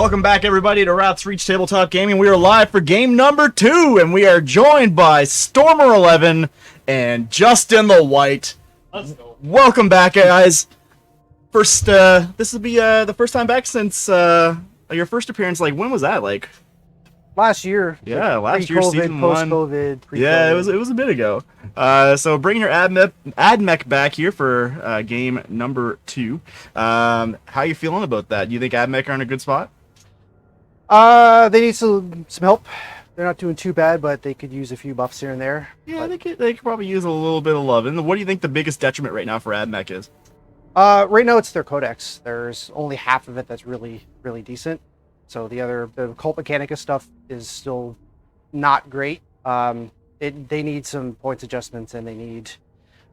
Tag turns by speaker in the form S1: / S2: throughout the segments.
S1: Welcome back, everybody, to Wrath's Reach Tabletop Gaming. We are live for game number 2, and we are joined by Stormer11 and JustinTheWhite.
S2: Let's go.
S1: Welcome back, guys. First, this will be the first time back since your first appearance. Like, when was that? Like
S3: last year.
S1: Yeah, last year, season 1.
S3: Post-COVID, pre-COVID.
S1: Yeah, it was a bit ago. So bringing your AdMech back here for game number 2. How you feeling about that? Do you think AdMech are in a good spot?
S3: They need some help. They're not doing too bad, but they could use a few buffs here and there.
S1: Yeah, they could probably use a little bit of love. And what do you think the biggest detriment right now for AdMech is?
S3: Right now it's their codex. There's only half of it that's really decent. So the Cult Mechanicus stuff is still not great. They need some points adjustments, and they need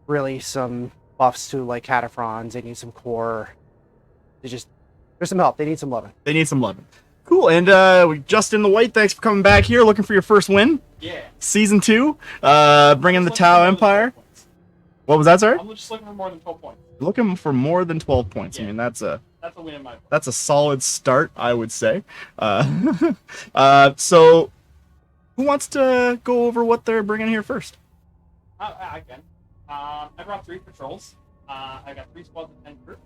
S3: really some buffs to like Cataphrons. They need some core. There's some help. They need some loving.
S1: They need some loving. Cool. And JustinTheWhite, thanks for coming back here, looking for your first win.
S2: Yeah.
S1: Season 2, bringing the Tau Empire. What was that, sir?
S2: I'm just looking for more than 12 points.
S1: Looking for more than 12 points. Yeah. I mean, that's a
S2: win in my book.
S1: That's a solid start, I would say. So, who wants to go over what they're bringing here first?
S2: I can. I brought 3 patrols. I got 3 squads of 10 troops.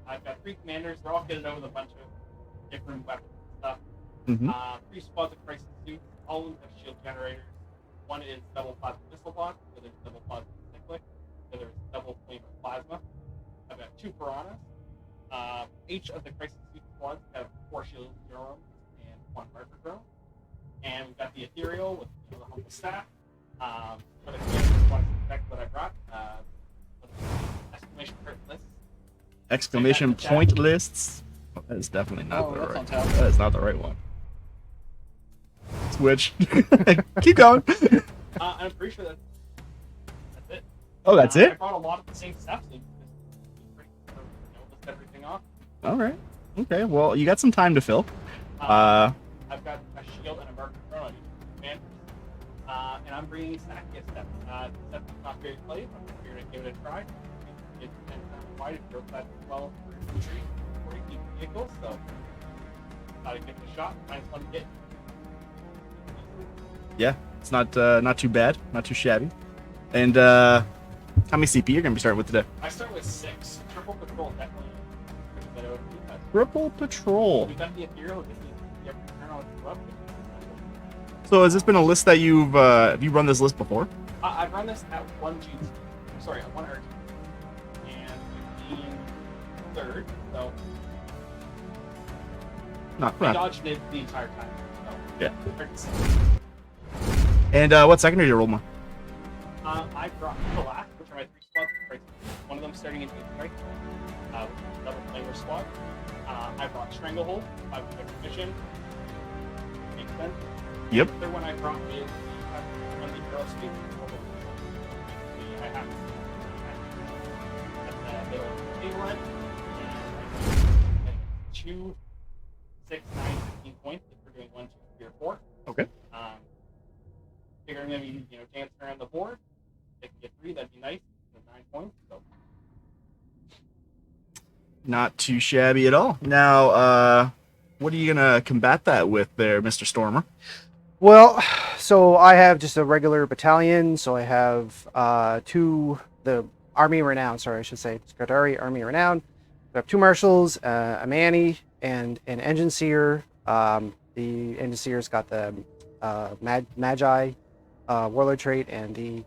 S2: I've got 3 commanders. They're all kitted out with a bunch of different weapons and stuff.
S1: Mm-hmm.
S2: 3 squads of crisis suits. All of them have shield generators. One is double plasma missile block. The other is double plasma cyclic. The other is double flame of plasma. I've got 2 piranhas. Each of the crisis suit squads have 4 shield drones and 1 marker drone. And we've got the ethereal with the humble staff. For the commander effect that I brought, exclamation point lists.
S1: Exclamation point lists. Oh, that is definitely not the right. That is not the right one. Switch. Keep going.
S2: I'm pretty sure that's it.
S1: Oh, that's it?
S2: I brought a lot of the same stuff, so you can list everything off.
S1: All right. Okay. Well, you got some time to fill.
S2: I've got a shield and a marker drone on each commanders. And I'm bringing Sakia Step. The step is not very played, but I'm here to give it a try. It depends on why it goes that well for infantry or keep vehicles, so thought I'd give it a shot. Might as well get it.
S1: Yeah, it's not too bad, not too shabby. And how many CP you're gonna be starting with today?
S2: I start with 6. Triple patrol definitely pretty better with me.
S1: Triple patrol.
S2: We got the ethereal. This is the turn on to up.
S1: So has this been a list that you've have you run this list before?
S2: I've run this at 1 GT. Sorry, at 1 RT. And 3rd, so I dodged it the entire time. So
S1: yeah.
S2: Hard to say.
S1: And what secondary you rolled on?
S2: I brought the last, which are my 3 squads. One of them starting in 8th strike, which is a double flamer squad. I brought Stranglehold, 5 mission. Makes sense.
S1: Yep.
S2: The third one I brought is the aerospace. I have at the table end. And 2, 6, 9, 15 points if we're doing 1, 2, 3, or 4.
S1: Okay.
S2: Figuring them, dancing around the board. They can get 3, that'd be nice. 9 points. So.
S1: Not too shabby at all. Now, what are you gonna combat that with there, Mr. Stormer?
S3: Well, so I have just a regular battalion. So I have the Army Renown. Sorry, I should say Scutari Army Renown. I have 2 marshals, a Manny, and an Engine Seer. The Engine Seer's got the Magi Warlord trait, and the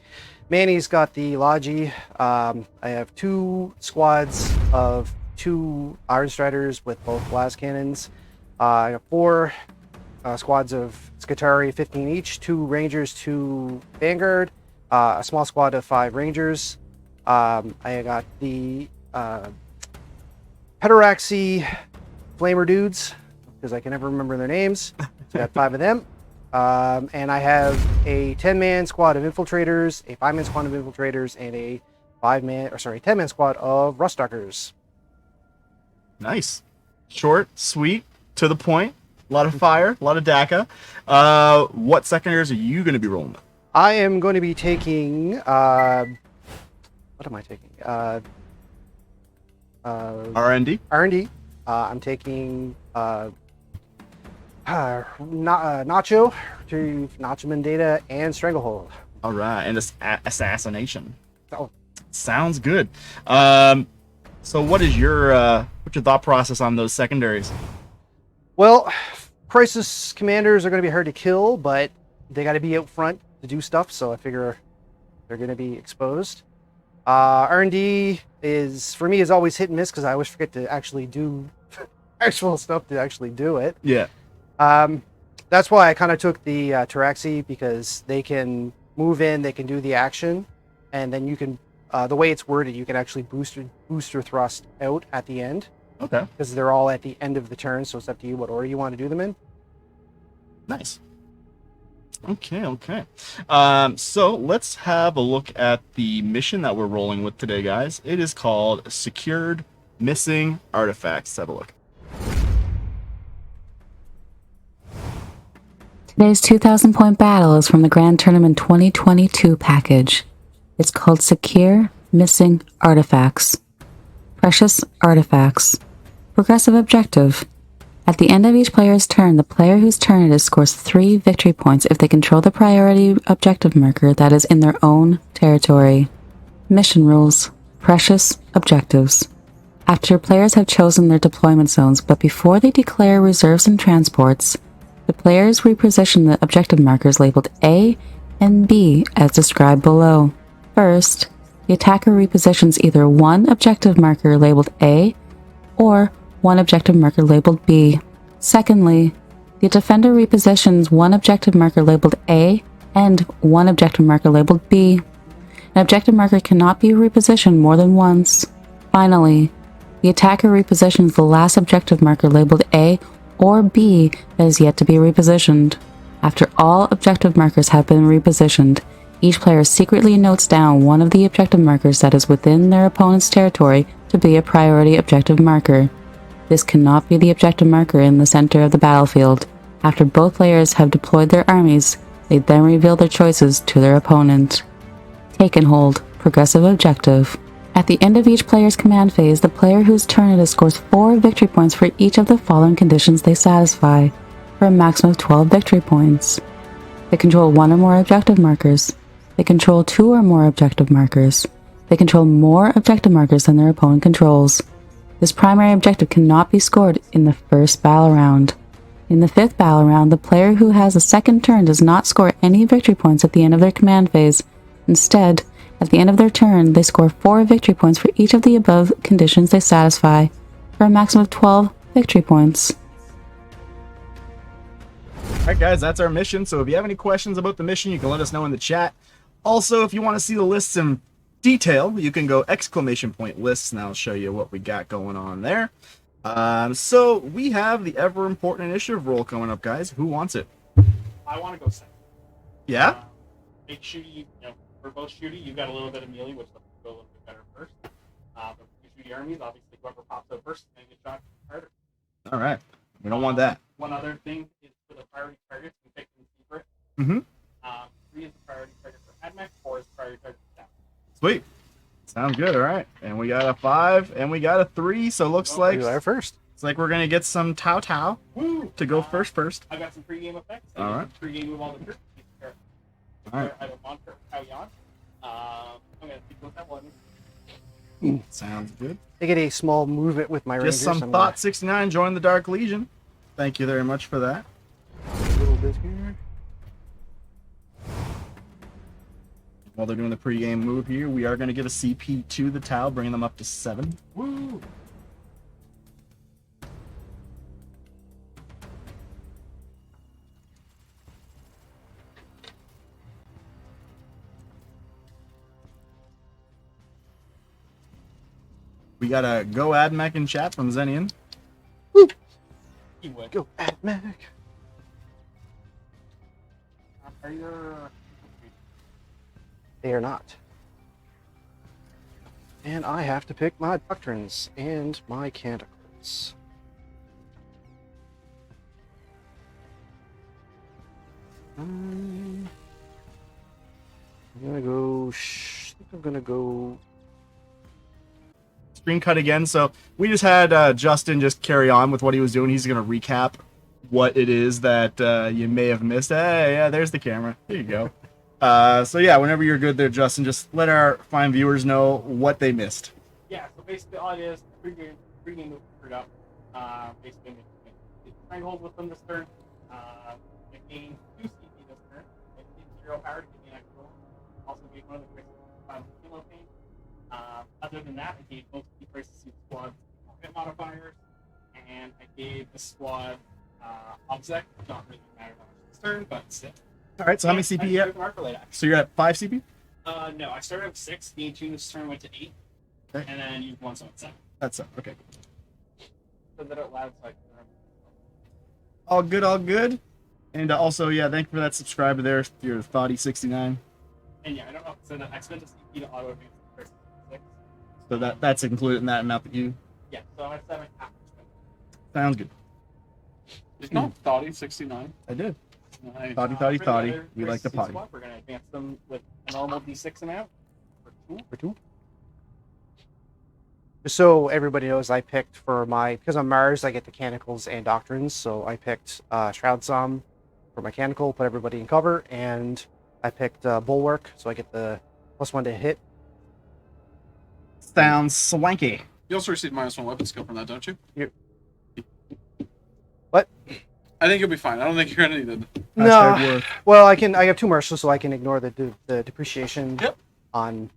S3: Manny's got the Logi. I have 2 squads of 2 Iron Striders with both blast cannons. I have 4 squads of Scutari, 15 each, 2 Rangers, 2 Vanguard, a small squad of 5 Rangers. I got the Petaraxi Flamer Dudes, because I can never remember their names. So I got 5 of them. And I have a 10-man squad of Infiltrators, a 5-man squad of Infiltrators, and a 10-man squad of Ruststalkers.
S1: Nice. Short, sweet, to the point. A lot of fire, a lot of DACA. What secondaries are you going to be rolling with?
S3: I am going to be taking... what am I taking?
S1: R&D?
S3: R&D. I'm taking Nacho, retrieve Nachmund data, and Stranglehold.
S1: All right, and this assassination.
S3: Oh,
S1: Sounds good. So what's your thought process on those secondaries?
S3: well, Crisis commanders are going to be hard to kill, but they got to be out front to do stuff, so I figure they're going to be exposed. R&D is, for me, is always hit and miss because I always forget to actually do actual stuff to actually do it.
S1: Yeah.
S3: That's why I kind of took the ToRRaDaS, because they can move in, they can do the action, and then you can, the way it's worded, you can actually booster thrust out at the end.
S1: Okay.
S3: Because they're all at the end of the turn, so it's up to you what order you want to do them in.
S1: Nice. Okay. So let's have a look at the mission that we're rolling with today, guys. It is called Secured Missing Artifacts. Let's have a look.
S4: Today's 2,000-point battle is from the Grand Tournament 2022 package. It's called Secure Missing Artifacts. Precious Artifacts. Progressive objective. At the end of each player's turn, the player whose turn it is scores 3 victory points if they control the priority objective marker that is in their own territory. Mission rules. Precious objectives. After your players have chosen their deployment zones, but before they declare reserves and transports, the players reposition the objective markers labeled A and B as described below. First, the attacker repositions either one objective marker labeled A or one objective marker labeled B. Secondly, the defender repositions one objective marker labeled A and one objective marker labeled B. An objective marker cannot be repositioned more than once. Finally, the attacker repositions the last objective marker labeled A or B that is yet to be repositioned. After all objective markers have been repositioned, each player secretly notes down one of the objective markers that is within their opponent's territory to be a priority objective marker. This cannot be the objective marker in the center of the battlefield. After both players have deployed their armies, they then reveal their choices to their opponent. Take and hold. Progressive objective. At the end of each player's command phase, the player whose turn it is scores 4 victory points for each of the following conditions they satisfy, for a maximum of 12 victory points. They control 1 or more objective markers. They control 2 or more objective markers. They control more objective markers than their opponent controls. This primary objective cannot be scored in the first battle round. In the 5th battle round, the player who has a second turn does not score any victory points at the end of their command phase. Instead, at the end of their turn, they score 4 victory points for each of the above conditions they satisfy, for a maximum of 12 victory points.
S1: Alright guys, that's our mission. So if you have any questions about the mission, you can let us know in the chat. Also, if you want to see the lists in detail, you can go ! Lists, and I'll show you what we got going on there. So we have the ever important initiative roll coming up, guys. Who wants it?
S2: I want to go second.
S1: Yeah?
S2: Make shooty, we're both shooty. You've got a little bit of melee, which will go a little bit better first. But you shooty armies, obviously whoever pops up first is going to get shot harder.
S1: All right. We don't want that.
S2: One other thing is for the priority targets, we pick in secret.
S1: Mm-hmm.
S2: 3 is the priority target for Admech, 4 is the priority target for Staff.
S1: Sweet. Sounds good. All right. And we got a 5 and we got a 3. So looks like
S3: You are first.
S1: it's like we're gonna get some Tao
S2: Woo!
S1: to go first.
S2: I've got some pre-game effects.
S1: All right.
S2: Pre-game move all the troops.
S1: All right.
S2: I have a monster Tao Yan. I'm going to speak with that one.
S1: Sounds good.
S3: I get a small movement with my rangers.
S1: Just some
S3: I'm
S1: Thought 69 joined the Dark Legion. Thank you very much for that.
S3: gonna a little bit here.
S1: While they're doing the pre-game move here, we are going to give a CP to the Tau, bringing them up to 7.
S2: Woo!
S1: We got a Go Admech in chat from Zenian.
S2: He would.
S3: Go Admech.
S2: Are you...
S3: They are not. And I have to pick my doctrines and my canticles. I'm gonna go. I think I'm gonna go.
S1: Screen cut again. So we just had Justin just carry on with what he was doing. He's going to recap what it is that you may have missed. Hey, yeah, there's the camera. There you go. So yeah, whenever you're good there, Justin, just let our fine viewers know what they missed.
S2: Yeah, so basically all it is, pregame move screwed up. Basically, make stranglehold with them this turn. I gained 2 CP this turn. I gained 0 power to give me an extra roll. Also gave one of the quick 5 kilo pain. Other than that, I gave most of the Crisis Suit squad hit modifiers, and I gave the squad Obsec. Not really matter much this turn, but still.
S1: All right. So how many CP you have? So you're at 5 CP.
S2: No, I started with 6. Gained 2 this turn, went to 8,
S1: Okay.
S2: and then used 1, so it's 7.
S1: That's okay.
S2: Said that out loud, so I can remember.
S1: All good, all good. And also, yeah, thank you for that subscriber there. Your Thoughty69.
S2: And yeah, I don't know if it's in I spent a CP to auto advance the first 6.
S1: So that's included in that amount that you.
S2: Yeah, so I'm at 7 after spending.
S1: Sounds good.
S5: It's not Thoughty 69.
S1: I did.
S5: Nice.
S1: Thoughty. We like the potty.
S2: We're going to advance them with a normal D6 amount for 2.
S3: Just so everybody knows, I picked because I'm Mars, I get mechanicals and doctrines. So I picked Shroud Som for mechanical, put everybody in cover, and I picked Bulwark, so I get the +1 to hit.
S1: Sounds swanky.
S5: You also receive -1 weapon skill from that, don't you?
S3: Yep. What?
S5: I think you'll be fine. I don't think you're gonna need it.
S1: Hashtag
S3: No.
S1: worth.
S3: Well, I have 2 marshals, so I can ignore the depreciation.
S5: Yep.
S3: On.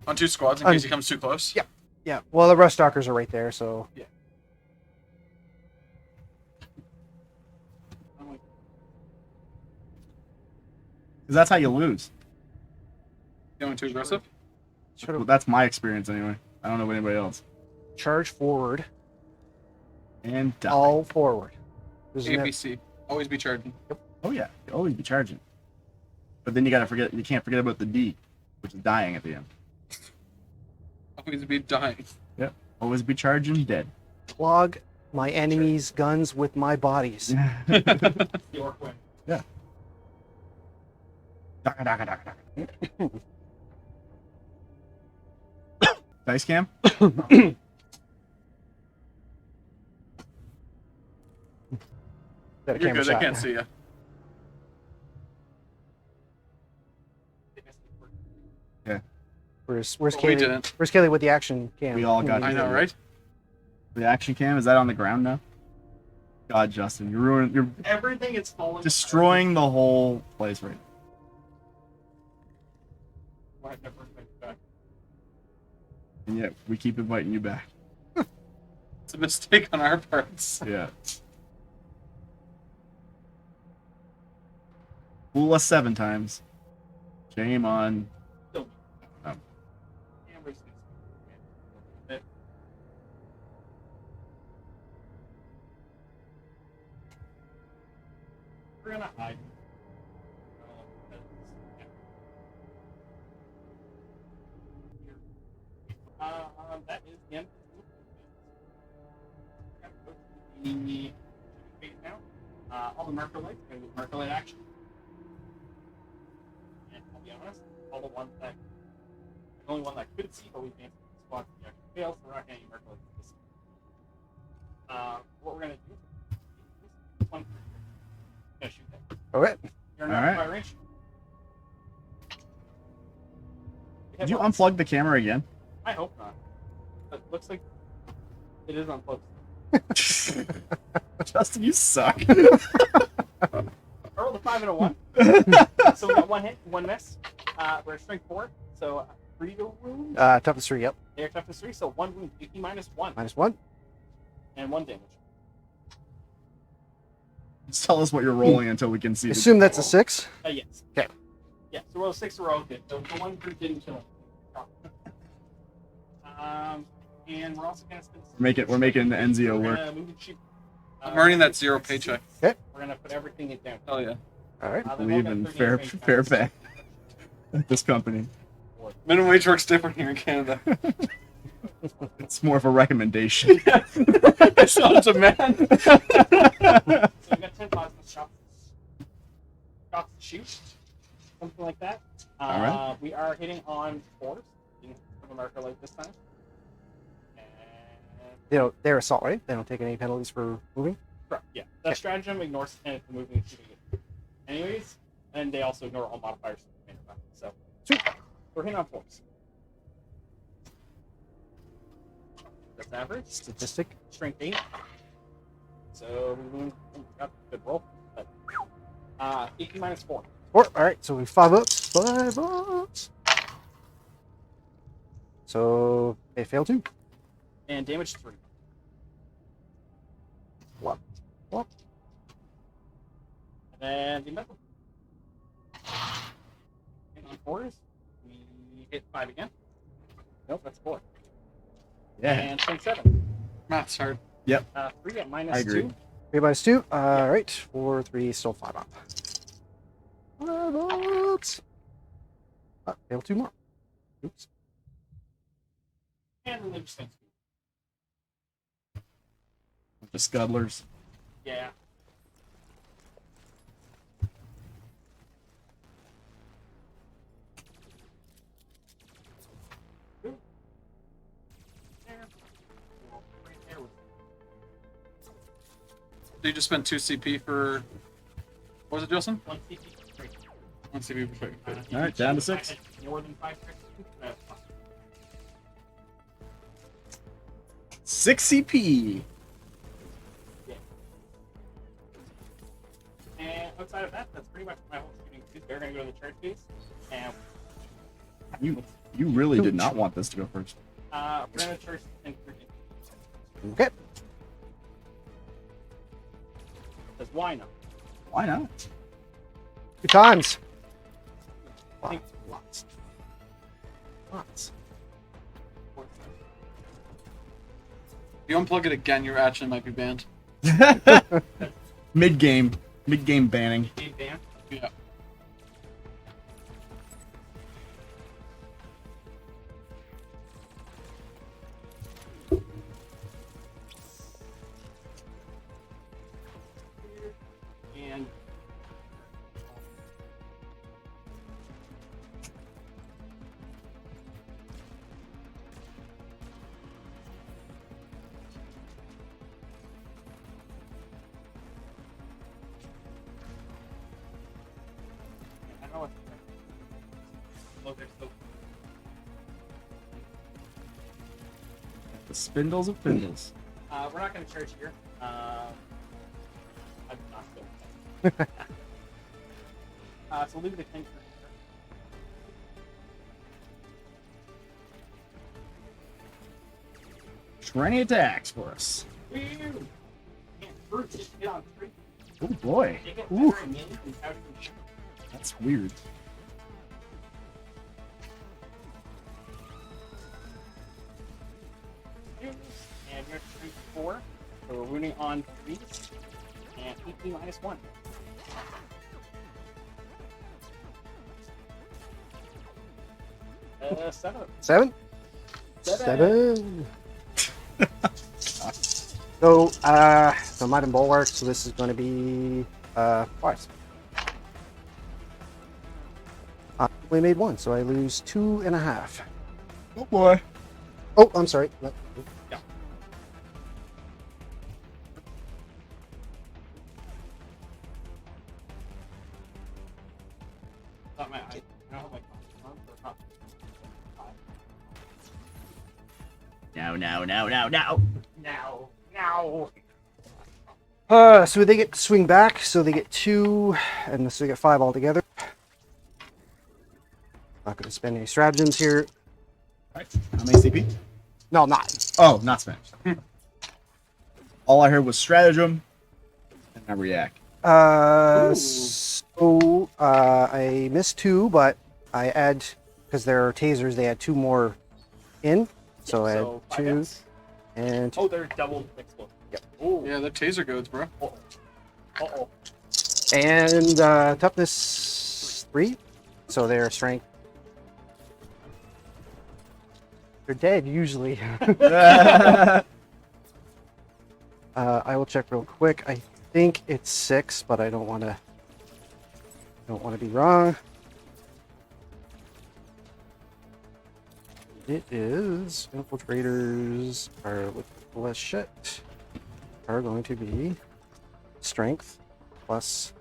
S5: On 2 squads in case he comes too close.
S3: Yeah. Yeah. Well, the Rust Stalkers are right there, so.
S5: Yeah.
S1: Because that's how you lose.
S5: Going too aggressive?
S3: Sort
S1: Well,
S3: of
S1: that's my experience anyway. I don't know about anybody else.
S3: charge forward,
S1: And die.
S3: all forward. There's no-
S5: ABC. Always be charging.
S1: Oh yeah, you always be charging. But then you can't forget about the D, which is dying at the end.
S5: Always be dying.
S1: Yep. Always be charging dead.
S3: Clog my enemies' guns with my bodies.
S2: York win.
S1: Daka, daka, daka, daka. Dice cam?
S3: Got a
S5: You're
S3: camera
S5: good. I
S3: shot.
S5: can't see you.
S3: Where's
S5: But we
S3: Kaylee?
S5: didn't.
S3: Where's Kaylee with the action cam?
S1: We all got
S5: I know, right?
S1: The action cam, is that on the ground now? God, Justin, you're
S2: Everything is falling.
S1: destroying the whole place right now.
S2: Right, never mind, back.
S1: And yet we keep inviting you back.
S5: It's a mistake on our parts.
S1: Yeah. Fool us 7 times. Shame on.
S2: Still.
S1: Um.
S2: Amber's gonna We're gonna hide. That is the end. The phase now. All the marker lights, going to marker light action. And I'll be honest, all the ones that the only one that I could see, but we advanced the squad to the action fails, so we're not going to marker lights this. What we're going to do is one. Gonna shoot that.
S3: Okay.
S2: You're
S1: All
S2: not
S1: right.
S2: fire range.
S1: Did you unplug the camera again?
S2: I hope not. But it looks like it is unplugged.
S1: Justin, you suck.
S2: I rolled a 5 and a 1. So we got 1 hit, 1 miss. We're at strength 4, so 3 to wound.
S3: Toughness 3, yep.
S2: Air toughness 3, so 1 wound, AC -1,
S3: -1.
S2: and 1 damage.
S1: Just tell us what you're rolling until we can see. the-
S3: Assume that's a 6.
S2: Yes.
S3: Okay.
S2: Yeah, so roll 6 to roll good. The one group didn't kill him. And we're also gonna spend.
S1: We're making the Enzio
S2: We're
S1: work.
S2: gonna move and shoot.
S5: I'm earning that 0 paycheck.
S2: We're gonna put everything in down.
S5: Hell yeah.
S3: Alright.
S2: They
S1: Believe
S2: won't
S1: in
S2: get 38
S1: fair pay at this company.
S5: Minimum wage works different here in Canada.
S1: It's more of a recommendation.
S5: It's not a demand.
S2: So we got 10 plasma shots. Shots to shoot. Something like that.
S1: Alright.
S2: We are hitting on 4s. Didn't have a marker light this time. And
S3: They're assault, right? They don't take any penalties for moving?
S2: correct, yeah. That's Stratagem ignores and moving anyways, and they also ignore all modifiers. So,
S3: Sweet.
S2: we're hitting on 4s. That's average.
S3: Statistic.
S2: Strength 8. So we got a good roll. But, 18 minus 4.
S3: 4. All right, so we 5 ups. 5 ups. So they fail 2.
S2: And damage 3.
S3: What? What?
S2: And then the metal. And on 4s, we hit 5 again. Nope, that's 4.
S1: Yeah.
S2: And strength 7.
S5: Math's hard.
S2: 3 at
S1: I
S2: minus
S1: agree.
S2: 2.
S3: 3 minus 2. All right. 4, 3, still 5 up. 5 ups. Fail 2 more. Oops.
S2: And then just thanks.
S1: The Scudlers.
S2: Yeah.
S5: So you just spent 2 CP for. What was it, Justin?
S2: 1 CP.
S5: 1 CP per strike. Good.
S1: All right, down to 6.
S2: More than 5 strikes. That's fine.
S1: 6 CP.
S2: And outside of that, that's pretty much my whole shooting. They're going to go to the charge phase. And
S1: You really did not want this to go first.
S2: we're going to charge and 3.
S3: Okay.
S2: Because why not?
S1: Why not?
S3: 2 times.
S2: I think
S1: Lots. Lots.
S5: If you unplug it again, your action might be banned.
S1: Mid-game. Mid-game banning.
S2: Game ban.
S5: Yeah.
S2: And I don't know what look, there's still
S1: The spindles of spindles.
S2: we're not going to charge here. I'm not still. So leave it at 10.
S1: Shiny attacks for us.
S2: Woo! Can't fruit, just hit on 3.
S1: Oh boy.
S2: They get
S1: Ooh,
S2: better immediately from couching the ship.
S1: that's weird.
S2: And you're 3, 4. So we're wounding on 3. And 18 minus 1. Seven.
S3: 7. 7. So might and bulwark. So this is going to be 5. I only made 1, so I lose 2.5.
S1: Oh boy.
S3: Oh, I'm sorry. No.
S2: Yeah. Not my eye. I don't have my cop.
S1: No.
S2: Now.
S3: So they get to swing back, so they get 2, and so they get 5 altogether. Not going to spend any stratagems here.
S1: Alright, how many CP?
S3: No, 9.
S1: Oh, not spent. All I heard was stratagem, and I react.
S3: So I missed 2, but I add, because there are tasers, they add 2 more in. So I
S2: So
S3: add
S2: 5
S3: 2
S2: hits.
S3: and 2.
S2: Oh, they're double explosive. Yep. Oh.
S5: Yeah, they're taser goads, bro.
S2: Uh-oh.
S3: And toughness 3. So their strength. They're dead usually. I will check real quick. I think it's 6, but I don't want to be wrong. It is infiltrators are with less shit are going to be strength plus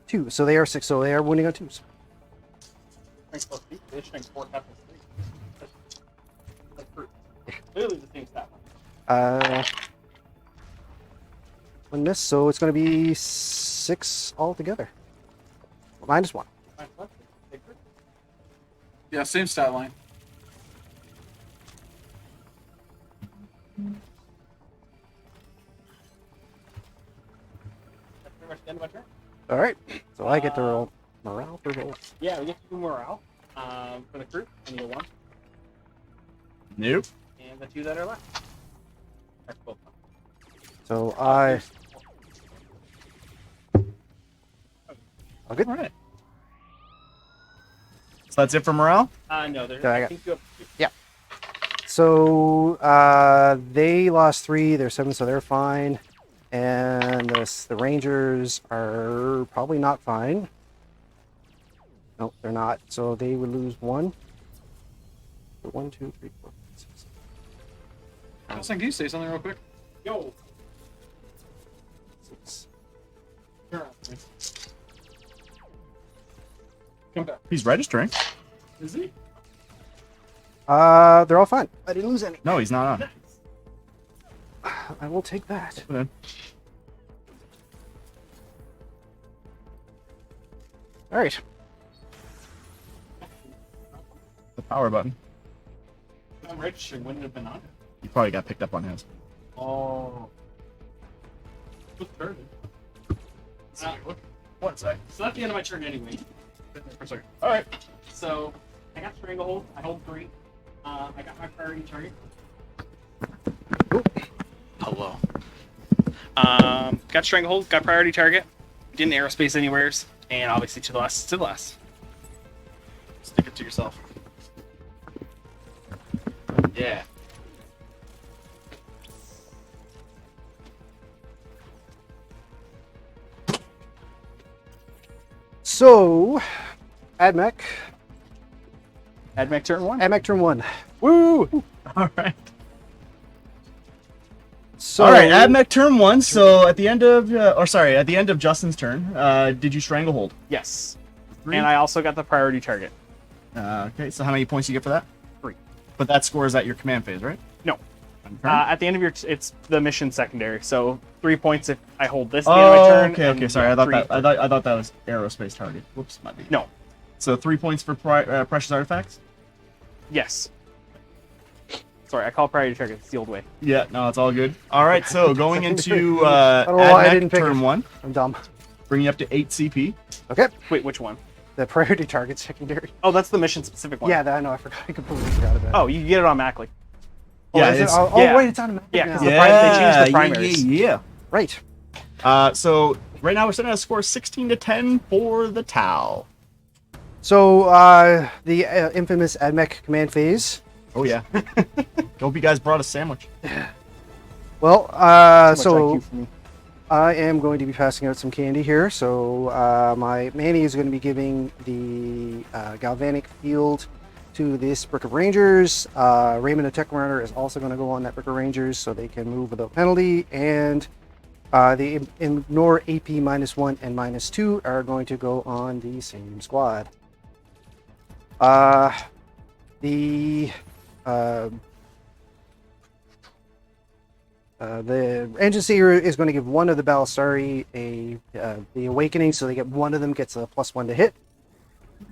S3: 2. So they are 6. So they are wounding on 2s.
S2: Strength plus 3. They strength 4, toughness 3. That's proof. Clearly the same stat line.
S3: One miss, so it's going to be 6 altogether. Minus 1.
S5: Yeah, same stat line.
S2: That's pretty much the end of my turn.
S3: All right. So I get to roll morale for both.
S2: Yeah, we get to do morale for the crew. I need a 1.
S1: Nope.
S2: And the 2 that are left. That's both.
S3: So I. All good.
S1: All right. So that's it for morale?
S2: No, there's
S3: Okay, I
S2: I
S3: got-
S2: think you have 2.
S3: So they lost 3. They're 7, so they're fine. And the Rangers are probably not fine. Nope, they're not. So they would lose 1. 1, 2, 3, 4, 5, 6.
S5: Justin, can you say something real quick?
S2: Yo,
S3: 6.
S2: turn on. Come back.
S1: He's registering.
S2: Is he?
S3: They're all fine. I didn't lose any.
S1: No, he's not on.
S3: I will take that.
S1: Put in.
S3: All right.
S1: The power button.
S2: I'm registering. Wouldn't it have been on?
S1: You probably got picked up on his.
S2: Oh. What's turn?
S1: One sec.
S2: So that's the end of my turn anyway.
S1: For a second. All right.
S2: So I got Stranglehold. I hold 3. I got my priority target. Hello. Got Stranglehold. Got priority target. Didn't aerospace anywheres. And obviously to the last. To the last. Stick it to yourself. Yeah.
S3: So, Admech.
S2: Admech turn 1.
S3: Admech turn 1.
S2: Woo!
S1: All right.
S3: So,
S1: All right. Admech turn 1. So at the end of, at the end of Justin's turn, did you stranglehold?
S2: Yes.
S1: 3?
S2: And I also got the priority target.
S1: Okay. So how many points do you get for that?
S2: 3.
S1: But that scores at your command phase, right?
S2: No.
S1: On turn?
S2: At the end of your, it's the mission secondary. So 3 points if I hold this at the end of my turn.
S1: Okay. Okay.
S2: and,
S1: Sorry.
S2: yeah,
S1: I thought
S2: 3
S1: that.
S2: for-
S1: I thought that was aerospace target. Whoops. My bad.
S2: No.
S1: So 3 points for precious artifacts.
S2: Yes. Sorry, I call priority target the old way.
S1: Yeah. No, it's all good. All right. So going into
S3: I don't know why I
S1: Admech
S3: didn't pick
S1: turn
S3: it.
S1: 1,
S3: I'm dumb.
S1: bringing you up to 8 CP.
S3: Okay.
S2: Wait, which one?
S3: The priority target secondary.
S2: Oh, that's the mission specific one.
S3: Yeah, that, I know. I forgot. I completely forgot about it.
S2: Oh, you get it automatically.
S1: Yeah,
S3: is it?
S1: it's-
S3: Oh,
S2: yeah.
S3: wait, it's automatic
S2: Yeah,
S3: now.
S2: 'cause the they changed the primaries.
S1: Yeah.
S3: Right.
S1: So right now we're sitting at a score 16-10 for the Tau.
S3: So, the infamous Admech command phase.
S1: Oh yeah. Hope you guys brought a sandwich.
S3: Well,
S2: Too much
S3: so
S2: IQ for me.
S3: I am going to be passing out some candy here. So, my Manny is going to be giving the galvanic field to this Brick of Rangers. Raymond the Tech Runner is also going to go on that Brick of Rangers so they can move without penalty. And the Ignore AP -1 and -2 are going to go on the same squad. The Engine Seer is going to give one of the Ballistari the Awakening, so they get one of them gets a +1 to hit.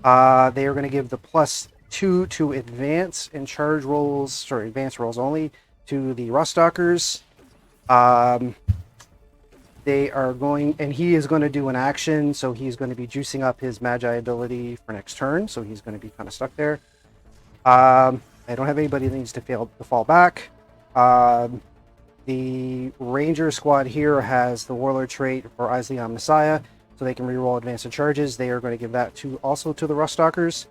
S3: They are going to give the +2 to advance and charge rolls, advance rolls only, to the Ruststalkers. They are going, and he is going to do an action, so he's going to be juicing up his Magi ability for next turn, so he's going to be kind of stuck there. I don't have anybody that needs to fall back. The Ranger squad here has the Warlord trait for Isleon Messiah, so they can reroll advanced and charges. They are going to give that also to the Ruststalkers.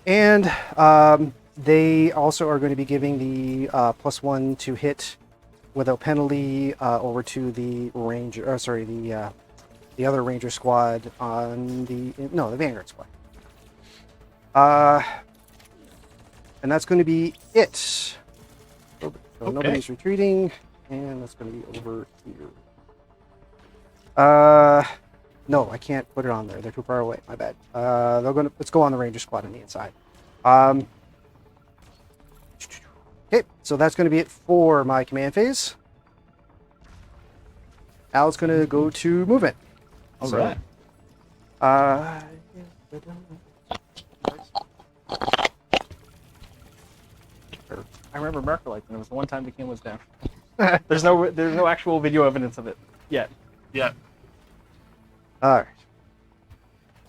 S3: And they also are going to be giving the +1 to hit without penalty over to the Ranger, the other Ranger squad on the Vanguard squad. And that's going to be it. So
S1: Okay.
S3: nobody's retreating. And that's going to be over here. No, I can't put it on there. They're too far away. My bad. Let's go on the Ranger squad on the inside. Okay, so that's going to be it for my command phase. Now it's going to go to movement.
S1: All right.
S3: I
S6: remember Marco like, and it was the one time the game was down. There's no actual video evidence of it yet.
S5: Yeah.
S3: All right.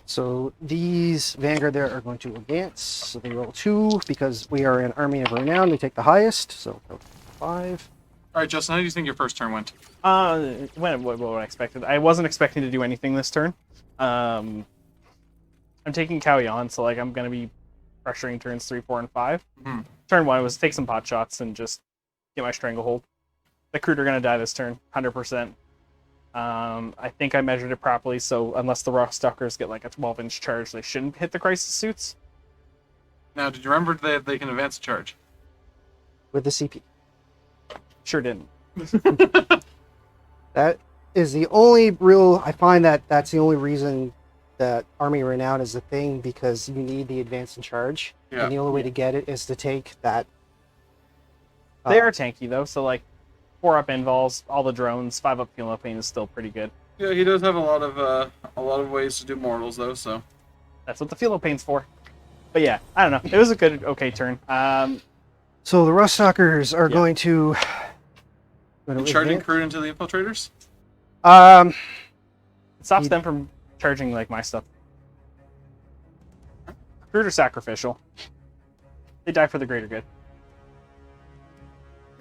S3: So these Vanguard there are going to advance. So they roll 2 because we are an army of renown. They take the highest. So 5.
S5: All right, Justin, how do you think your first turn went?
S6: What I expected. I wasn't expecting to do anything this turn. I'm taking Kauyon, so like I'm gonna be pressuring turns 3, 4, and 5.
S5: Mm-hmm.
S6: Turn 1 was take some pot shots and just get my stranglehold. The Cruiser gonna die this turn, 100%. I think I measured it properly, so unless the Rock Stalkers get like a 12-inch charge, they shouldn't hit the Crisis Suits.
S5: Now, did you remember that they can advance a charge?
S3: With the CP.
S6: Sure didn't.
S3: That is the only real... I find that that's the only reason that Army Renown is a thing, because you need the advance and charge.
S5: Yeah.
S3: And the only way to get it is to take that...
S6: They are tanky, though, so like 4-up invols, all the drones, 5-up Feel No Pain is still pretty good.
S5: Yeah, he does have a lot of ways to do mortals, though, so...
S6: That's what the Feel No Pain's for. But yeah, I don't know. It was a good, okay turn.
S3: So the Rust Stalkers are going to...
S5: Charging crude into the infiltrators?
S6: It stops them from charging like my stuff. Crude are sacrificial. They die for the greater good.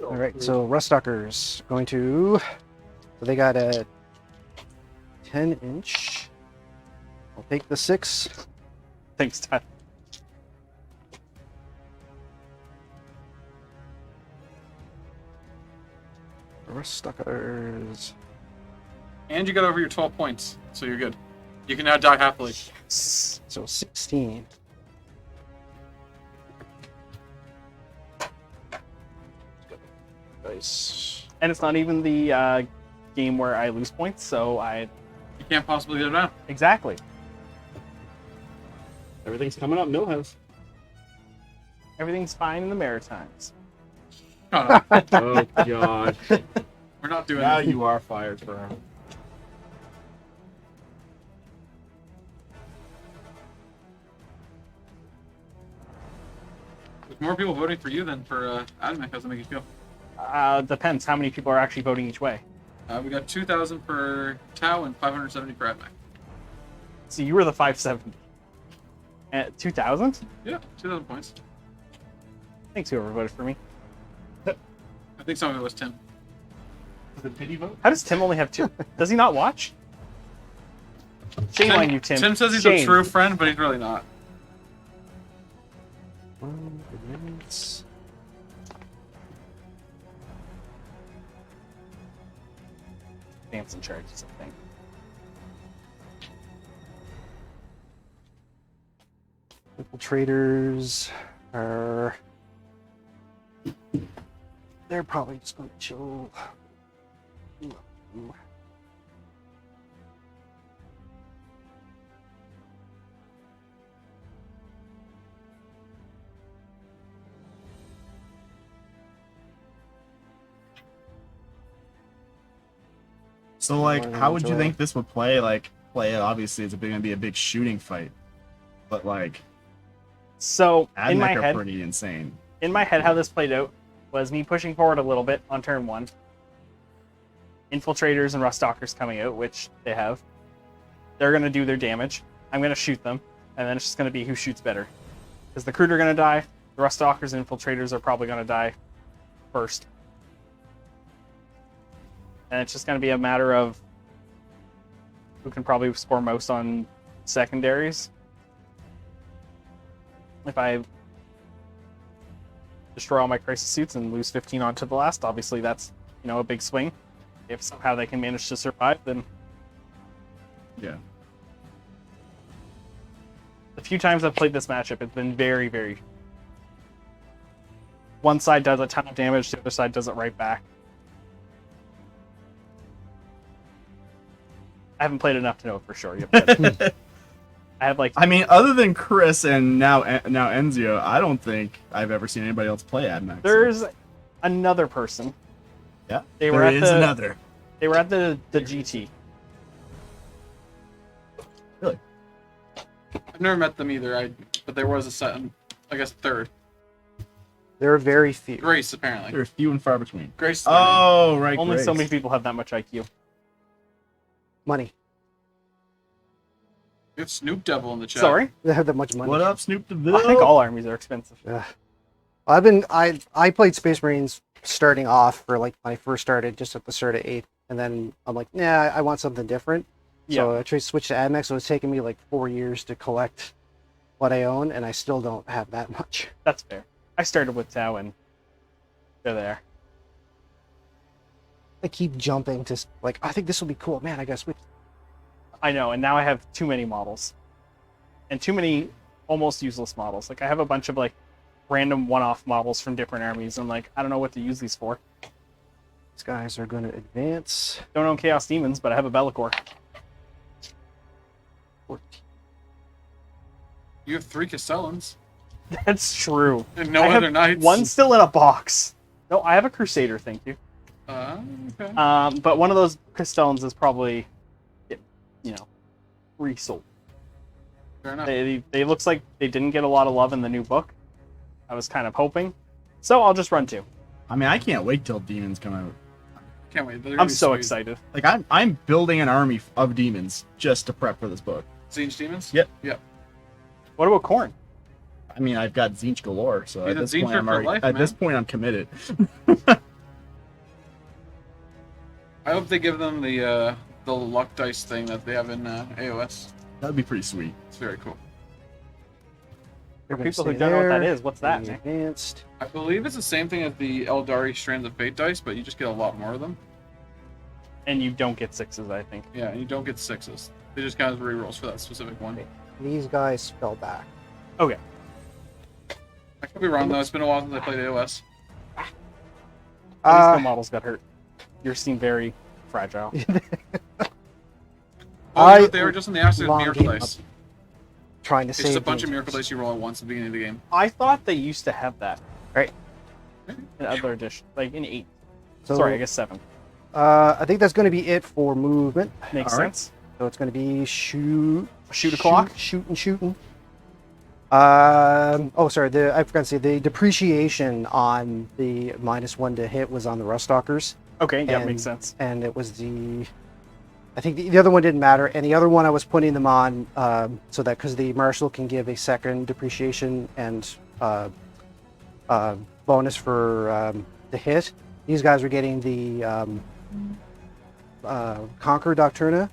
S3: All right, so Rust Stalkers going to... So they got a 10-inch. I'll take the 6.
S6: Thanks, Todd.
S3: Rust Stalkers.
S5: And you got over your 12 points, so you're good. You can now die happily.
S3: So 16. Nice.
S6: And it's not even the game where I lose points, so I...
S5: You can't possibly get it down.
S6: Exactly.
S2: Everything's coming up, Millhouse.
S6: Everything's fine in the Maritimes.
S5: Oh, no.
S2: Oh, God.
S5: We're not doing
S2: Now
S5: that.
S2: you are fired for him.
S5: There's more people voting for you than for Adam. How does it make you feel?
S6: Depends how many people are actually voting each way.
S5: We got 2,000 for Tau and 570 for Admac.
S6: So you were the 570. And 2,000?
S5: Yeah, 2,000 points.
S6: Thanks whoever voted for me.
S5: I think some of it was Tim.
S2: Was it pity vote?
S6: How does Tim only have 2? Does he not watch? Shame on you, Tim.
S5: Tim says he's
S6: Shame.
S5: a true friend, but he's really not.
S6: Dancing charges, I think.
S3: Infiltrators are... They're probably just going to chill.
S1: So, like, how would you think this would play? Like, obviously, it's going to be a big shooting fight. But, like,
S6: So, in my
S1: Admech are
S6: head,
S1: pretty insane.
S6: how this played out was me pushing forward a little bit on turn 1. Infiltrators and Rust Stalkers coming out, which they have. They're going to do their damage. I'm going to shoot them, and then it's just going to be who shoots better. Because the Crude are going to die, the Rust Stalkers and Infiltrators are probably going to die first. And it's just going to be a matter of who can probably score most on secondaries. If I destroy all my Crisis Suits and lose 15 onto the last, obviously that's, a big swing. If somehow they can manage to survive, then
S1: Yeah.
S6: the few times I've played this matchup, it's been very, very... One side does a ton of damage, the other side does it right back. I haven't played enough to know for sure. But I have like
S1: I mean, other than Chris and now Enzio, I don't think I've ever seen anybody else play Admax.
S6: there's another person.
S1: Yeah,
S6: They were
S1: there
S6: at
S1: is
S6: the-
S1: another.
S6: They were at the GT.
S1: Really?
S5: I've never met them either. But there was a set, I guess third.
S3: There are very few.
S5: Grace apparently.
S1: They're few and far between.
S5: Grace. Is the name.
S1: Oh, right.
S6: Only so
S1: Grace.
S6: many people have that much IQ.
S3: Money.
S5: We have Snoop Devil in the chat.
S6: Sorry,
S3: They have that much money.
S1: What up, Snoop DeVille?
S6: I think all armies are expensive.
S3: Yeah. I played Space Marines starting off for like when I first started, just at the start of 8, and then I'm like, nah, I want something different. So I tried to switch to Admex. So it's taken me like 4 years to collect what I own, and I still don't have that much.
S6: That's fair. I started with Tau, and they're there.
S3: I keep jumping to like, I think this will be cool, man. I gotta switch.
S6: I know, and now I have too many models, and too many almost useless models. Like I have a bunch of like random one-off models from different armies. I'm like, I don't know what to use these for.
S3: These guys are going to advance.
S6: Don't own Chaos Demons, but I have a Bellicor.
S3: 14.
S5: You have 3 Castellans
S6: That's true.
S5: and no
S6: I have
S5: other knights.
S6: One's still in a box. No, I have a Crusader, thank you.
S5: Okay.
S6: But one of those Crystallins is probably, resold.
S5: Fair enough.
S6: They looks like they didn't get a lot of love in the new book. I was kind of hoping. So I'll just run 2.
S1: I mean, I can't wait till demons come out.
S5: Can't wait. They're gonna
S6: I'm
S5: be
S6: so
S5: sweet.
S6: excited.
S1: Like I'm building an army of demons just to prep for this book.
S5: Zinch Demons?
S1: Yep.
S5: Yep.
S6: What about Corn?
S1: I mean, I've got Zinch galore, so
S5: You're
S1: at
S5: the
S1: this point,
S5: Zincher
S1: I'm
S5: for
S1: already,
S5: life,
S1: at this
S5: man.
S1: point I'm committed.
S5: I hope they give them the luck dice thing that they have in AOS.
S1: That'd be pretty sweet.
S5: It's very cool.
S3: They're
S6: For
S3: gonna
S6: people who
S3: stay
S6: don't know what that
S3: there.
S6: is, what's that,
S3: They
S6: Nick?
S3: advanced.
S5: I believe it's the same thing as the Eldari Strands of Fate dice, but you just get a lot more of them.
S6: And you don't get 6s, I think.
S5: Yeah, and you don't get 6s. They just count as rerolls for that specific one.
S3: These guys fell back.
S6: Okay.
S5: I could be wrong though. It's been a while since I played AOS.
S6: At least
S3: Uh,
S6: no models got hurt. Yours seem very fragile.
S5: Oh, you know
S3: I
S5: what they were just in the acid
S3: long
S5: miracle
S3: game
S5: dice.
S3: trying to
S5: It's
S3: save
S5: just a bunch of
S3: these.
S5: miracle dice you roll at once at the beginning of the game.
S6: I thought they used to have that
S3: Right.
S6: in other edition, like in 8.
S3: So,
S6: Sorry, I guess 7.
S3: I think that's going to be it for movement.
S6: Makes
S1: All right.
S6: sense.
S3: So it's going to be shoot
S6: o'clock?
S3: shooting. Oh, sorry. I forgot to say the depreciation on the -1 to hit was on the Ruststalkers,
S6: Okay, yeah,
S3: And-
S6: makes sense.
S3: and it was I think the other one didn't matter, and the other one I was putting them on so that because the marshal can give a second depreciation and bonus for the hit. These guys are getting the Conquer Doctrina,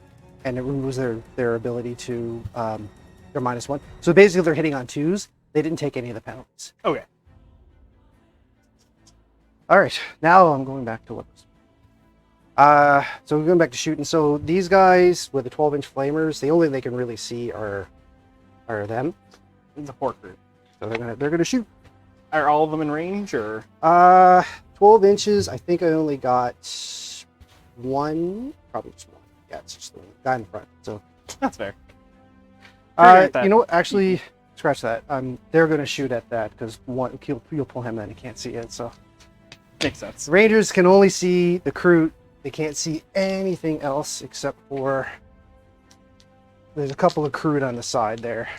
S3: and it removes their ability to their -1. So basically, they're hitting on 2s. They didn't take any of the penalties.
S6: Okay.
S3: All right, now I'm going back to what. So we're going back to shooting. So these guys with the 12-inch flamers, the only thing they can really see are them.
S6: It's a pork group.
S3: So they're gonna shoot.
S6: Are all of them in range, or
S3: 12 inches. I think I only got one, probably just one. Yeah, it's just the guy in the front. So,
S6: that's fair. Figured at that.
S3: you know what? Actually, scratch that. They're gonna shoot at that because one, you'll pull him in. He can't see it. So,
S6: Makes sense.
S3: the Rangers can only see the Kroot. They can't see anything else except for there's a couple of Kroot on the side there.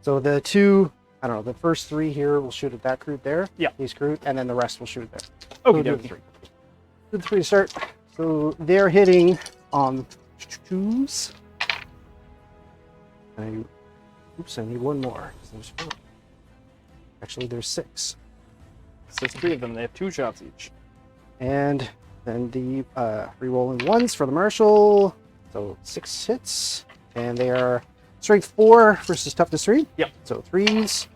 S3: So the two, I don't know, the first 3 here will shoot at that Kroot there.
S6: Yeah.
S3: These Kroot, and then the rest will shoot there.
S6: Okay,
S3: do
S6: dokie.
S3: the 3. Do the 3 to start. So they're hitting on 2s. Oops, I need one more. There's 4. Actually, there's 6.
S6: So there's 3 of them. They have 2 shots each.
S3: And then the re-rolling 1s for the Marshal. So 6 hits. And they are strength 4 versus toughness 3.
S6: Yep.
S3: So 3s.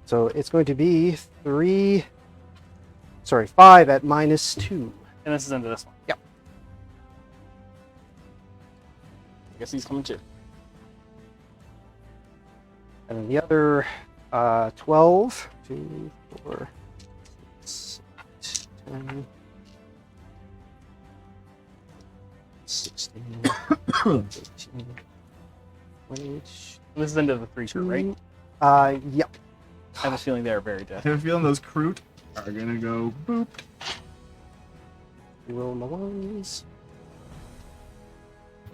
S3: So it's going to be 5 at -2.
S6: And this is into this one.
S3: Yep.
S6: I guess he's coming too.
S3: And then the other 12, 2, 4, 6, 10, 16, 18, 20.
S6: This is into the 3 turn, right?
S3: Yep.
S6: I have a feeling they're very
S1: I
S6: dead.
S1: have a feeling those Kroot are gonna go boop.
S3: Roll my ones.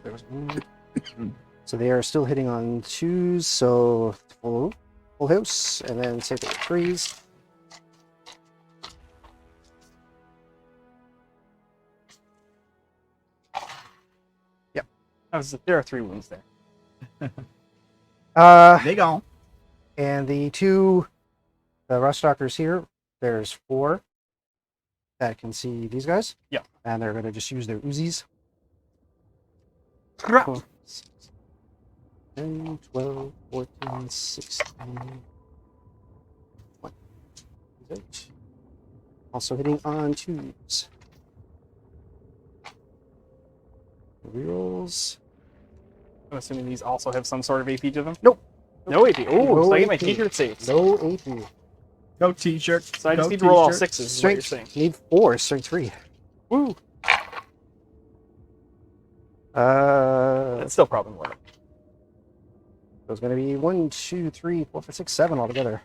S3: There was one. So they are still hitting on 2s, so full house, and then save it with 3s.
S6: There are 3 wounds there.
S1: They gone.
S3: And the Ruststalkers here, there's 4 that can see these guys.
S6: Yeah.
S3: And they're going to just use their Uzis. 10, 12, 14, 16. What is it? Also hitting on 2s. Rerolls.
S6: I'm assuming these also have some sort of AP to them?
S3: Nope.
S6: No AP. Oh,
S3: No
S6: so I get my
S3: AP.
S6: t-shirt saves.
S3: No AP.
S1: Go t-shirt.
S6: So I just
S1: Go
S6: need to roll all
S1: t-shirt.
S6: 6s, is what you're saying.
S3: Strength. Need 4. Strength 3.
S6: Woo!
S3: Uh,
S6: That's still probably more.
S3: so it's going to be 1, 2, 3, 4, 5, 6, 7 altogether.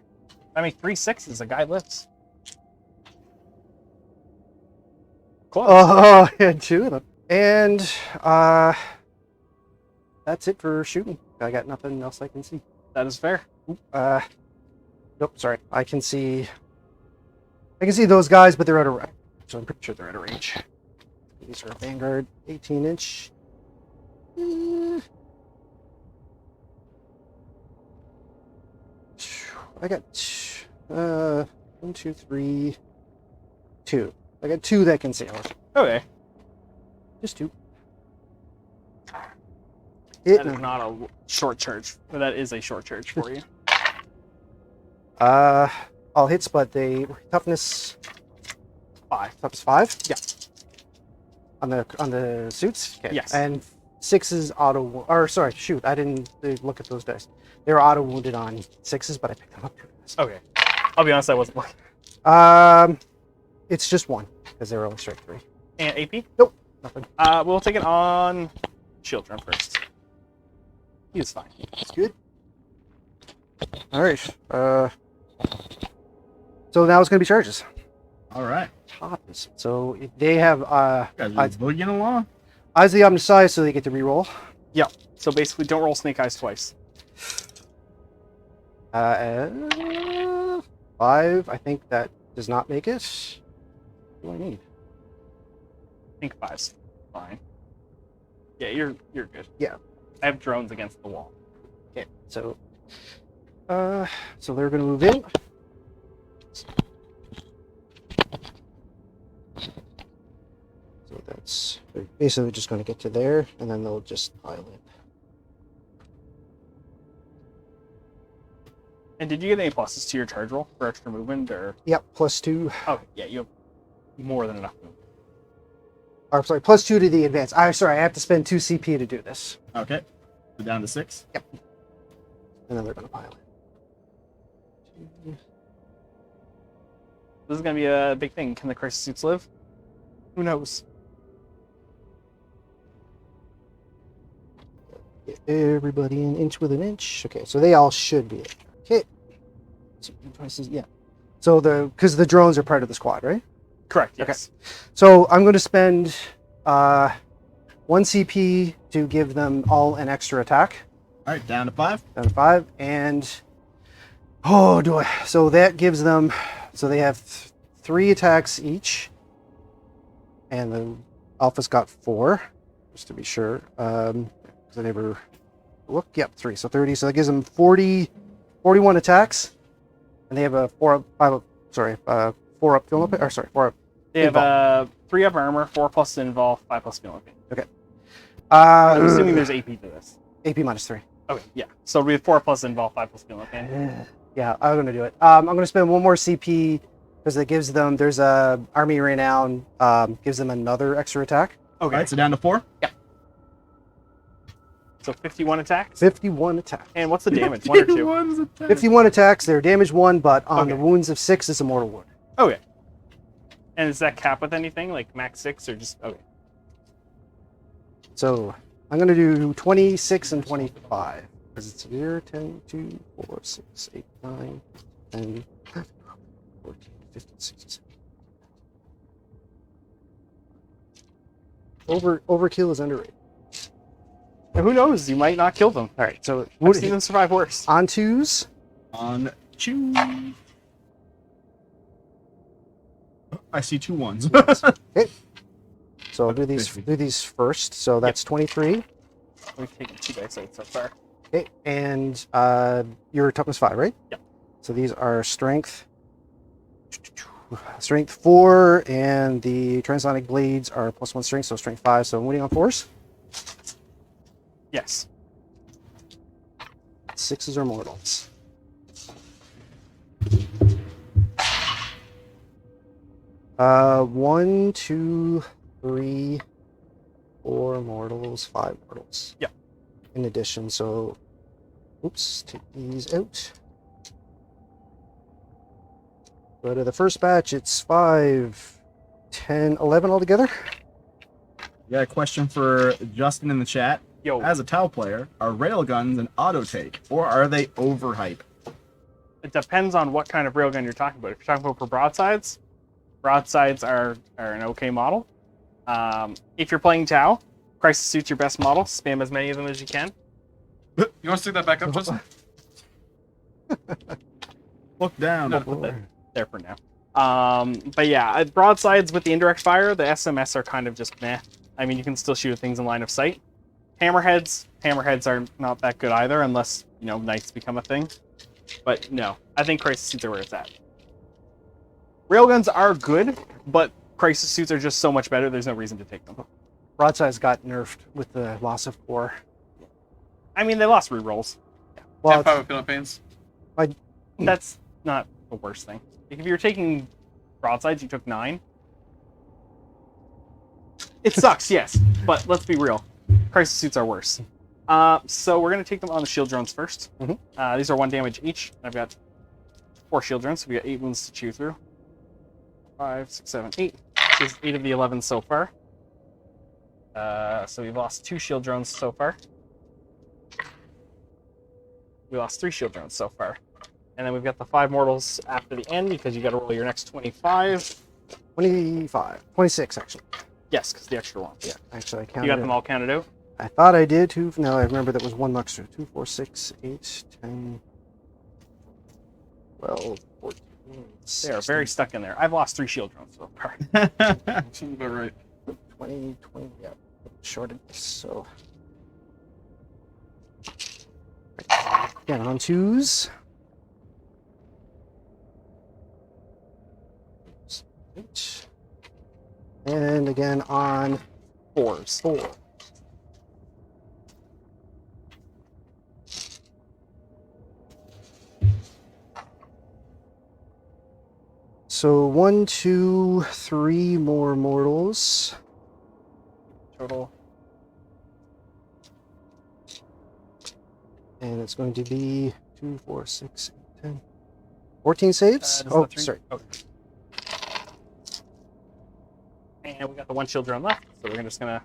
S6: I mean, 3 6s, a guy lifts. Close.
S3: Oh, yeah, 2 of them. And that's it for shooting. I got nothing else I can see.
S6: That is fair.
S3: Nope, sorry. I can see those guys, but they're out of range. So I'm pretty sure they're out of range. These are Vanguard 18-inch. I got 1, 2, 3, 2. I got 2 that can sail.
S6: Okay.
S3: Just 2.
S6: That is not a short charge. But that is a short charge for you.
S3: All hits, but they toughness
S6: 5.
S3: toughness 5.
S6: Yeah.
S3: On the suits. Okay.
S6: Yes.
S3: And 6s auto. Or sorry, shoot. I didn't look at those dice. They were auto wounded on 6s, but I picked them up too fast.
S6: Okay. I'll be honest, I wasn't looking.
S3: It's just 1 because they were only strike 3.
S6: And AP?
S3: Nope, nothing.
S6: We'll take it on Children first. He's fine.
S3: That's good. All right. So now it's going to be charges.
S1: All right.
S3: So they have
S1: You guys are boogieing along.
S3: Eyes of the Omniscience, so they get to reroll.
S6: Yeah. So basically, don't roll Snake Eyes twice.
S3: 5. I think that does not make it. What do I need?
S6: I think 5's fine. Yeah, you're good.
S3: Yeah.
S6: I have drones against the wall.
S3: Okay. So they're going to move in. So they're basically just going to get to there, and then they'll just pile in.
S6: And did you get any pluses to your charge roll for extra movement, or?
S3: Yep, +2.
S6: Oh, yeah, you have more than enough movement.
S3: Or sorry, +2 to the advance. I'm sorry, I have to spend 2 CP to do this.
S1: Okay. So down to 6.
S3: Yep. And then they're going to pile in.
S6: This is going to be a big thing. Can the crisis suits live? Who knows?
S3: Get everybody an inch with an inch. Okay, so they all should be it. Okay. So, yeah. So because the drones are part of the squad, right?
S6: Correct, yes.
S3: Okay. So I'm going to spend 1 CP to give them all an extra attack.
S1: All right, down to 5.
S3: Down to 5. And so that gives them, so they have 3 attacks each. And the Alpha's got 4, just to be sure. Because I never looked. Yep, 3. So 30. So that gives them 41 attacks. And they have a 4 up fill up. Or sorry, 4 up.
S6: They have 3 up armor, 4 plus involve, 5 plus skill.
S3: Okay.
S6: I'm assuming there's AP to this.
S3: AP -3.
S6: Okay, yeah. So we have 4 plus involve, 5 plus skill.
S3: Yeah, I'm going to do it. I'm going to spend 1 more CP because it gives them, there's a Army Renown, gives them another extra attack.
S6: Okay.
S1: All right, so down to 4.
S3: Yeah.
S6: So 51 attacks?
S3: 51 attacks.
S6: And what's the damage? 1 or 2?
S1: 51's attack.
S3: 51 attacks, they're damage 1, but on
S6: Okay.
S3: the wounds of 6 is a mortal wound.
S6: Okay. And is that cap with anything? Like max 6 or just... Okay.
S3: So I'm going to do 26 and 25. Because it's here 10, 2, 4, 6, 8, 9, 10, 14, 15, 16. Overkill is underrated.
S6: And who knows? You might not kill them.
S3: All right, so
S6: I've seen them survive worse.
S3: on twos.
S1: On two. I see 2 ones.
S3: Okay. So I'll do these first. So that's 23.
S6: We've taken 2 dice out so far.
S3: Okay, and your toughness 5, right?
S6: Yep.
S3: So these are strength 4, and the transonic blades are +1 strength, so strength 5. So I'm winning on 4s.
S6: Yes.
S3: 6s are mortals. One, 2, 3, 4 mortals, 5 mortals.
S6: Yeah.
S3: In addition, so oops, take these out. But the first batch, it's 5, 10, 11 altogether.
S1: Yeah, question for Justin in the chat.
S6: Yo,
S1: As a Tau player, are railguns an auto take, or are they overhype?
S6: it depends on what kind of railgun you're talking about. If you're talking about for broadsides, broadsides are an okay model. If you're playing Tau, Crisis Suit's your best model. Spam as many of them as you can.
S5: You want to stick that back up, Justin?
S1: Look down.
S6: I'll put that there for now. But yeah, broadsides with the indirect fire, the SMS are kind of just meh. I mean, you can still shoot at things in line of sight. Hammerheads are not that good either, unless, you know, knights become a thing. But no, I think Crisis Suits are where it's at. Railguns are good, but Crisis Suits are just so much better, there's no reason to take them.
S3: Broadsides got nerfed with the loss of core.
S6: I mean, they lost rerolls.
S3: Well,
S5: And 5 of Philippines.
S6: That's not the worst thing. If you're taking broadsides, you took 9. It sucks, yes, but let's be real. Crisis Suits are worse. So we're going to take them on the shield drones first.
S3: Mhm.
S6: These are 1 damage each. I've got 4 shield drones, so we got 8 wounds to chew through. 5, 6, 7, 8. This is 8 of the 11 so far. So we've lost 2 shield drones so far. We lost 3 shield drones so far. And then we've got the 5 mortals after the end, because you got to roll your next 25.
S3: 25, 26 actually.
S6: Yes, because the extra one.
S3: Yeah, actually I counted.
S6: You got them all counted out?
S3: I thought I did too. No, I remember that was 1 extra. 2, 4, 6, 8, 10, 12, 14.
S6: They are very stuck in there. I've lost 3 shield drones so far.
S5: Sounds about right.
S3: 20, yeah. Shorted, so. Again, on 2s. And again on 4s. 4. So 1, 2, 3 more mortals.
S6: Total.
S3: And it's going to be 2, 4, 6, 8, 10. 14 saves?
S6: Does
S3: Oh,
S6: the 3
S3: sorry.
S6: Okay. And we got the 1 shield drone left, so we're just gonna.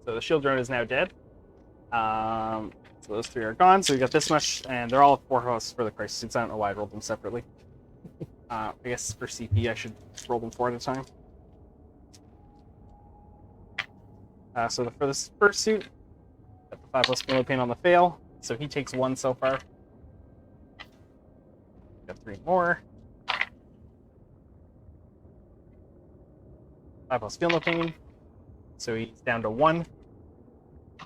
S6: So the shield drone is now dead. So those 3 are gone. So we got this much, and they're all at 4 hosts for the Crisis Suits. I don't know why I rolled them separately. I guess for CP I should roll them 4 at a time. So for this first suit, got the 5 plus Philippine on the fail, so he takes 1 so far. Got 3 more. 5 plus Philippine, so he's down to 1. 5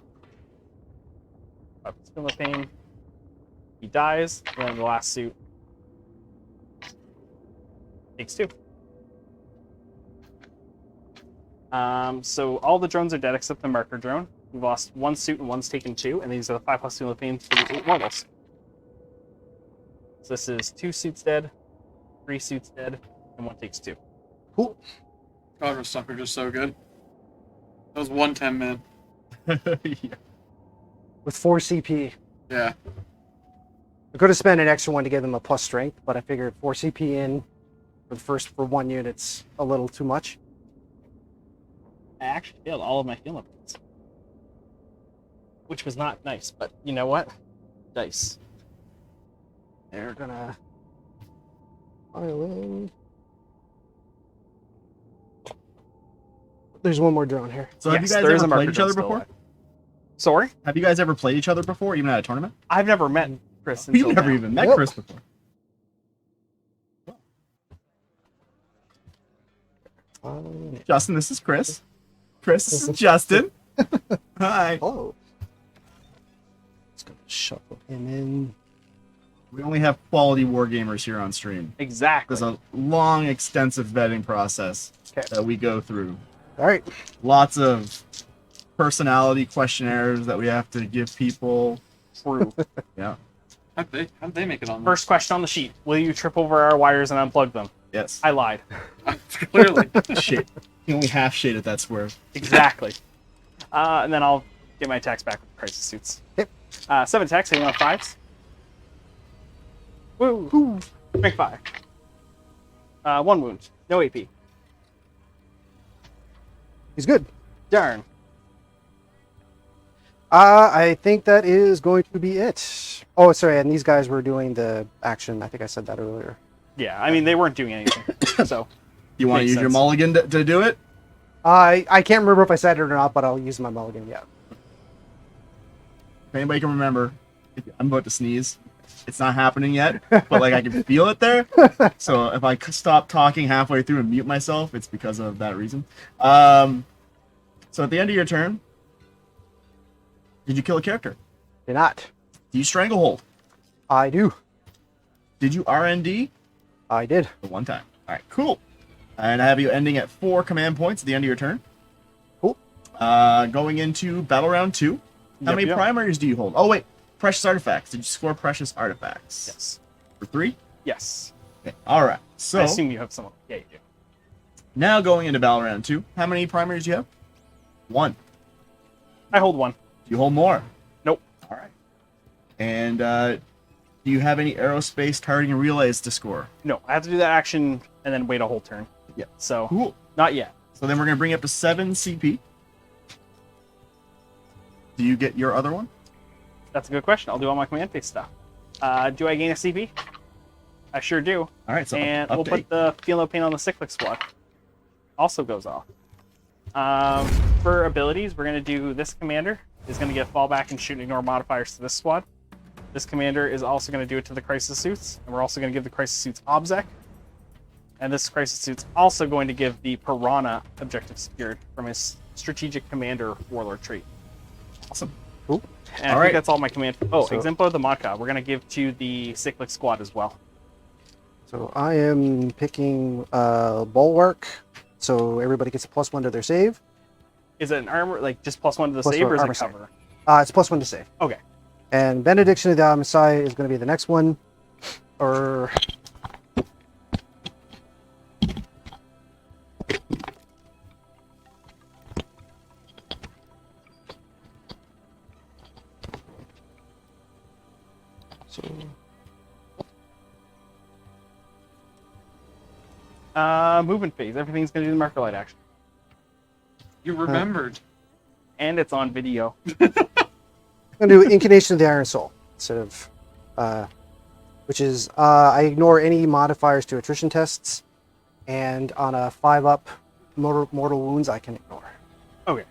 S6: plus Philippine. He dies, and then the last suit takes 2. So all the drones are dead except the marker drone. We've lost 1 suit and 1's taken 2, and these are the 5 plus Philippines for the 8 mortals. So this is 2 suits dead, 3 suits dead, and 1 takes 2.
S3: Cool.
S5: God, our sucker just so good. That was 110 man.
S1: Yeah.
S3: With 4 CP.
S5: Yeah.
S3: I could have spent an extra 1 to give them a plus strength, but I figured 4 CP in for 1 unit's a little too much.
S6: I actually failed all of my field upgrades. Which was not nice, but you know what? Dice.
S3: They're gonna pile in. There's one more drone here.
S1: So have you guys ever played each other before?
S6: Sorry?
S1: Have you guys ever played each other before, even at a tournament?
S6: I've never met Chris.
S1: You've
S6: until
S1: never
S6: now.
S1: even met
S3: Nope.
S1: Chris before. Justin, this is Chris. Chris, this is Justin. Hi.
S3: Oh. Just gonna shuffle him in.
S1: We only have quality wargamers here on stream.
S6: Exactly.
S1: There's a long, extensive vetting process
S3: Okay.
S1: that we go through.
S3: All right.
S1: Lots of personality questionnaires that we have to give people.
S6: True.
S1: Yeah.
S5: How'd they make it on?
S6: First question on the sheet. Will you trip over our wires and unplug them?
S1: Yes.
S6: I lied.
S5: Clearly.
S1: Shade. You only half shaded that square.
S6: Exactly. And then I'll get my attacks back with crisis suits.
S3: Yep.
S6: 7 attacks, hitting on 5s. Woo! Strength 5. 1 wound. No AP.
S3: He's good.
S6: Darn.
S3: I think that is going to be it. Oh, sorry, and these guys were doing the action. I think I said that earlier.
S6: Yeah, I mean, they weren't doing anything. So,
S1: You want to
S6: Makes
S1: use your
S6: sense.
S1: mulligan to do it?
S3: I can't remember if I said it or not, but I'll use my mulligan, yeah.
S1: If anybody can remember, I'm about to sneeze. It's not happening yet, but like I can feel it there. So if I stop talking halfway through and mute myself, it's because of that reason. So at the end of your turn, did you kill a character?
S3: Did not.
S1: Do you stranglehold?
S3: I do.
S1: Did you RND?
S3: I did.
S1: The one time. All right, cool. And I have you ending at 4 command points at the end of your turn.
S3: Cool.
S1: Going into battle round 2. How
S6: Yep,
S1: many
S6: yep.
S1: primaries do you hold? Oh wait, precious artifacts. Did you score precious artifacts?
S6: Yes.
S1: For 3?
S6: Yes.
S1: Okay. All right. So
S6: I assume you have some. Yeah, you do.
S1: now going into battle round 2. How many primaries do you have? 1.
S6: I hold 1.
S1: Do you hold more?
S6: Nope.
S1: All right. And do you have any aerospace targeting relays to score?
S6: No, I have to do that action and then wait a whole turn.
S1: Yeah.
S6: So,
S1: Cool.
S6: not yet.
S1: So then we're going to bring you up to 7 CP. Do you get your other one?
S6: That's a good question. I'll do all my command phase stuff. Do I gain a CP? I sure do.
S1: All right. So
S6: And
S1: update.
S6: we'll put the Feel No Pain on the Cyclic squad. Also goes off. For abilities, we're going to do this commander is going to get fallback and shoot and ignore modifiers to this squad. This commander is also going to do it to the crisis suits, and we're also going to give the crisis suits obsec. And this crisis suit's also going to give the Piranha objective secured from his strategic commander warlord trait.
S1: Awesome.
S3: Cool.
S6: And I
S1: All
S6: think
S1: right.
S6: that's all my command. Oh,
S3: So-
S6: Exemplo the Modka, we're going to give to the Cyclic squad as well.
S3: So I am picking Bulwark, so everybody gets a +1 to their save.
S6: Is it an armor, like just +1 to the
S3: Plus
S6: save,
S3: one
S6: or is
S3: armor
S6: it
S3: save.
S6: cover?
S3: It's +1 to save.
S6: Okay.
S3: And Benediction of the Messiah is going to be the next one. Or so
S6: Movement phase. Everything's going to do the marker light action.
S5: You remembered.
S6: And it's on video.
S3: I'm going to do Incarnation of the Iron Soul instead of, which is I ignore any modifiers to attrition tests, and on a 5-up mortal wounds I can ignore.
S6: Okay.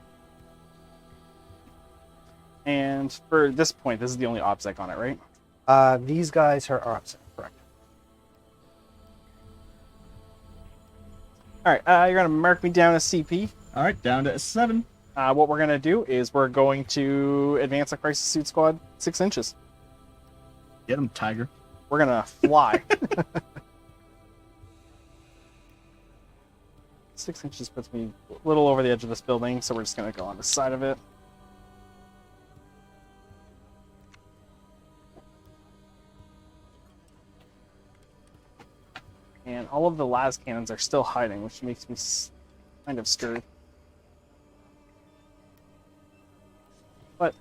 S6: And for this point, this is the only obsec on it, right?
S3: These guys are upset, correct?
S6: All right. You're going to mark me down as CP.
S1: All right. Down to 7.
S6: What we're going to do is we're going to advance a crisis suit squad 6 inches.
S1: Get him, Tiger.
S6: We're going to fly. 6 inches puts me a little over the edge of this building, so we're just going to go on the side of it. And all of the las cannons are still hiding, which makes me kind of scared. But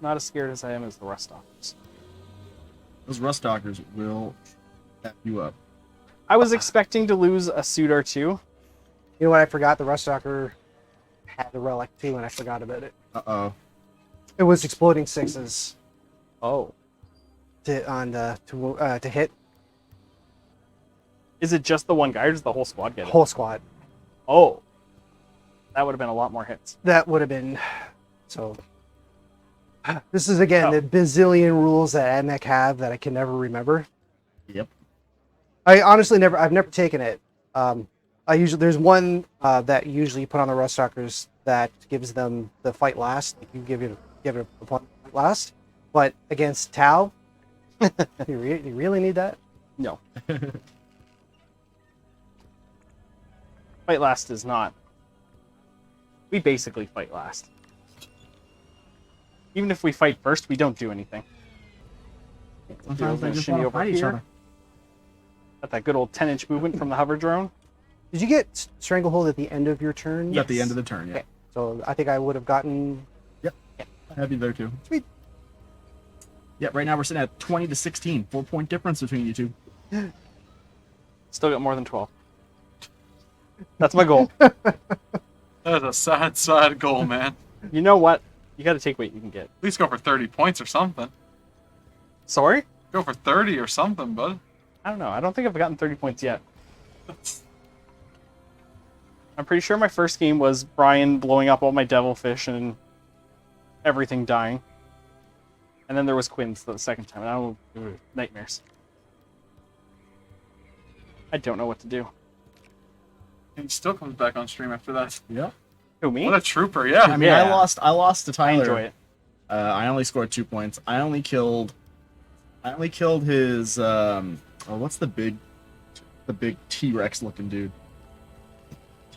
S6: not as scared as I am as the rust stalkers.
S1: Those rust stalkers will F you up.
S6: I was expecting to lose a suit or two.
S3: You know what? I forgot the Ruststalker had a relic too, and I forgot about it.
S1: Uh-oh.
S3: It was exploding sixes
S6: Oh.
S3: to hit
S6: Is it just the one guy or does the whole squad get it?
S3: whole squad.
S6: Oh. That would have been a lot more hits.
S3: That would have been so. This is again
S6: Oh.
S3: the bazillion rules that AdMech have that I can never remember.
S1: Yep.
S3: I honestly I've never taken it. There's one that you usually put on the Ruststalkers that gives them the fight last. Like you give it a point last, but against Tau, you really need that?
S6: No. Fight last is not. We basically fight last. Even if we fight first, we don't do anything.
S1: Sometimes they just
S6: Shimmy
S1: want to
S6: over
S1: fight each
S6: here.
S1: other.
S6: Got that good old 10-inch movement from the hover drone.
S3: Did you get Stranglehold at the end of your turn?
S1: At the end of the turn, yeah.
S3: Okay. So I think I would have gotten.
S1: Happy there too.
S3: Sweet.
S1: Yep, right now we're sitting at 20 to 16. 4-point difference between you two.
S6: Still got more than 12. That's my goal.
S5: That is a sad, sad goal, man.
S6: You know what? You got to take what you can get.
S5: At least go for 30 points or something.
S6: Sorry?
S5: Go for 30 or something, bud.
S6: I don't know. I don't think I've gotten 30 points yet. I'm pretty sure my first game was Brian blowing up all my devilfish and everything dying. And then there was Quinn's the second time. And I don't know, nightmares. I don't know what to do.
S5: And he still comes back on stream after that.
S1: Yep.
S6: Who, me?
S5: What a trooper, yeah.
S1: I mean,
S6: Yeah.
S1: I lost to
S6: I
S1: Tyler.
S6: enjoy it.
S1: I only scored 2 points. I only killed his what's the big T-Rex looking dude?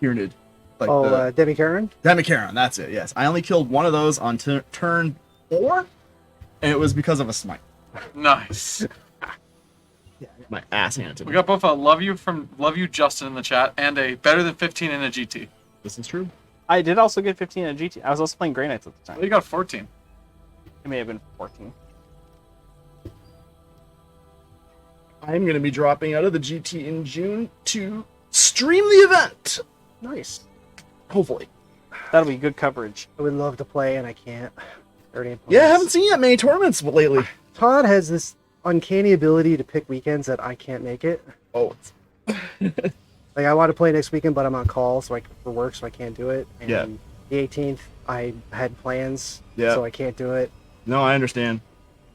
S1: Tyrannid. Like
S3: Demi Karen.
S1: Demicaron, that's it, yes. I only killed one of those on turn 4, and it was because of a smite.
S5: Nice.
S1: My ass handed to
S5: We
S1: me.
S5: got both a love you Justin in the chat and a better than 15 in a GT.
S1: This is true.
S6: I did also get 15 at GT. I was also playing Grey Knights at the time.
S5: Well, you got 14.
S6: It may have been 14.
S1: I'm going to be dropping out of the GT in June to stream the event.
S3: Nice.
S1: Hopefully.
S6: That'll be good coverage.
S3: I would love to play, and I can't. 30
S1: Yeah, I haven't
S3: opponents.
S1: seen that many tournaments lately.
S3: Todd has this uncanny ability to pick weekends that I can't make it.
S1: Oh,
S3: Like I want to play next weekend, but I'm on call, for work, so I can't do it. And
S1: Yeah.
S3: the 18th, I had plans,
S1: Yeah.
S3: so I can't do it.
S1: no, I understand.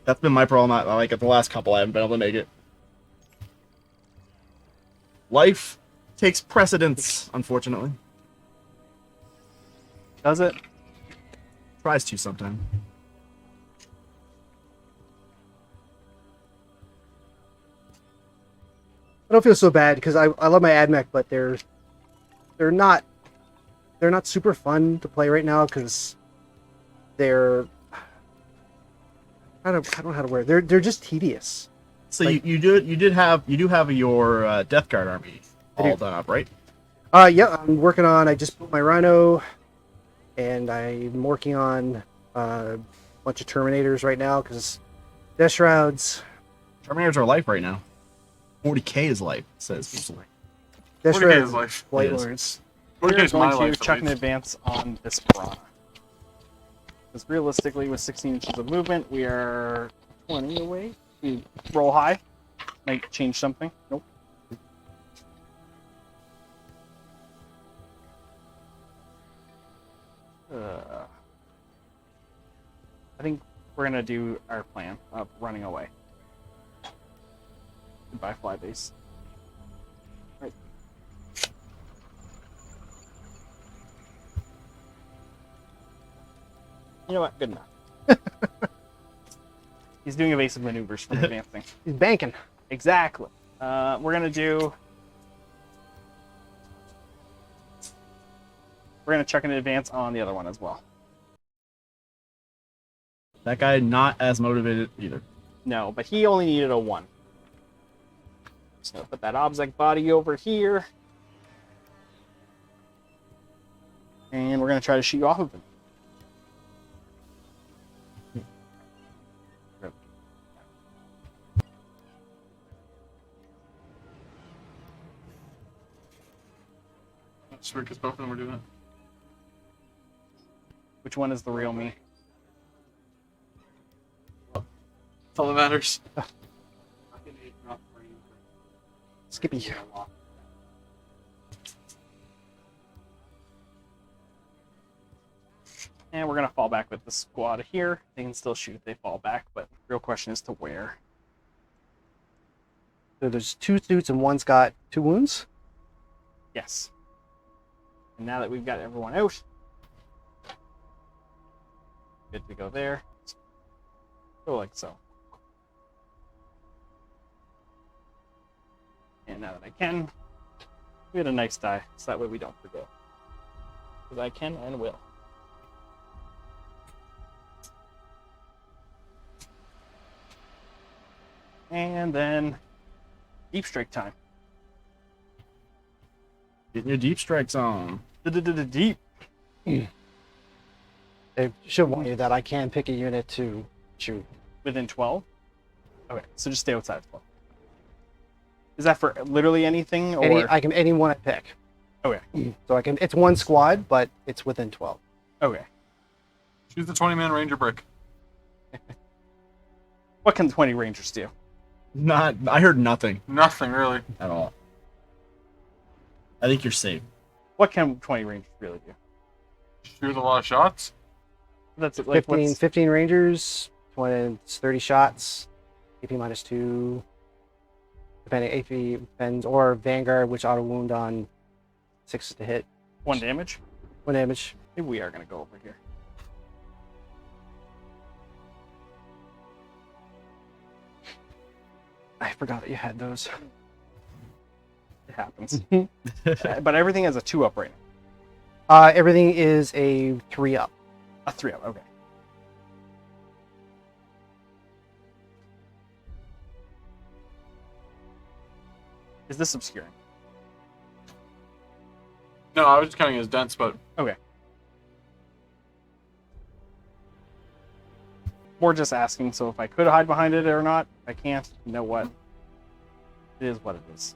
S1: That's been my problem. Like at the last couple, I haven't been able to make it. Life takes precedence, unfortunately.
S6: Does it?
S1: Tries to sometime.
S3: I don't feel so bad because I love my AdMech, but they're not super fun to play right now because they're I don't know how to word it. They're just tedious.
S1: So
S3: Like-
S1: you do have your Death Guard army all done up, right?
S3: Yeah, I'm working on. I just built my Rhino, and I'm working on a bunch of Terminators right now because Death Shrouds.
S1: Terminators are life right now. 40k is life, says people.
S3: Death
S5: 40k is
S3: Shrouds,
S5: life.
S3: White
S1: It is.
S3: Lords.
S5: 40k
S6: We're
S5: is my
S6: going
S5: life.
S6: to chuck
S5: at
S6: an
S5: least.
S6: advance on this piranha. Because realistically, with 16 inches of movement, we are 20 away. We roll high. Might change something. Nope. I think we're gonna do our plan of running away. Goodbye, Flybase. Right. You know what? Good enough. He's doing evasive maneuvers from advancing.
S3: He's banking.
S6: Exactly. We're gonna do. We're gonna check an advance on the other one as well.
S1: That guy not as motivated either.
S6: No, but he only needed a 1. Just gonna put that object body over here. And we're gonna try to shoot off of him.
S5: That's weird because both of them were doing it.
S6: Which one is the real me?
S5: That's all that matters.
S3: Skippy.
S6: And we're gonna fall back with the squad here. They can still shoot if they fall back, but the real question is to where.
S3: So there's 2 suits and one's got 2 wounds.
S6: Yes. And now that we've got everyone out, good to go there. Go like so. And now that I can, we had a nice die, so that way we don't forget. Because I can and will. And then deep strike time.
S1: Getting your deep strikes on.
S6: Deep.
S3: They should warn you that I can pick a unit to shoot.
S6: Within 12? Okay, so just stay outside 12. Is that for literally anything? Or
S3: Any one I pick.
S6: Okay.
S3: So I can. It's one squad, but it's within 12.
S6: Okay.
S5: Choose the 20-man ranger brick.
S6: What can the 20 Rangers do?
S1: I heard nothing
S5: Nothing really.
S1: at all. I think you're safe.
S6: What can 20 Rangers really do?
S5: Shoot a lot of shots.
S6: That's it. Like
S3: 15 Rangers, 30 shots, AP -2. Depending, AP depends, or Vanguard, which auto wound on 6 to hit.
S6: 1 damage?
S3: 1 damage.
S6: Maybe we are going to go over here.
S3: I forgot that you had those.
S6: It happens. But everything has a 2-up right
S3: Everything is a 3-up.
S6: now. A 3-up, okay. Is this obscuring?
S5: No, I was just counting as dense, but
S6: Okay. More just asking, so if I could hide behind it or not, I can't. You know what? It is what it is.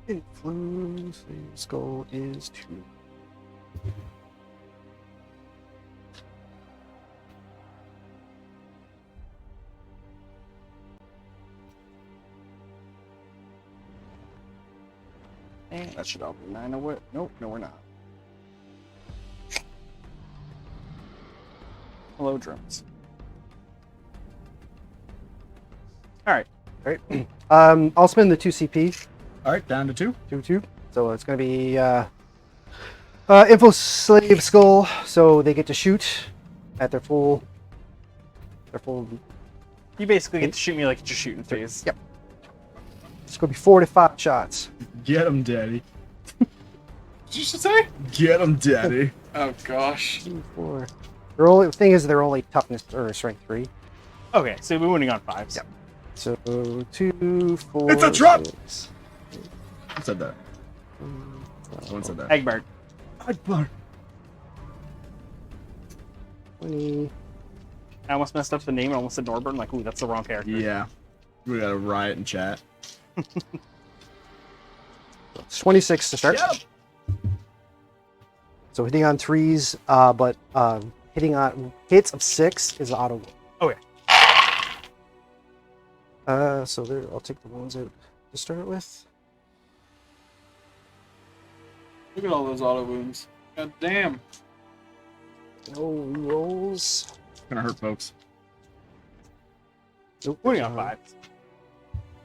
S3: Influence. The skull is 2.
S6: And that should all be 9 away. Nope, no, we're not. Hello, drones. Alright.
S3: Right. I'll spend the 2 CP.
S1: All right, down to 2.
S3: 2. So it's going to be Info Slave Skull. So they get to shoot at their full.
S6: You basically get to shoot me like it's your shooting phase.
S3: Yep. It's going to be 4 to 5 shots.
S1: Get him, daddy.
S5: what did you say?
S1: Get him, daddy.
S5: Oh gosh.
S3: 2, 4. Their only thing is they're only toughness or strength 3.
S6: Okay, so we're winning on 5s.
S3: Yep. So 2, 4.
S1: It's a trap!
S3: 6,
S1: Who said that?
S3: 12,
S1: Someone said that.
S6: Egbert.
S1: Akbar.
S3: 20.
S6: I almost messed up the name. I almost said Norbert. I'm like, ooh, that's the wrong character.
S1: Yeah. We got a riot in chat.
S3: It's 26 to start.
S1: Yep.
S3: So hitting on 3s, but hitting on hits of 6 is auto wound.
S6: Okay.
S3: So there, I'll take the wounds out to start with.
S5: Look at all those auto wounds. God damn.
S3: No rolls.
S1: It's gonna hurt folks.
S3: Nope.
S6: Winning on 5s.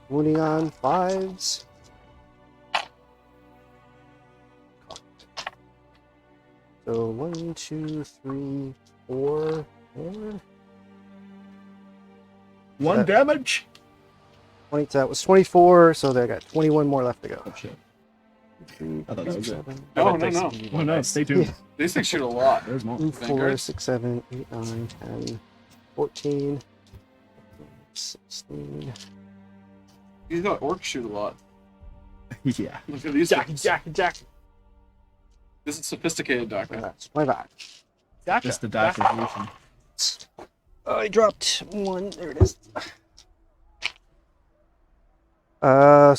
S3: Wounding on 5s. So 1, 2, 3, 4, 4.
S1: 1 damage.
S3: 20. That was 24. So they got 21 more left to go.
S1: Oh shit.
S3: 3,
S1: I thought that was it.
S3: 7,
S5: No, no, no.
S1: Oh no, stay tuned.
S5: These things shoot a lot.
S1: There's more.
S3: 2, 4,
S5: Vanguard?
S3: 6, 7, 8, 9, 10, 14, 16.
S5: These got orcs shoot a lot.
S1: Yeah.
S5: Look at these
S6: Jackie,
S5: things.
S6: Jackie, Jackie.
S5: This is sophisticated, Doctor.
S3: That's 25.
S6: Gotcha.
S1: Just the die for evolution.
S3: I dropped 1. There it is.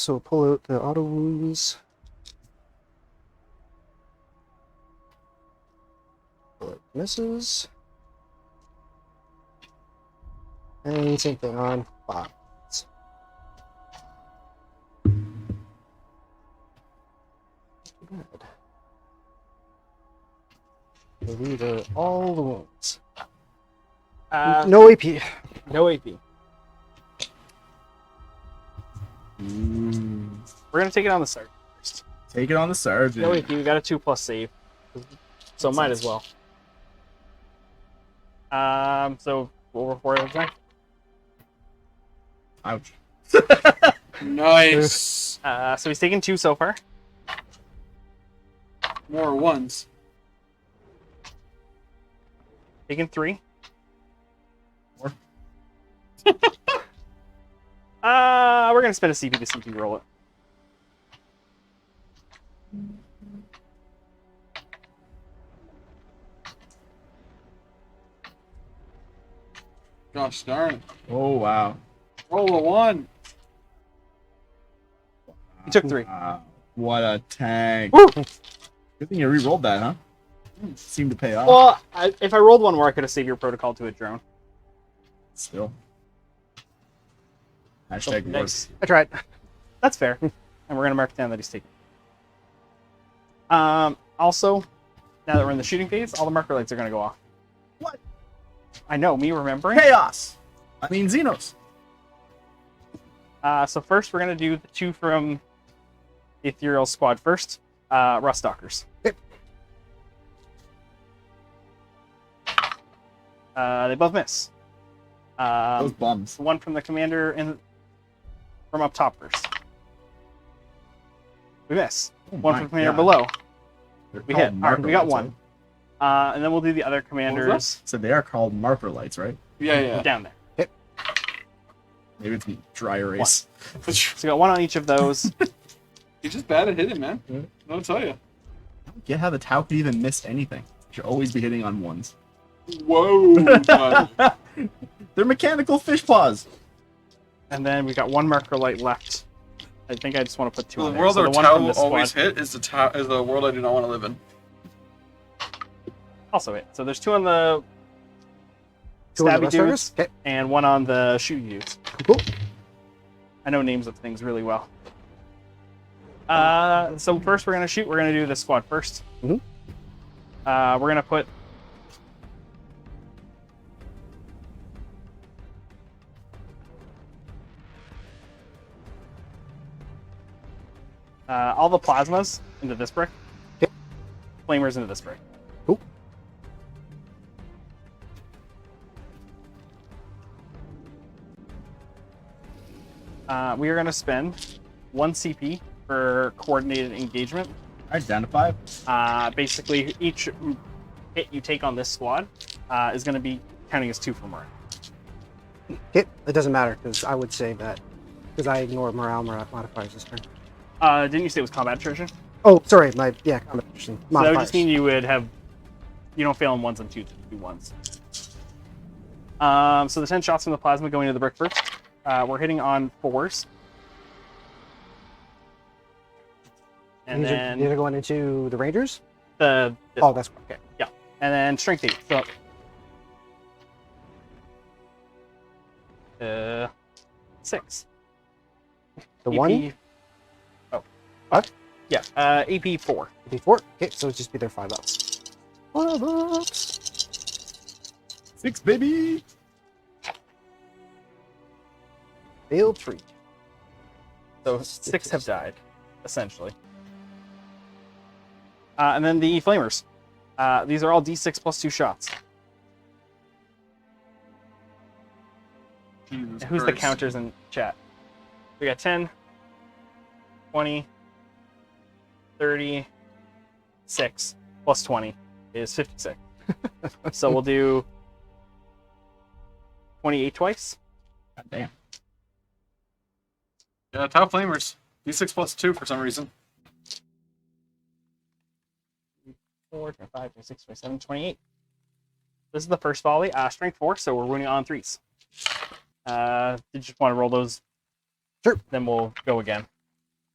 S3: So pull out the auto wounds. misses. And same thing on 5. Good. So these are all the wounds. No AP.
S6: No AP.
S1: Ooh.
S6: We're gonna take it on the sergeant first.
S1: Take it on the sergeant.
S6: No AP. We got a 2+ save, so might as well. So we'll report everything.
S1: Ouch.
S5: Nice.
S6: So he's taken 2 so far.
S5: More ones.
S6: Taken 3.
S1: More.
S6: We're gonna spend a CP to CP roll it.
S5: Gosh darn it.
S1: Oh, wow.
S5: Roll a 1.
S6: He took 3.
S1: Wow. What a tank.
S6: Woo!
S1: Good thing you re-rolled that, huh? Seemed to pay off.
S6: Well, if I rolled one more, I could have saved your protocol to a drone.
S1: Still.
S6: So,
S1: Hashtag
S6: nice.
S1: worse.
S3: I tried.
S6: That's fair. And we're gonna mark down that he's taken. Also, now that we're in the shooting phase, all the marker lights are gonna go off.
S1: What?
S6: I know, me remembering.
S1: Chaos! I mean, Xenos.
S6: So first, we're gonna do the 2 from the Ethereal Squad first. Rust Stalkers.
S3: Yep.
S6: They both miss.
S1: Those bums.
S6: One from the commander from up top first. We miss.
S1: Oh
S6: One
S1: my
S6: from the commander
S1: God.
S6: below.
S1: They're
S6: We
S1: called
S6: hit.
S1: marker
S6: We got
S1: lights,
S6: one. And then we'll do the other commanders
S1: So they are called marker lights, right?
S5: Yeah.
S6: down there.
S1: Maybe it's dry erase.
S6: So we got one on each of those.
S5: You're just bad at hitting, man.
S1: Yeah.
S5: I'll tell you.
S1: I don't get how the Tau could even miss anything. You should always be hitting on 1s.
S5: Whoa. bud.
S1: They're mechanical fish paws.
S6: And then we got one marker light left. I think I just want to put 2
S5: The
S6: on there.
S5: world
S6: So
S5: our
S6: the one
S5: Tau
S6: from
S5: will
S6: this
S5: always
S6: squad
S5: hit is the world I do not want to live in.
S6: also hit. So there's 2 on the
S3: 2 on the
S6: stabby
S3: Rust
S6: dudes
S3: Stalkers? Okay.
S6: and 1 on the shooty dudes.
S3: Cool.
S6: I know names of things really well. So first we're gonna shoot. We're gonna do the squad first.
S3: Mhm.
S6: We're gonna put all the plasmas into this brick.
S3: Okay.
S6: Flamers into this brick.
S3: Cool.
S6: We are gonna spend 1 CP for coordinated engagement.
S1: Alright, down to 5.
S6: Basically, each hit you take on this squad is going to be counting as 2 for morale.
S3: It doesn't matter, because I would say that, because I ignore morale modifiers this turn.
S6: Didn't you say it was combat attrition?
S3: Oh, sorry, combat attrition
S6: So that
S3: modifiers.
S6: would just mean you would have, you don't fail on 1s and 2s, do 1s. So the 10 shots from the plasma going into the brick first. We're hitting on 4s. And
S3: these
S6: then
S3: are going into the Rangers?
S6: this
S3: Oh, that's okay.
S6: and then strength 8. So 6.
S3: The
S6: AP
S3: 1?
S6: Oh.
S3: What?
S6: Yeah, AP 4.
S3: D4? Okay, so it'd just be their 5 ups. 5 ups!
S1: 6, baby!
S3: Failed 3.
S6: So 6 have died, essentially. And then the flamers. These are all D6 plus 2 shots.
S5: Jesus
S6: Who's the
S5: Christ.
S6: counters in chat? We got 10, 20, 30, 6 plus 20 is 56. So we'll do 28 twice.
S1: God damn.
S5: Yeah, Tau Flamers. D6 plus 2 for some reason.
S6: 4, 5, 6, 7, 28. This is the first volley. Strength 4, so we're running on 3s. Did you just want to roll those?
S3: Sure.
S6: Then we'll go again.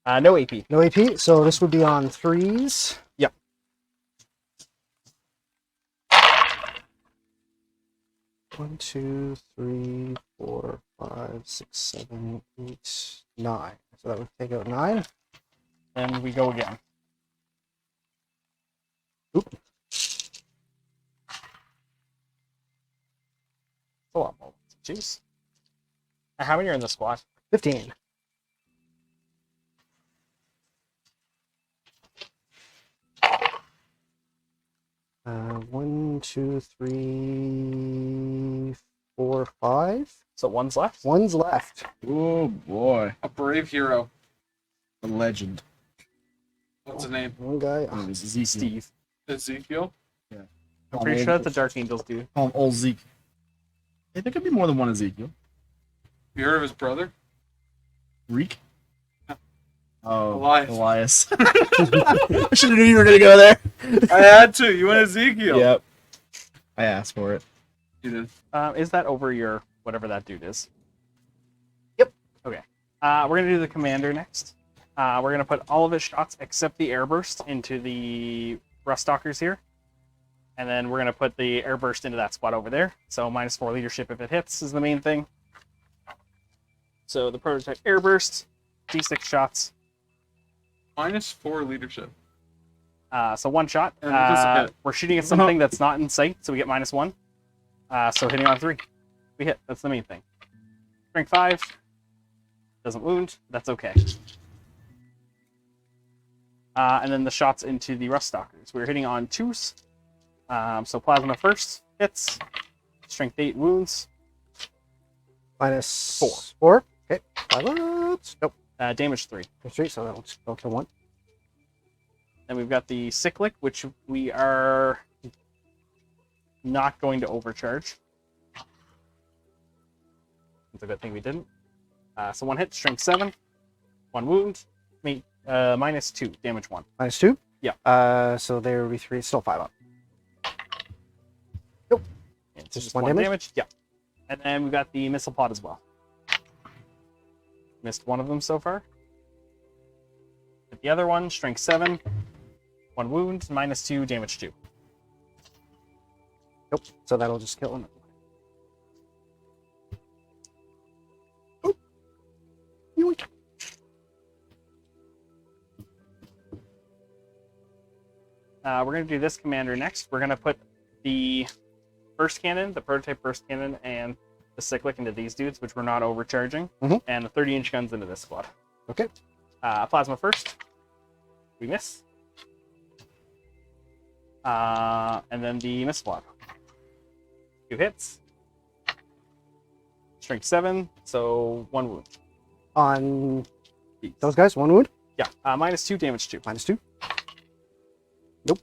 S6: No AP.
S3: No AP, so this would be on 3s.
S6: Yep.
S3: 1, 2, 3, 4, 5, 6, 7, 8, 9. So that would take out 9.
S6: Then we go again.
S3: Oop.
S6: It's a lot more. Jeez. And how many are in the squad?
S3: 15. One, 2, 3, 4, 5.
S6: So one's left.
S3: One's left.
S1: Oh boy,
S5: A brave hero.
S1: the legend.
S5: What's his name?
S3: One guy.
S1: Oh, this is Ezekiel.
S6: Steve.
S5: Ezekiel?
S6: I'm pretty sure that's the Dark Angels dude.
S1: Call him old Zeke. Hey, there could be more than one Ezekiel.
S5: You heard of his brother?
S1: Reek? Oh,
S5: Elias.
S1: I should have knew you were gonna go there.
S5: I had to. You went Ezekiel.
S1: Yep. I asked for it.
S5: You did.
S6: Is that over your whatever that dude is?
S3: Yep.
S6: Okay. We're gonna do the commander next. We're gonna put all of his shots except the airburst into the rust stalkers here, and then we're gonna put the airburst into that spot over there. So -4 leadership if it hits is the main thing. So the prototype airburst, D6 shots.
S5: -4 leadership.
S6: So one shot.
S5: And it doesn't hit.
S6: We're shooting at something that's not in sight, so we get -1. So hitting on 3, we hit. That's the main thing. Strength 5 doesn't wound. That's okay. And then the shots into the rust stalkers. We're hitting on 2s. So plasma first hits. Strength 8 wounds.
S3: -4. 4. Okay. Violence. Nope.
S6: Damage 3.
S3: 3, so that'll just go to 1.
S6: Then we've got the cyclic, which we are not going to overcharge. It's a good thing we didn't. So 1 hit, strength 7, 1 wound, -2, damage 1.
S3: -2?
S6: Yeah.
S3: So there would be 3. It's still 5 up.
S6: And it's
S3: Just
S6: just
S3: 1
S6: 1
S3: damage?
S6: damage? Yeah. And then we've got the missile pod as well. Missed one of them so far. Hit the other one, strength 7, 1 wound, -2, damage 2.
S3: Nope. So that'll just kill him. Yoink.
S6: We're going to do this commander next. We're going to put the burst cannon, the prototype burst cannon, and the cyclic into these dudes, which we're not overcharging, and the 30-inch guns into this squad.
S3: Okay.
S6: Plasma first. We miss. And then the missile pod. 2 hits. Strength 7, so 1 wound.
S3: On those guys, 1 wound?
S6: Yeah, -2, damage 2.
S3: -2? Nope.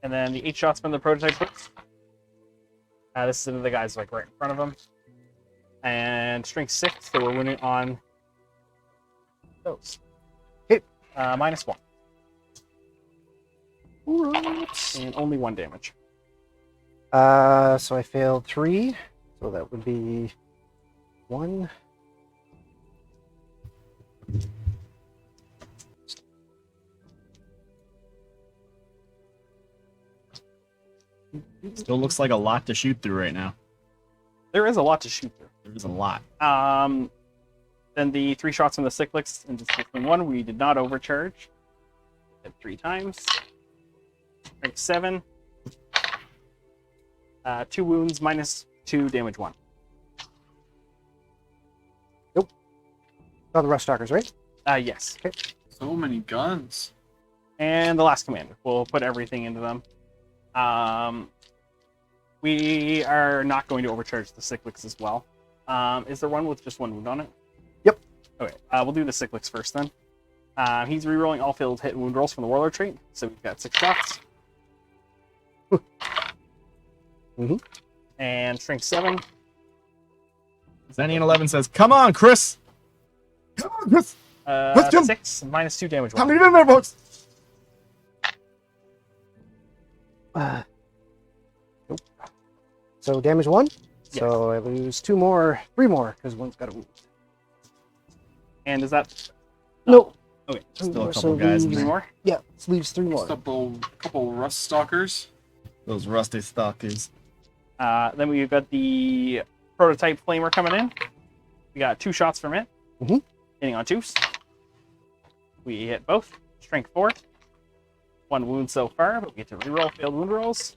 S6: And then the 8 shots from the prototype first. This is into the guys like right in front of him. And strength 6, so we're winning on those.
S3: Hit.
S6: -1.
S3: Alright.
S6: And only 1 damage.
S3: So I failed 3. So that would be 1.
S1: Still looks like a lot to shoot through right now.
S6: There is a lot to shoot through.
S1: There's a lot.
S6: Then the 3 shots from the cyclics into cycling 1, we did not overcharge. Hit 3 times. Strength 7. 2 wounds, -2, damage 1.
S3: Nope. Oh, the rust stalkers, right?
S6: Yes.
S3: Okay.
S5: So many guns.
S6: And the last commander. We'll put everything into them. We are not going to overcharge the cyclics as well. Is there one with just 1 wound on it?
S3: Yep.
S6: Okay, we'll do the cyclics first then. He's rerolling all failed hit and wound rolls from the warlord trait, so we've got 6 shots. And strength 7.
S1: Zenian11 says, "Come on, Chris! Come on, Chris! Let's jump!
S6: 6, -2, damage
S1: How
S6: 1.
S1: many member votes?"
S3: Nope. So damage 1.
S6: Yes.
S3: So I lose 2 more, 3 more, because 1's got a wound.
S6: And is that...
S3: Nope.
S1: Okay, still a
S3: So
S1: couple guys in
S3: leaves-
S6: Three
S1: there.
S6: more.
S3: Yeah, this leaves 3 more.
S5: Couple rust stalkers.
S1: Those rusty stalkers.
S6: Then we've got the prototype flamer coming in. We got 2 shots from it.
S3: Mhm.
S6: Hitting on 2s. We hit both. Strength 4. 1 wound so far, but we get to reroll failed wound rolls.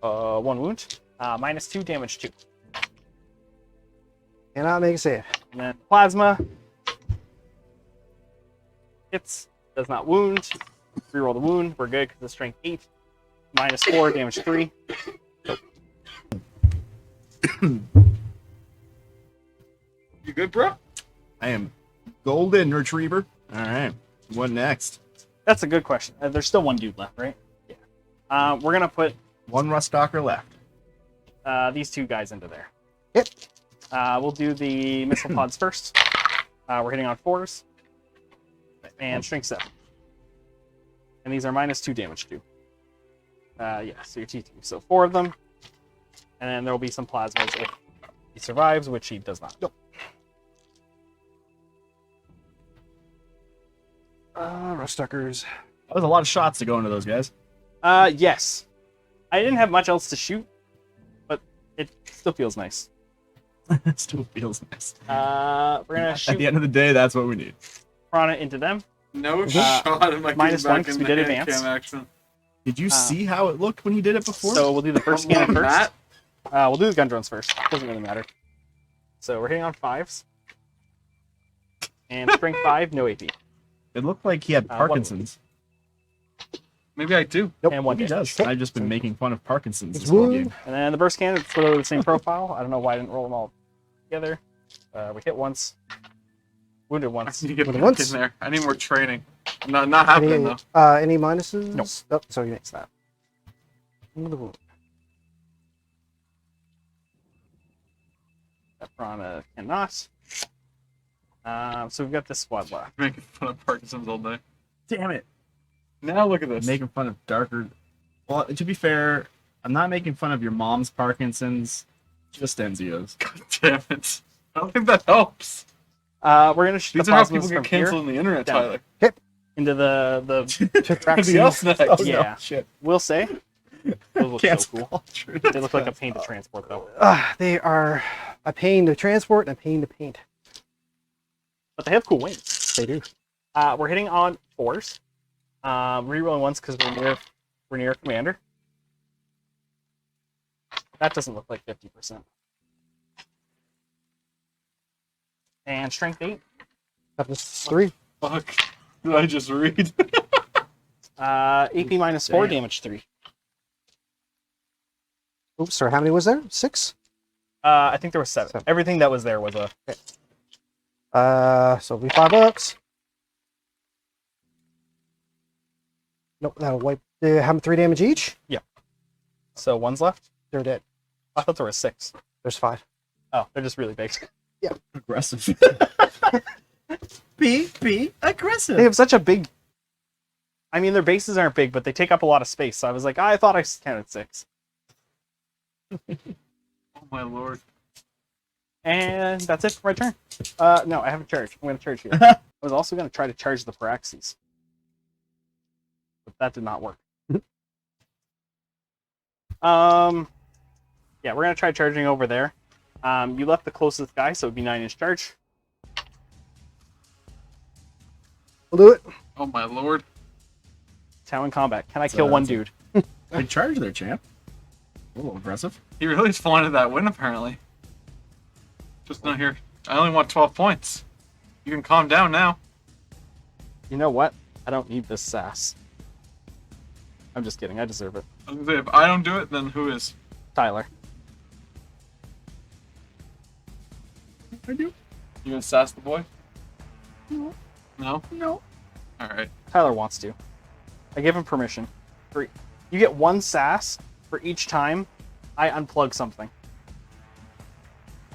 S6: 1 wound. -2, damage 2.
S3: Cannot make a save.
S6: And then plasma. Hits. Does not wound. Reroll the wound. We're good because it's strength 8. -4, damage 3.
S5: You good, bro?
S1: I am golden retriever. All right. What next?
S6: That's a good question. There's still 1 dude left, right? Yeah. We're gonna put
S1: One rust stalker left.
S6: these 2 guys into there.
S3: Yep.
S6: We'll do the missile pods first. We're hitting on 4s. And strength 7. And these are -2 damage too. Yeah, so your T2. So 4 of them. And then there will be some plasmas if he survives, which he does not.
S3: Nope. Ruststuckers.
S1: That was a lot of shots to go into those guys.
S6: Yes. I didn't have much else to shoot, but it still feels nice.
S1: It still feels nice.
S6: We're gonna
S1: At the
S6: shoot
S1: end of the day, that's what we need.
S6: Prana into them.
S5: No shot in my
S6: -1
S5: back
S6: 'cause
S5: in
S6: we
S5: the
S6: did
S5: hand
S6: advance.
S5: cam action.
S1: Did you see how it looked when you did it before?
S6: So we'll do the first scan
S5: Come on,
S6: first.
S5: Matt.
S6: We'll do the gun drones first. Doesn't really matter. So we're hitting on 5s. And strength 5, no AP.
S1: It looked like he had
S6: One
S1: Parkinson's.
S5: Maybe I do.
S3: Nope.
S6: And 1
S1: He
S6: damage.
S1: does. I've just been making fun of Parkinson's
S3: It's
S1: this whole
S3: wound.
S1: game.
S6: And then the burst cannon, it's literally the same profile. I don't know why I didn't roll them all together. We hit once. Wounded
S5: I
S6: once.
S5: need to get
S3: With
S5: back
S3: the ones?
S5: in there. I need more training. Not happening
S3: Any,
S5: though.
S3: any minuses?
S6: Nope.
S3: Oh, so you mixed that. Another wound.
S6: That Prana cannot. So we've got this squad left.
S5: Making fun of Parkinson's all day.
S1: Damn it.
S5: Now look at this.
S1: Making fun of darker. Well, to be fair, I'm not making fun of your mom's Parkinson's, just Enzio's.
S5: God damn it. I don't think that helps.
S6: We're gonna shoot
S5: These
S6: the
S5: are how
S6: plasmas
S5: people
S6: from
S5: get
S6: here
S5: canceled on the internet,
S6: down.
S5: Tyler.
S6: into the
S5: Everything else next.
S1: Oh,
S6: Yeah.
S1: no, shit.
S6: We'll say. Those look
S1: Can't
S6: so cool.
S1: culture.
S6: They look like a pain to transport though.
S3: They are a pain to transport and a pain to paint.
S6: But they have cool wings.
S3: They do.
S6: We're hitting on 4s. Rerolling once because we're near commander. That doesn't look like 50%. And strength 8.
S3: Toughness 3.
S5: Fuck. Did I just read?
S6: AP -4,
S1: Damn.
S6: damage 3.
S3: Oops, sorry, how many was there? 6?
S6: I think there was 7.
S3: 7.
S6: Everything that was there was a.
S3: So it'll be $5. Nope, that'll wipe. They have 3 damage each.
S6: So 1's left.
S3: They're dead.
S6: I thought there was 6.
S3: There's 5.
S6: Oh, they're just really big.
S1: Aggressive. Be aggressive.
S6: They have such a big. I mean, their bases aren't big, but they take up a lot of space. So I was like, I thought I counted 6.
S5: Oh my lord.
S6: And that's it for my turn. No, I haven't charged. I'm going to charge here. I was also going to try to charge the Paraxes. But that did not work. Yeah, we're going to try charging over there. You left the closest guy, so it'd be 9-inch charge.
S3: We'll do it.
S5: Oh my lord.
S6: Town in combat. Can I kill one dude?
S1: Good charge there, champ. A little aggressive.
S5: He really just wanted that win apparently. Just not here. I only want 12 points. You can calm down now.
S6: You know what? I don't need this sass. I'm just kidding. I deserve it.
S5: I was gonna say, if I don't do it, then who is?
S6: Tyler.
S1: I do.
S5: You gonna sass the boy?
S1: No.
S5: No?
S1: No.
S5: Alright.
S6: Tyler wants to. I give him permission. You get 1 sass for each time I unplug something.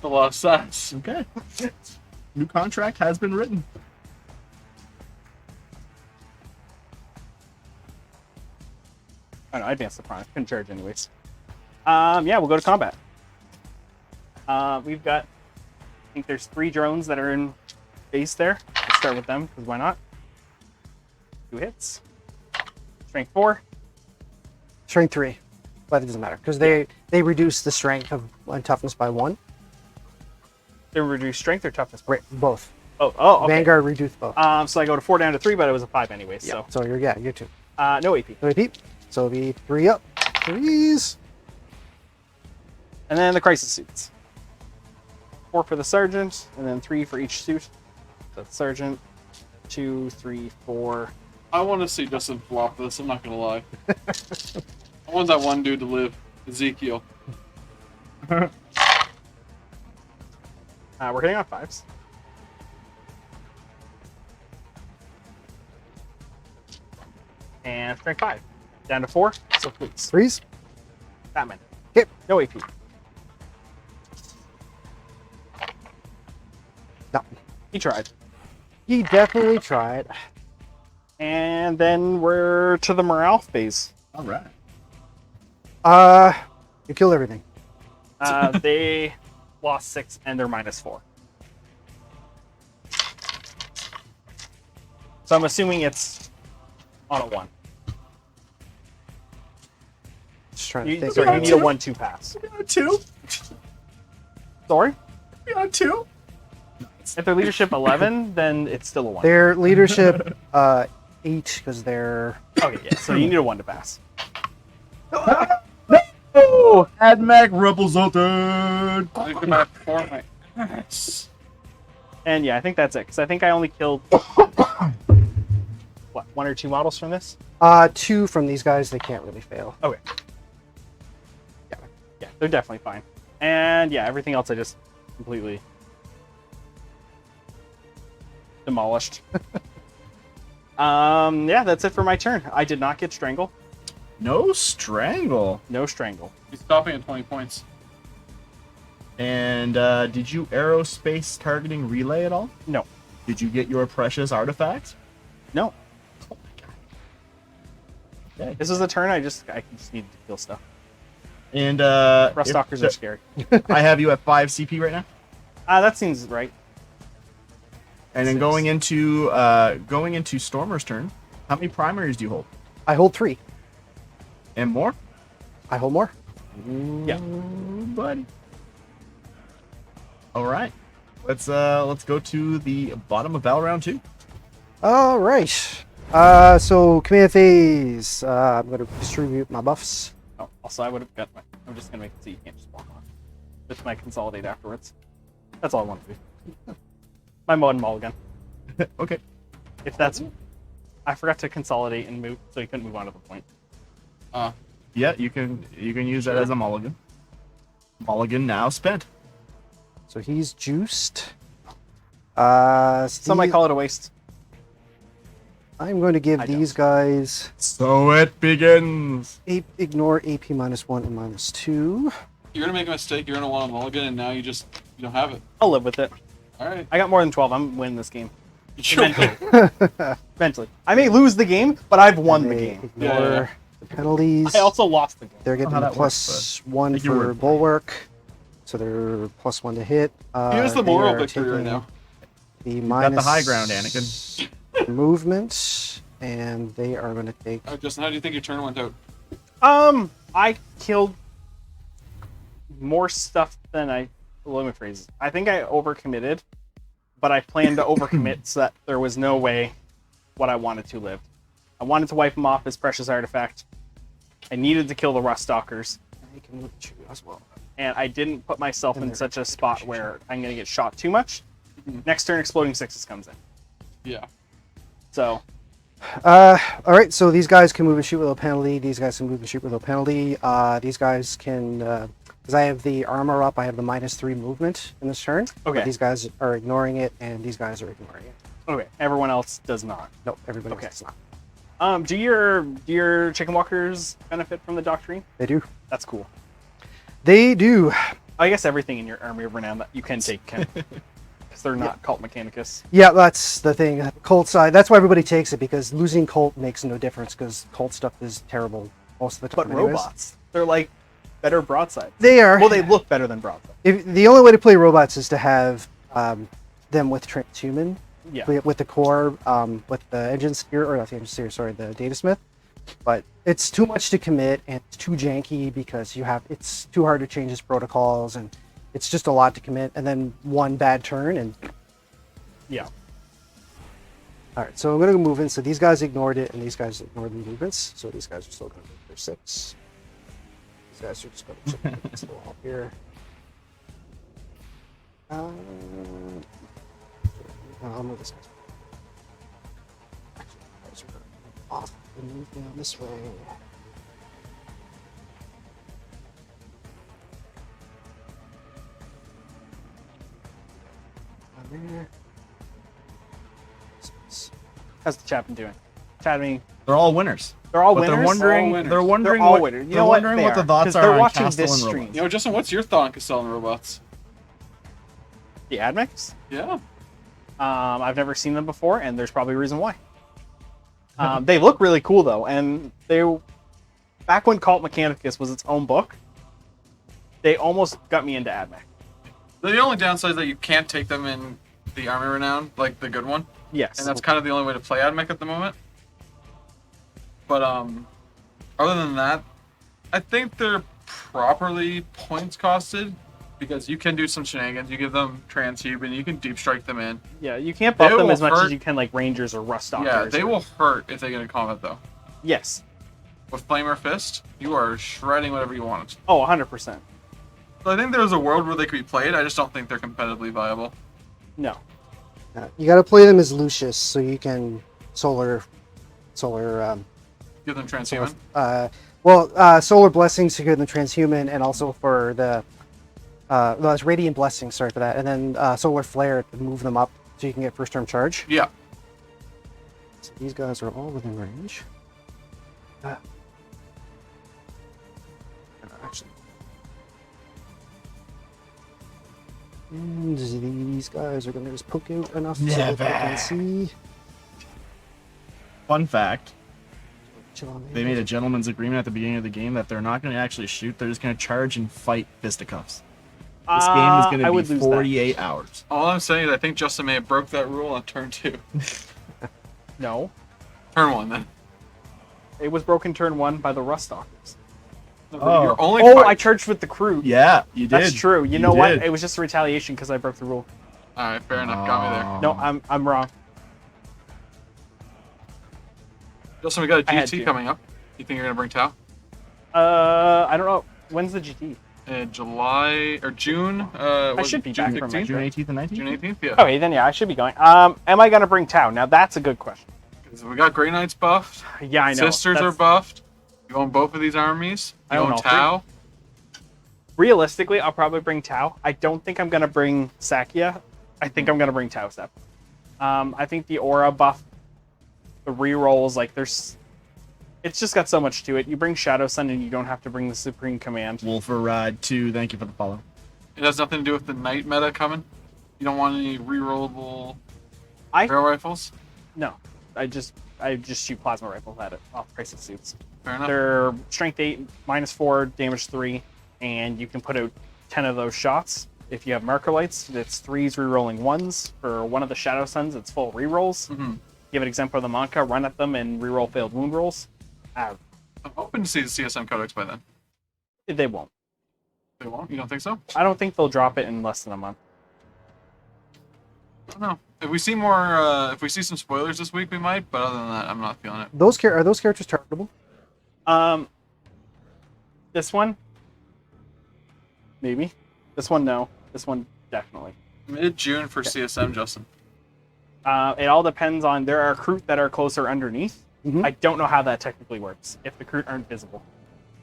S5: A lot of sass.
S1: Okay. New contract has been written.
S6: I don't know, I advanced the prime. Couldn't charge anyways. Yeah, we'll go to combat. We've got, I think there's 3 drones that are in base there. Let's start with them, because why not? 2 hits. Strength 4.
S3: Strength 3, but it doesn't matter because they reduce the strength and toughness by 1.
S6: They reduce strength or toughness?
S3: Right, both.
S6: Oh, okay.
S3: Vanguard reduce both.
S6: So I go to 4 down to 3, but it was a 5 anyways.
S3: Yeah. So you're 2.
S6: No AP.
S3: So AP. So it'll be 3 up. 3s.
S6: And then the crisis suits. 4 for the sergeant, and then 3 for each suit. So the sergeant, 2, 3, 4.
S5: I want to see Justin flop this, I'm not going to lie. I want that one dude to live. Ezekiel.
S6: We're hitting on 5s. And strength 5. Down to 4, so please.
S3: 3s.
S6: Batman.
S3: Hit.
S6: No AP.
S3: No.
S6: He tried.
S3: He definitely tried.
S6: And then we're to the morale phase.
S1: All right.
S3: You killed everything.
S6: They lost 6 and they're -4. So I'm assuming it's on a 1.
S3: Just trying to
S6: You,
S3: think.
S6: sorry, you need a 1-2 pass.
S1: We on 2?
S6: Sorry?
S1: We on 2?
S6: If they're leadership 11, then it's still a 1.
S3: Their leadership 8 because they're
S6: Okay, yeah. So you need a 1 to pass.
S1: Oh, AdMac represented.
S5: I come back for my ass.
S6: And yeah, I think that's it. Because I think I only killed what, 1 or 2 models from this.
S3: 2 from these guys. They can't really fail.
S6: Okay. Yeah, they're definitely fine. And yeah, everything else I just completely demolished. Yeah, that's it for my turn. I did not get strangle.
S1: No strangle.
S6: No strangle.
S5: He's stopping at 20 points.
S1: And did you aerospace targeting relay at all?
S6: No.
S1: Did you get your precious artifact?
S6: No.
S1: Oh my god. Okay.
S6: This is the turn I just needed to kill stuff.
S1: And
S6: Rust Stalkers are scary.
S1: I have you at 5 CP right now.
S6: That seems right.
S1: And then
S6: 6.
S1: going into Stormer's turn, how many primaries do you hold?
S3: I hold 3.
S1: And more?
S3: I hold more.
S6: Yeah.
S1: Ooh, buddy. All right. Let's go to the bottom of battle round 2.
S3: All right. So command phase. I'm going to distribute my buffs.
S6: Oh, also, I would have got my. I'm just gonna make it so you can't just walk on. Just my consolidate afterwards. That's all I want to do. My mod mulligan.
S1: Okay.
S6: If that's, I forgot to consolidate and move, so you couldn't move on to the point.
S1: Yeah, you can use that as a mulligan. Mulligan now spent.
S3: So he's juiced.
S6: Some might call it a waste.
S3: I'm going to give
S6: I
S3: these guys
S1: So it begins.
S3: ignore AP -1 and -2.
S5: You're gonna make a mistake, you're gonna want a mulligan, and now you don't have it.
S6: I'll live with it.
S5: Alright.
S6: I got more than 12. I'm winning this game.
S5: Sure.
S6: Mentally. I may lose the game, but I've won the
S3: They
S6: game.
S3: Ignore
S5: Yeah.
S3: the penalties.
S6: I also lost the game.
S3: They're getting
S1: how
S3: the
S1: that works,
S3: +1
S1: Take your
S3: for
S1: word for it.
S3: bulwark. So they're +1 to hit.
S5: Here's the
S3: they
S5: moral
S3: are
S5: victory right
S3: taking
S5: now.
S3: The
S1: got
S3: minus
S1: the high ground, Anakin.
S3: movement, and they are going to take.
S5: Justin, how do you think your turn went out?
S6: I killed more stuff than I. Let me phrase it. I think I overcommitted, but I planned to overcommit so that there was no way what I wanted to live. I wanted to wipe him off his precious artifact. I needed to kill the Rust Stalkers,
S3: They can look at you as well.
S6: and I didn't put myself
S3: And
S6: in
S3: they're
S6: such a spot where I'm going to get shot too much. Next turn, Exploding Sixes comes in.
S5: Yeah.
S6: So,
S3: All right, so these guys can move and shoot without penalty. These guys can move and shoot without penalty. These guys can, because I have the armor up, I have the -3 movement in this turn.
S6: Okay.
S3: But these guys are ignoring it, and these guys are ignoring it.
S6: okay, everyone else does not.
S3: Nope, everybody
S6: Okay.
S3: else does not.
S6: Do your chicken walkers benefit from the doctrine?
S3: They do.
S6: That's cool.
S3: They do.
S6: I guess everything in your army of renown that you can take can, because they're not cult mechanicus.
S3: Yeah, that's the thing. Cult side. That's why everybody takes it, because losing cult makes no difference, because cult stuff is terrible most of the
S6: But
S3: time. anyways.
S6: robots, they're like better broadside.
S3: They are.
S6: Well, they look better than broadside.
S3: The only way to play robots is to have them with transhuman,
S6: Yeah.
S3: with the core, with the engine steer, or not the engine steer, sorry, the data smith. But it's too much to commit, and it's too janky because it's too hard to change its protocols, and it's just a lot to commit. And then one bad turn, and
S6: Yeah.
S3: all right. So I'm gonna move in. So these guys ignored it, and these guys ignored the movements. So these guys are still gonna move their 6. These guys are just gonna chip this wall here. I'll move this guy. Actually, you guys are gonna move off and move down this way. Down there.
S6: How's the chat been doing? Chat me.
S1: They're all winners.
S6: They're all
S1: But
S6: winners.
S1: they're wondering.
S5: All winners.
S1: They're wondering
S6: They're all
S1: what.
S6: winners. You
S1: They're
S6: know what?
S1: wondering
S6: They
S1: what the
S6: are,
S1: thoughts
S6: 'cause
S1: are
S6: they're
S1: on
S6: watching
S1: Castle
S6: this
S1: and
S6: stream.
S1: Robots.
S5: You know, Justin, what's your thought on Castellan robots?
S6: The Admix?
S5: Yeah.
S6: I've never seen them before, and there's probably a reason why. They look really cool though, and back when Cult Mechanicus was its own book, they almost got me into Admech.
S5: The only downside is that you can't take them in the Army Renown, like the good one,
S6: Yes.
S5: and that's kind of the only way to play Admech at the moment. But other than that, I think they're properly points costed because you can do some shenanigans. You give them Transhube and you can deep strike them in.
S6: Yeah, you can't buff
S5: They
S6: them
S5: will
S6: as much
S5: hurt.
S6: as you can like Rangers or Rust Stalkers.
S5: Yeah, they will hurt if they get in combat though.
S6: Yes.
S5: With Flamer Fist, you are shredding whatever you want.
S6: Oh, 100%.
S5: So I think there's a world where they could be played. I just don't think they're competitively viable.
S6: No.
S3: You got to play them as Lucius so you can solar.
S5: Give them transhuman.
S3: Solar blessings to give them transhuman, and also for the it's radiant blessings. Sorry for that, and then solar flare to move them up so you can get first term charge.
S5: Yeah.
S3: So these guys are all within range. Actually, and these guys are going to just poke out enough so that they can see.
S1: Fun fact:
S3: Chill on
S1: they made a gentleman's agreement at the beginning of the game that they're not going to actually shoot; they're just going to charge and fight fisticuffs. This game is
S6: I
S1: going
S6: would
S1: to be
S6: lose that.
S1: 48 hours.
S5: All I'm saying is I think Justin may have broke that rule on turn 2.
S6: No.
S5: Turn 1 then.
S6: It was broken turn 1 by the Rust Stalkers.
S5: No,
S1: Oh.
S5: You're only
S6: Oh,
S5: fight-
S6: I charged with the crew.
S1: Yeah, you did.
S6: That's true. You know what?
S1: did.
S6: It was just a retaliation because I broke the rule.
S5: Alright, fair enough. Got me there.
S6: No, I'm wrong.
S5: Justin, we got a
S6: I had
S5: GT
S6: to.
S5: coming up. You think you're going to bring Tau?
S6: I don't know. When's the GT?
S5: July or June?
S6: I should be back from my
S1: June 18th and 19th.
S5: June 18th? Yeah.
S6: Okay, then yeah, I should be going. Am I gonna bring Tau? Now that's a good question.
S5: 'Cause we got Grey Knights buffed.
S6: Yeah, I know.
S5: Sisters are
S6: That's-
S5: buffed. You own both of these armies.
S6: I
S5: You
S6: own
S5: own
S6: all three.
S5: Tau.
S6: Realistically, I'll probably bring Tau. I don't think I'm gonna bring Sakia. I think I'm gonna bring Tau Step. I think the aura buff, the rerolls, like it's just got so much to it. You bring Shadow Sun and you don't have to bring the Supreme Command.
S1: Wolfer Ride 2, thank you for the follow.
S5: It has nothing to do with the Knight meta coming. You don't want any rerollable
S6: I-
S5: barrel rifles.
S6: No, I just shoot plasma rifles at it off price of suits.
S5: Fair enough.
S6: They're strength 8, -4, damage 3, and you can put out 10 of those shots. If you have marker lights, it's 3s rerolling 1s. For one of the Shadow Suns, it's full rerolls.
S5: Mm-hmm.
S6: Give an example of the Monka, run at them, and reroll failed wound rolls.
S5: I'm hoping to see the CSM Codex by then.
S6: They won't.
S5: They won't? You don't think so?
S6: I don't think they'll drop it in less than a month.
S5: I don't know. If we see more, if we see some spoilers this week, we might. But other than that, I'm not feeling it.
S3: Are those characters targetable?
S6: This one, maybe. This one, no. This one, definitely.
S5: Mid-June for CSM, Justin.
S6: It all depends on. There are Kroot that are closer underneath.
S3: Mhm.
S6: I don't know how that technically works. If the Kroot aren't visible,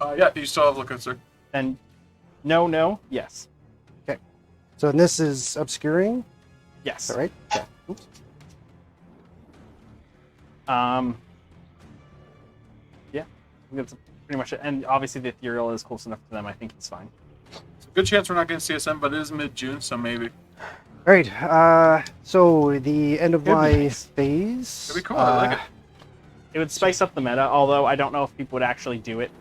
S5: Yeah, you still have Lookoutser.
S6: then no, yes,
S3: So this is obscuring,
S6: yes.
S3: is that right? Yeah. Oops.
S6: Yeah, that's pretty much it. And obviously the Ethereal is close enough to them. I think he's fine.
S5: Good chance we're not getting CSM, but it is mid-June, so maybe.
S3: All right. So the end of
S6: It'd be
S3: my
S6: nice.
S3: phase.
S5: It'd be cool. I like it.
S6: It would spice up the meta, although I don't know if people would actually do it.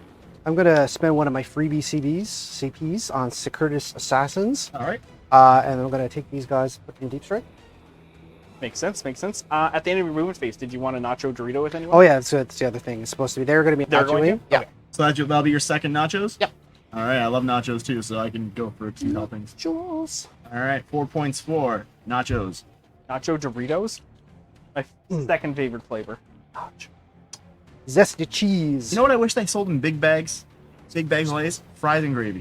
S3: I'm gonna spend one of my freebie CPs on Securtus Assassins,
S1: All right.
S3: and I'm gonna take these guys, put them in deep strike.
S6: Makes sense. Makes sense. At the end of your movement phase, did you want a nacho Dorito with anyone?
S3: Oh yeah, so that's the other thing. It's supposed to be. They're going to be
S6: They're
S3: nacho
S6: going
S3: wing.
S6: to?
S3: Yeah.
S6: Okay.
S1: So that'll be your second nachos?
S3: Yep.
S1: All right, I love nachos too, so I can go for two helpings.
S6: Jules.
S1: All right, 4 points for nachos.
S6: Nacho Doritos. My second favorite flavor. Nacho.
S3: Zesty cheese.
S1: You know what I wish they sold in big bags? Big bags Lay's? Fries and gravy.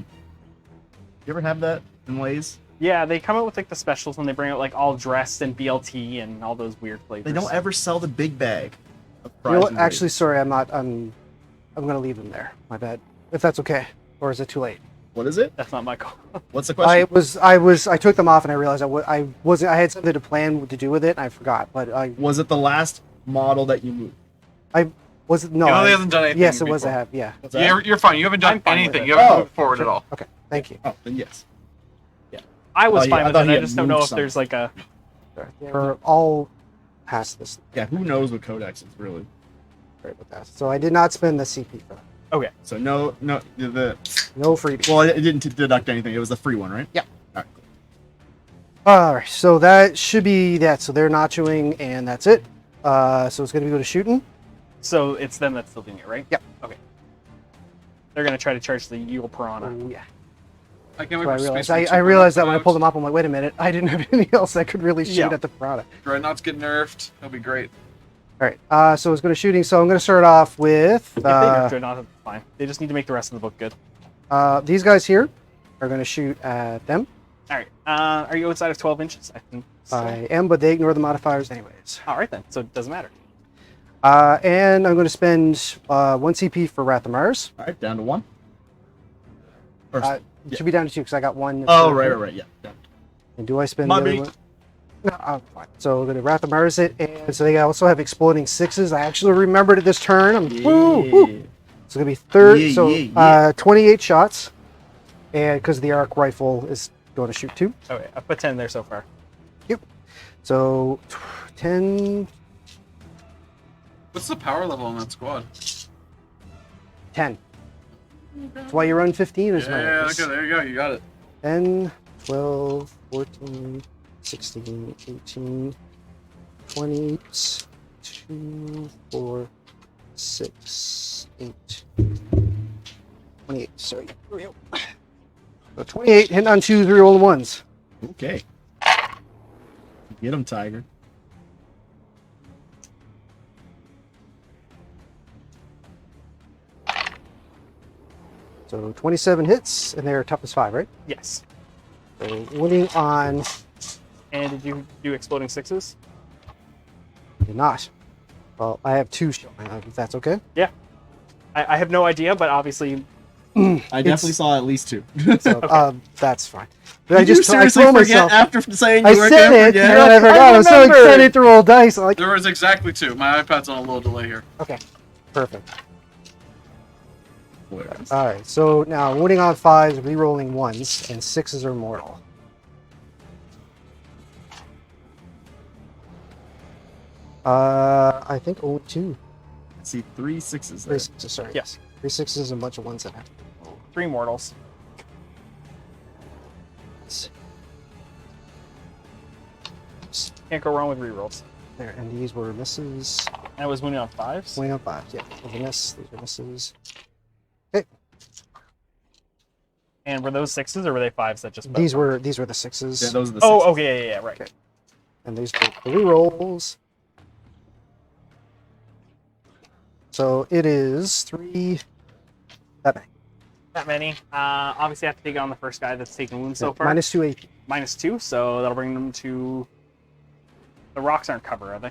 S1: You ever have that in Lay's?
S6: Yeah, they come out with like the specials when they bring out like all dressed and BLT and all those weird flavors.
S1: They don't ever sell the big bag of
S3: You
S1: fries
S3: know what?
S1: and gravy.
S3: Actually, sorry, I'm not. I'm going to leave them there. My bad. If that's okay, or is it too late?
S1: What is it?
S6: That's not my call.
S1: What's the question?
S3: I took them off and I realized I wasn't. I had something to plan to do with it and I forgot. But I
S1: Was it the last model that you moved?
S3: wasn't. No.
S5: He
S3: I-
S5: hasn't done anything.
S3: Yes, it was. I
S5: before.
S3: have. Yeah.
S1: What's that?
S5: You're fine. You haven't done
S6: I'm fine with
S5: anything.
S6: it.
S5: You haven't
S1: Oh,
S5: moved forward at all.
S3: Okay. Thank you.
S1: Oh, then yes.
S6: I was
S1: Oh, yeah,
S6: fine
S1: I
S6: with
S1: thought
S6: it.
S1: he
S6: I
S1: had
S6: just don't know
S1: moved
S6: if there's like a.
S3: We're all past this.
S1: Yeah, who knows what codex is really?
S3: Right with that. So I did not spend the CP for that.
S6: Okay.
S1: So no, the
S3: No freebie.
S1: well, it didn't deduct anything. It was the free one, right?
S3: Yeah.
S1: All right.
S3: All right. So that should be that. So they're nachoing and that's it. So it's going to go to shooting.
S6: So it's them that's still doing it, right?
S3: Yep.
S6: Okay. They're gonna try to charge the Yule Piranha.
S3: Oh yeah.
S5: I can't
S3: So
S5: wait
S3: I
S5: for
S3: realized,
S5: Space
S3: I realized that when I pulled them up, I'm like, wait a minute, I didn't have anything else that could really shoot
S6: Yeah.
S3: at the product.
S5: Dreadnoughts get nerfed. That'll be great.
S3: All right, so it's going to shooting. So I'm going to start off with
S6: If they nerf Dreadnought, that's fine. They just need to make the rest of the book good.
S3: these guys here are going to shoot at them.
S6: All right. Are you outside of 12 inches? I think. So.
S3: I am, but they ignore the modifiers anyways.
S6: All right then. So it doesn't matter.
S3: And I'm going to spend 1 CP for Wrath of Mars.
S1: All right, down to 1. Or,
S3: It
S1: yeah.
S3: should be down to 2 because I got 1.
S1: Oh, right, yeah. Yeah.
S3: And do I spend
S1: My
S3: the other
S1: beat.
S3: one? No, fine. So we're going to Wrath of Mars it, and so they also have exploding 6s. I actually remembered it this turn. Woo! So it's going to be third.
S1: Yeah,
S3: so
S1: yeah.
S3: 28 shots, and because the arc rifle is going to shoot 2.
S6: Okay. I put 10 there so far.
S3: So 10,
S5: What's the power level on that squad?
S3: 10. That's why you run 15 as well.
S5: Yeah, okay, there you go. You got it.
S3: 10, 12, 14, 16, 18, 20, 2, 4, 6, 8, 28. Sorry. Here we go. So 28, hitting on 2s, rerolling 1s.
S1: Okay. Get him, Tiger.
S3: So 27 hits, and they're toughness 5, right?
S6: Yes.
S3: So winning on.
S6: And did you do exploding 6s?
S3: Did not. Well, I have 2 showing, if that's okay.
S6: Yeah. I have no idea, but obviously.
S1: I definitely saw at least 2.
S3: So that's fine. But
S1: Did
S3: I just
S1: you seriously
S3: told
S1: forget
S3: myself.
S1: after saying
S3: I
S1: you were
S3: said
S1: going
S3: it,
S1: to
S3: and
S1: forget?
S3: then I forgot. I'm so
S6: remembered.
S3: excited to roll dice. I'm like,
S5: There was exactly 2. My iPad's on a little delay here.
S3: okay, perfect. All right, so now winning on 5s, re-rolling 1s, and 6s are mortal. I think only 2.
S1: See 3 6s
S3: 3
S1: there.
S3: 6s, sorry.
S6: Yes.
S3: 3 6s and a bunch of 1s that have.
S6: 3 mortals. Can't go wrong with rerolls.
S3: There, and these were misses.
S6: And I was winning on 5s.
S3: Winning on 5s, yeah. Those are miss, these are misses.
S6: And were those 6s or were they 5s that just.
S3: These were the 6s.
S1: Yeah, those are the 6s.
S6: Oh, okay, yeah, right.
S3: Okay. And these were the re-rolls. So it is 3. That many.
S6: That many. Obviously, I have to take it on the first guy that's taken wounds so far.
S3: Minus 2 AP.
S6: -2, so that'll bring them to. The rocks aren't cover, are they?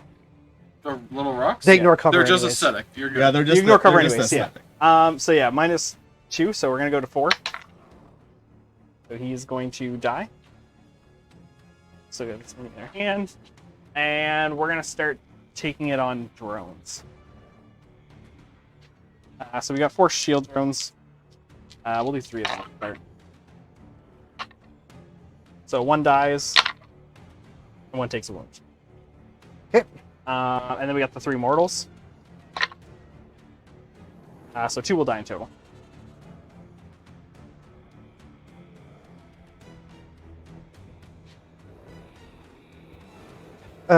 S5: The little rocks?
S3: They ignore cover.
S5: They're just
S3: anyways.
S5: aesthetic. You're good.
S1: Yeah, they're just
S6: You ignore cover
S1: they're just
S6: anyways, yeah.
S1: aesthetic.
S6: So yeah, -2, so we're gonna go to 4. So he's going to die. So that's in their hand. And we're gonna start taking it on drones. So we got 4 shield drones. We'll do 3 of them to start. So 1 dies, and 1 takes a wound.
S3: Okay.
S6: And then we got the 3 mortals. So 2 will die in total.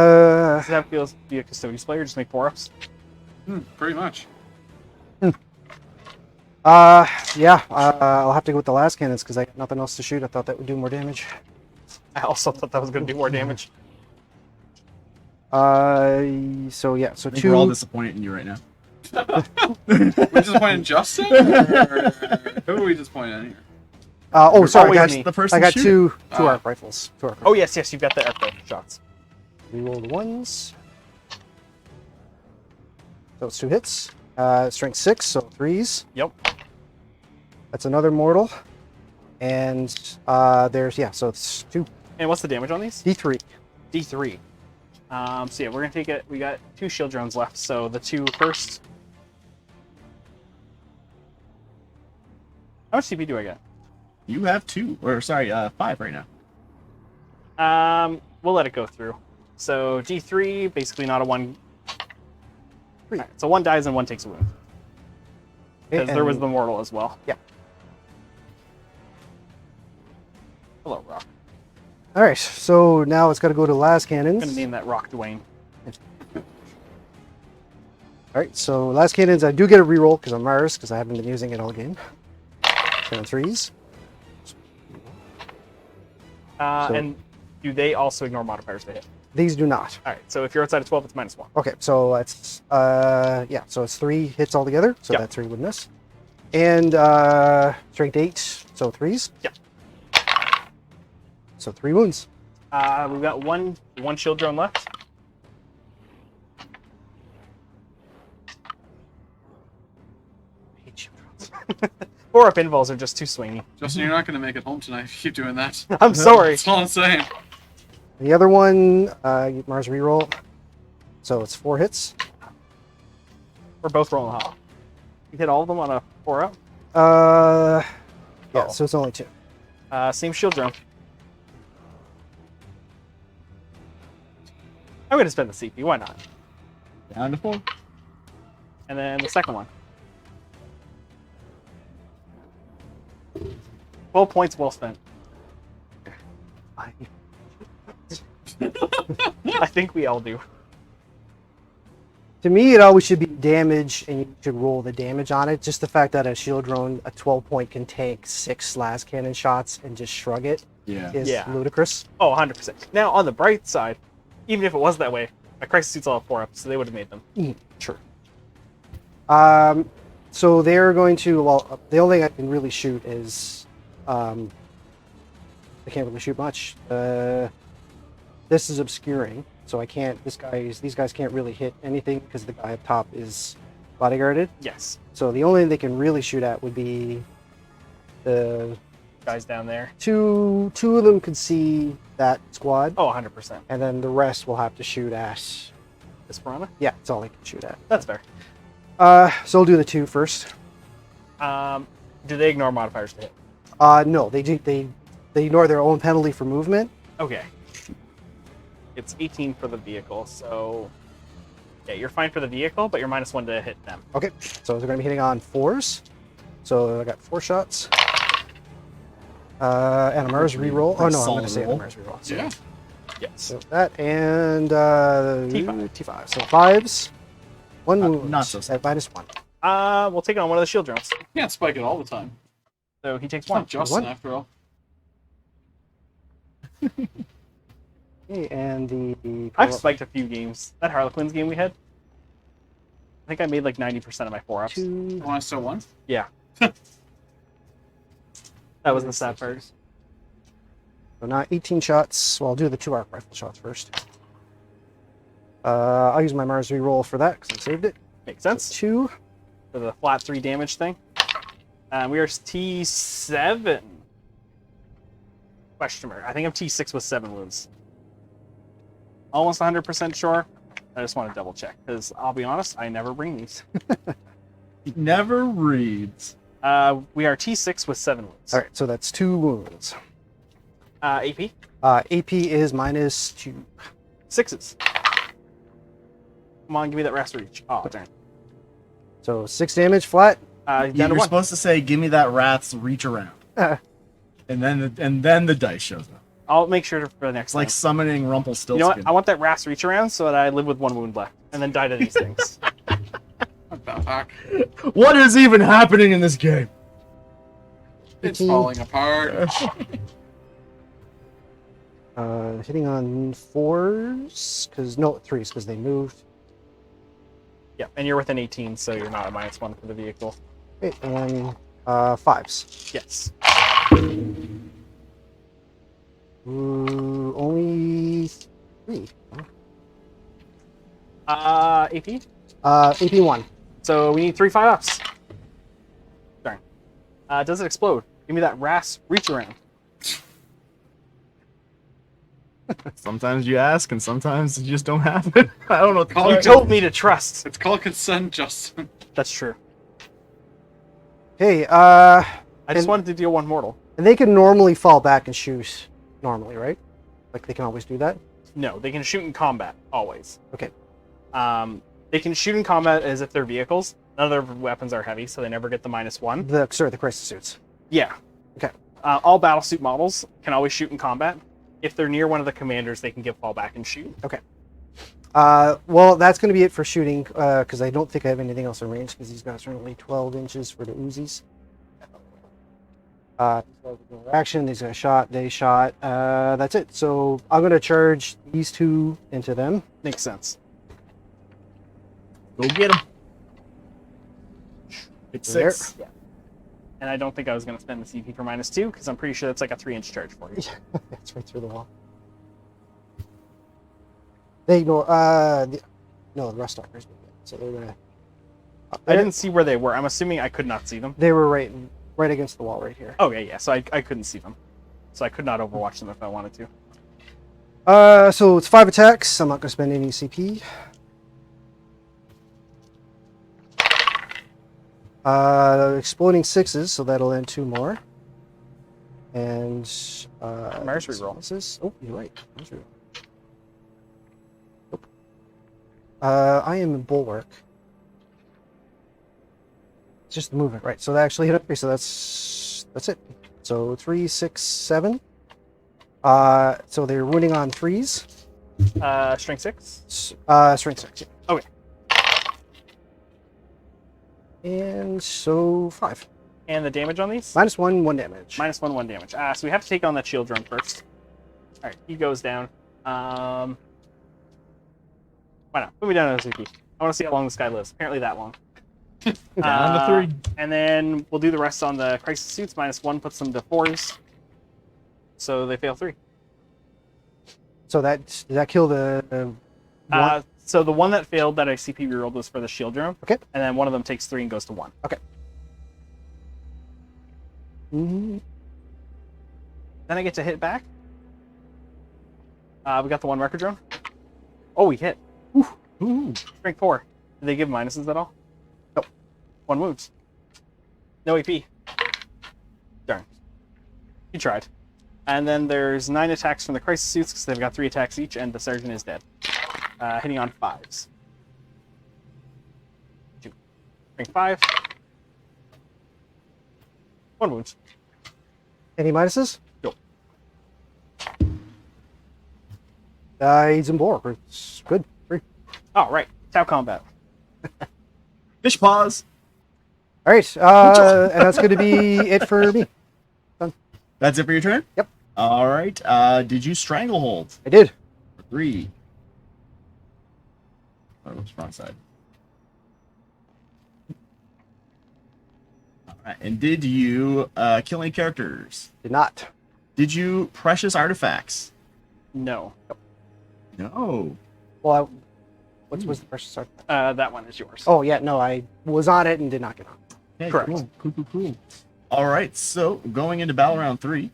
S6: Does that feel be a custodian player? Just make 4-ups?
S5: Pretty much.
S3: Yeah. I'll have to go with the last cannons because I got nothing else to shoot. I thought that would do more damage.
S6: I also thought that was going to do more damage.
S3: So yeah. So
S1: I think
S3: two.
S1: we're all disappointed in you right now.
S5: We just pointing Justin? Or who are we just pointing at here?
S3: Oh, sorry,
S6: always
S3: guys.
S6: me.
S1: The person
S3: I got
S1: shooting.
S3: two arc rifles. Two arc
S6: Oh,
S3: rifles.
S6: yes, you've got the arc rifle shots.
S3: Reroll the ones. So it's 2 hits. Strength 6, so 3s.
S6: Yep.
S3: That's another mortal. And there's, yeah, so it's 2
S6: And what's the damage on these?
S3: D3.
S6: D3. So yeah, we're going to take it. We got 2 shield drones left, so the 2 first. How much CP do I get?
S1: You have 2, or sorry, 5 right now.
S6: We'll let it go through. So D3, basically not a 1.
S3: 3.
S6: Right, so 1 dies and 1 takes a wound. Because there was
S3: And-
S6: the mortal as well.
S3: Yeah.
S6: Hello, Rock.
S3: All right, so now it's got to go to last
S6: I'm
S3: cannons.
S6: going to name that Rock Dwayne.
S3: All right, so last cannons, I do get a reroll because I'm Mars, because I haven't been using it all game. 7 3s. So-
S6: And do they also ignore modifiers to hit?
S3: These do not.
S6: All right, so if you're outside of 12, it's -1.
S3: Okay, so it's yeah, so it's 3 hits altogether, so
S6: Yeah.
S3: that 3 would miss. And strength 8, so 3s.
S6: Yeah.
S3: So 3 wounds.
S6: We've got one shield drone left.
S3: Hate shield drones.
S6: 4-up invols are just too swingy.
S5: Justin, you're not going to make it home tonight if you keep doing that.
S6: I'm sorry.
S5: That's all I'm saying.
S3: The other one, Mars reroll. So it's 4 hits.
S6: We're both rolling hot. You hit all of them on a 4-up.
S3: Yeah,
S6: Oh.
S3: so it's only 2.
S6: Same shield drone. I'm going to spend the CP. Why not?
S1: Down to 4.
S6: And then the second one. 12 points well spent. I think we all do.
S3: To me, it always should be damage, and you should roll the damage on it. Just the fact that a shield drone, a 12-point, can tank 6 last cannon shots and just shrug it
S1: Yeah.
S3: is
S6: Yeah.
S3: ludicrous.
S6: Oh, 100%. Now, on the bright side, even if it was that way, my crisis suits all have 4-ups, so they would have made them.
S3: True. So they're going to, well, the only thing I can really shoot is, I can't really shoot much. This is obscuring, so I can't, these guys can't really hit anything because the guy up top is bodyguarded.
S6: Yes.
S3: So the only thing they can really shoot at would be the
S6: Guys down there.
S3: two of them could see that squad,
S6: Oh, 100%.
S3: and then the rest will have to shoot at,
S6: This piranha?
S3: yeah, that's all they can shoot at.
S6: That's fair.
S3: So we'll do the 2 first.
S6: Do they ignore modifiers to hit?
S3: No, they do. They ignore their own penalty for movement.
S6: Okay. It's 18 for the vehicle, so... Yeah, you're fine for the vehicle, but you're -1 to hit them.
S3: Okay, so they're going to be hitting on 4s. So I got 4 shots. And a Mars reroll. Oh no, I'm going to say a Mars reroll. So,
S5: Yeah.
S6: Yes.
S3: so that and
S6: T5.
S3: T5. So 5s. 1 wound.
S1: not so
S3: at -1.
S6: We'll take it on one of the shield drones.
S5: You can't spike it all the time.
S6: So he takes
S5: It's not
S6: 1.
S5: Justin,
S3: 1.
S5: after all.
S3: Okay, and the
S6: I've spiked a few games. That Harlequins game we had, I think I made like 90% of my 4-ups.
S3: 2.
S5: You want to still one?
S6: Yeah. That was the sad part.
S3: So now 18 shots. Well, I'll do the 2 arc rifle shots first. I'll use my Mars reroll for that because I saved it.
S6: Makes sense.
S3: 2.
S6: For the flat 3 damage thing. We are T7. Question mark. I think I'm T6 with 7 wounds. Almost 100% sure. I just want to double check because I'll be honest, I never bring these.
S1: He never reads.
S6: We are T6 with 7 wounds.
S3: All right, so that's 2 wounds.
S6: AP?
S3: AP is -2.
S6: 6s. Come on, give me that rest reach. Oh, darn.
S3: So 6 damage flat.
S6: Down to
S1: You're
S6: 1.
S1: supposed to say, "Give me that Wrath's reach around,"
S3: Uh,
S1: and then the dice shows up.
S6: I'll make sure for the next
S1: It's like
S6: time.
S1: summoning Rumpelstiltskin.
S6: You know what? I want that RAS reach around so that I live with 1 wound left, and then die to these things.
S5: What the heck?
S1: What is even happening in this game?
S5: It's
S3: 15.
S5: falling apart.
S3: Hitting on 4s, because no 3s, because they moved.
S6: Yeah, and you're within 18, so you're not at -1 for the vehicle.
S3: Okay, and then 5s.
S6: Yes.
S3: Ooh, only 3.
S6: AP?
S3: AP 1.
S6: So we need 3 5-ups. Darn. Does it explode? Give me that RAS reach around.
S1: Sometimes you ask, and sometimes you just don't have it. I don't know. What to
S5: Call
S6: You
S5: it
S1: tell
S6: told me to trust.
S5: It's called consent, Justin.
S6: That's true.
S3: Hey,
S6: I just
S3: And-
S6: wanted to deal 1 mortal.
S3: and they can normally fall back and shoot normally, right? Like they can always do that?
S6: No, they can shoot in combat, always.
S3: Okay.
S6: They can shoot in combat as if they're vehicles. None of their weapons are heavy, so they never get the -1.
S3: The crisis suits.
S6: Yeah.
S3: Okay.
S6: All battlesuit models can always shoot in combat. If they're near one of the commanders, they can give fallback and shoot.
S3: Okay. Well, that's going to be it for shooting, because I don't think I have anything else in range, because these guys are only 12 inches for the Uzis. Action, these guys shot, they shot. That's it. So I'm going to charge these 2 into them.
S6: Makes sense.
S1: Go get him. It's
S3: There.
S1: 6.
S6: Yeah. And I don't think I was going to spend the CP for -2, because I'm pretty sure that's like a 3-inch charge for you.
S3: That's right through the wall. They ignore, no, the rust stalkers. So they're going to...
S6: I didn't see where they were. I'm assuming I could not see them.
S3: They were right against the wall right here.
S6: Oh, yeah. So I couldn't see them. So I could not overwatch them if I wanted to.
S3: So it's 5 attacks. I'm not going to spend any CP. Exploding 6s, so that'll end 2 more. And
S6: Mars reroll.
S3: Oh, you're right. Mars reroll. Nope. I am in bulwark. It's just the movement, right? So that actually hit up. So that's it. So 3, 6, 7. So they're winning on 3s.
S6: Strength 6?
S3: Strength 6. Yeah.
S6: Okay.
S3: And so 5.
S6: And the damage on these?
S3: -1, 1 damage.
S6: -1, 1 damage. So we have to take on that shield drone first. Alright, he goes down. Why not? Put me down to CP. I want to see how long this guy lives. Apparently that long.
S1: Down to 3.
S6: And then we'll do the rest on the crisis suits. -1 puts them to 4s. So they fail 3.
S3: So does that kill the one?
S6: So the one that failed that I CP rerolled was for the shield drone.
S3: Okay.
S6: And then one of them takes 3 and goes to 1.
S3: Okay. Mm-hmm.
S6: Then I get to hit back. We got the 1 record drone. Oh, we hit.
S1: Ooh.
S6: Strength 4. Did they give minuses at all? Nope. 1 wounds. No AP. Darn. He tried. And then there's 9 attacks from the crisis suits because they've got 3 attacks each, and the sergeant is dead. Hitting on 5s. 2. Strength 5. 1 wound.
S3: Any minuses?
S6: Nope.
S3: He's in bulwark. It's good. 3.
S6: Oh, right. Tau combat.
S1: Fish paws.
S3: All right. And that's going to be it for me.
S1: That's it for your turn?
S3: Yep.
S1: All right. Did you stranglehold?
S3: I did.
S1: For 3. Oh, it's wrong side. All right. And did you kill any characters?
S3: Did not.
S1: Did you precious artifacts?
S6: No.
S1: No.
S3: Well, what was the first start?
S6: That one is yours.
S3: Oh, yeah. No, I was on it and did not get on.
S1: Okay,
S6: Correct.
S1: Cool. All right. So going into battle round 3.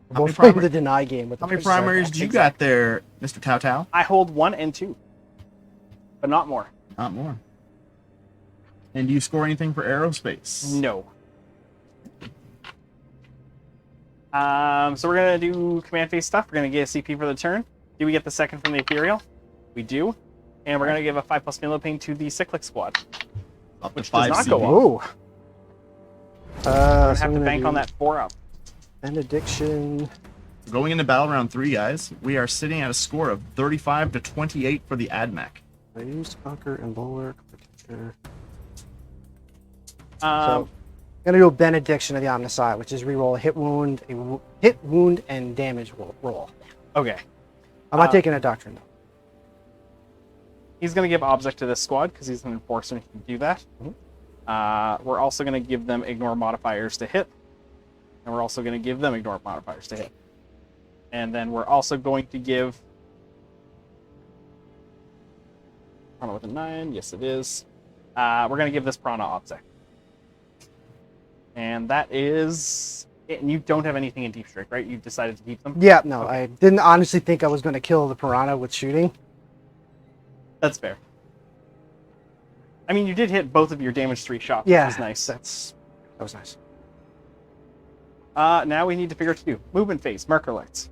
S3: We're both
S1: How many
S3: playing the deny game with
S1: How
S3: the
S1: many
S3: first start.
S1: primaries do you got there, Mr. Tao Tao?
S6: I hold 1 and 2. But not more.
S1: Not more. And do you score anything for aerospace?
S6: No. So we're gonna do command phase stuff. We're gonna get a CP for the turn. Do we get the second from the Ethereal? We do. And we're gonna give a 5+ Millipane to the Cyclic Squad.
S1: Up to
S6: Which does
S1: 5
S6: not go
S1: CP.
S3: Oh.
S6: I
S3: So
S6: have
S3: I'm
S6: to
S3: gonna
S6: bank on
S3: do
S6: that 4 up.
S3: Benediction.
S1: Going into battle round 3, guys, we are sitting at a score of 35 to 28 for the Admech.
S3: I used Conquer and Bulwark. Protector. So,
S6: Um,
S3: I'm gonna do a Benediction of the Omnicide, which is reroll a hit wound, and damage roll.
S6: okay.
S3: I'm not taking a Doctrine though.
S6: He's going to give Object to this squad because he's an enforcer and he can do that. We're also going to give them Ignore modifiers to hit. And we're also going to give them Ignore modifiers to hit. And then we're also going to give... Prana with a 9. Yes, it is. We're going to give this Prana Object. And that is... And you don't have anything in Deep Strike, right? You decided to keep them?
S3: Yeah, no, I didn't honestly think I was going to kill the Piranha with shooting.
S6: That's fair. I mean, you did hit both of your damage 3 shots,
S3: Yeah,
S6: which is nice.
S3: that was nice.
S6: Now we need to figure out what to do. Movement phase, marker lights.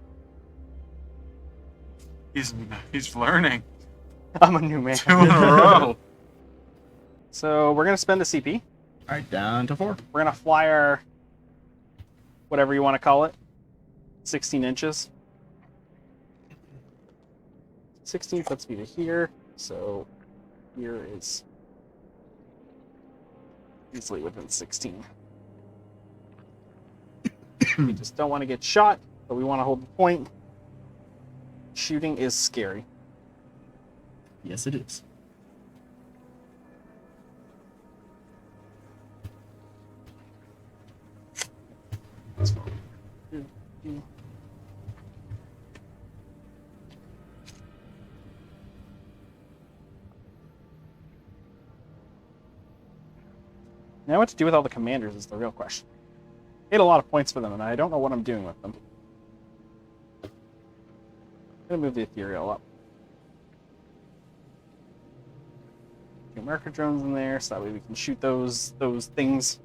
S5: He's learning.
S6: I'm a new man.
S5: 2 in a row.
S6: So we're gonna spend a CP.
S1: All right, down to 4.
S6: We're gonna fly our whatever you want to call it, 16 inches. 16 puts me to here, so here is easily within 16. We just don't want to get shot, but we want to hold the point. Shooting is scary.
S1: Yes, it is.
S6: Now what to do with all the commanders is the real question. I paid a lot of points for them, and I don't know what I'm doing with them. I'm going to move the Ethereal up. 2 marker drones in there, so that way we can shoot those things.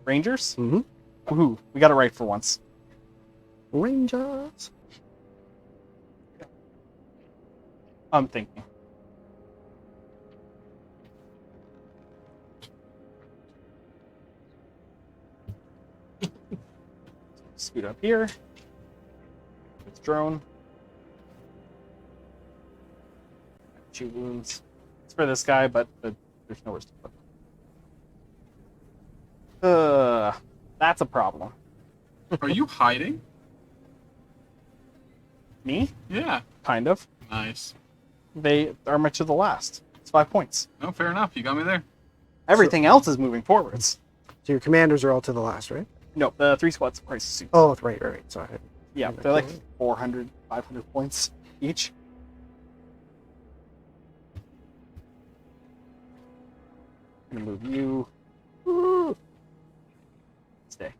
S6: Rangers?
S3: Mm-hmm.
S6: Woohoo, we got it right for once.
S3: Rangers.
S6: I'm thinking. Scoot up here. With drone. 2 wounds. It's for this guy, but there's nowhere to put them. That's a problem.
S5: Are you hiding?
S6: Me?
S5: Yeah.
S6: Kind of.
S5: Nice.
S6: They are much to the last. It's 5 points.
S5: No, fair enough. You got me there.
S6: Everything else is moving forwards.
S3: So your commanders are all to the last, right?
S6: No, the 3 squads price suits.
S3: Oh, right. Sorry.
S6: Yeah, they're like 400, 500 points each. I'm gonna move you. Woo. Stay.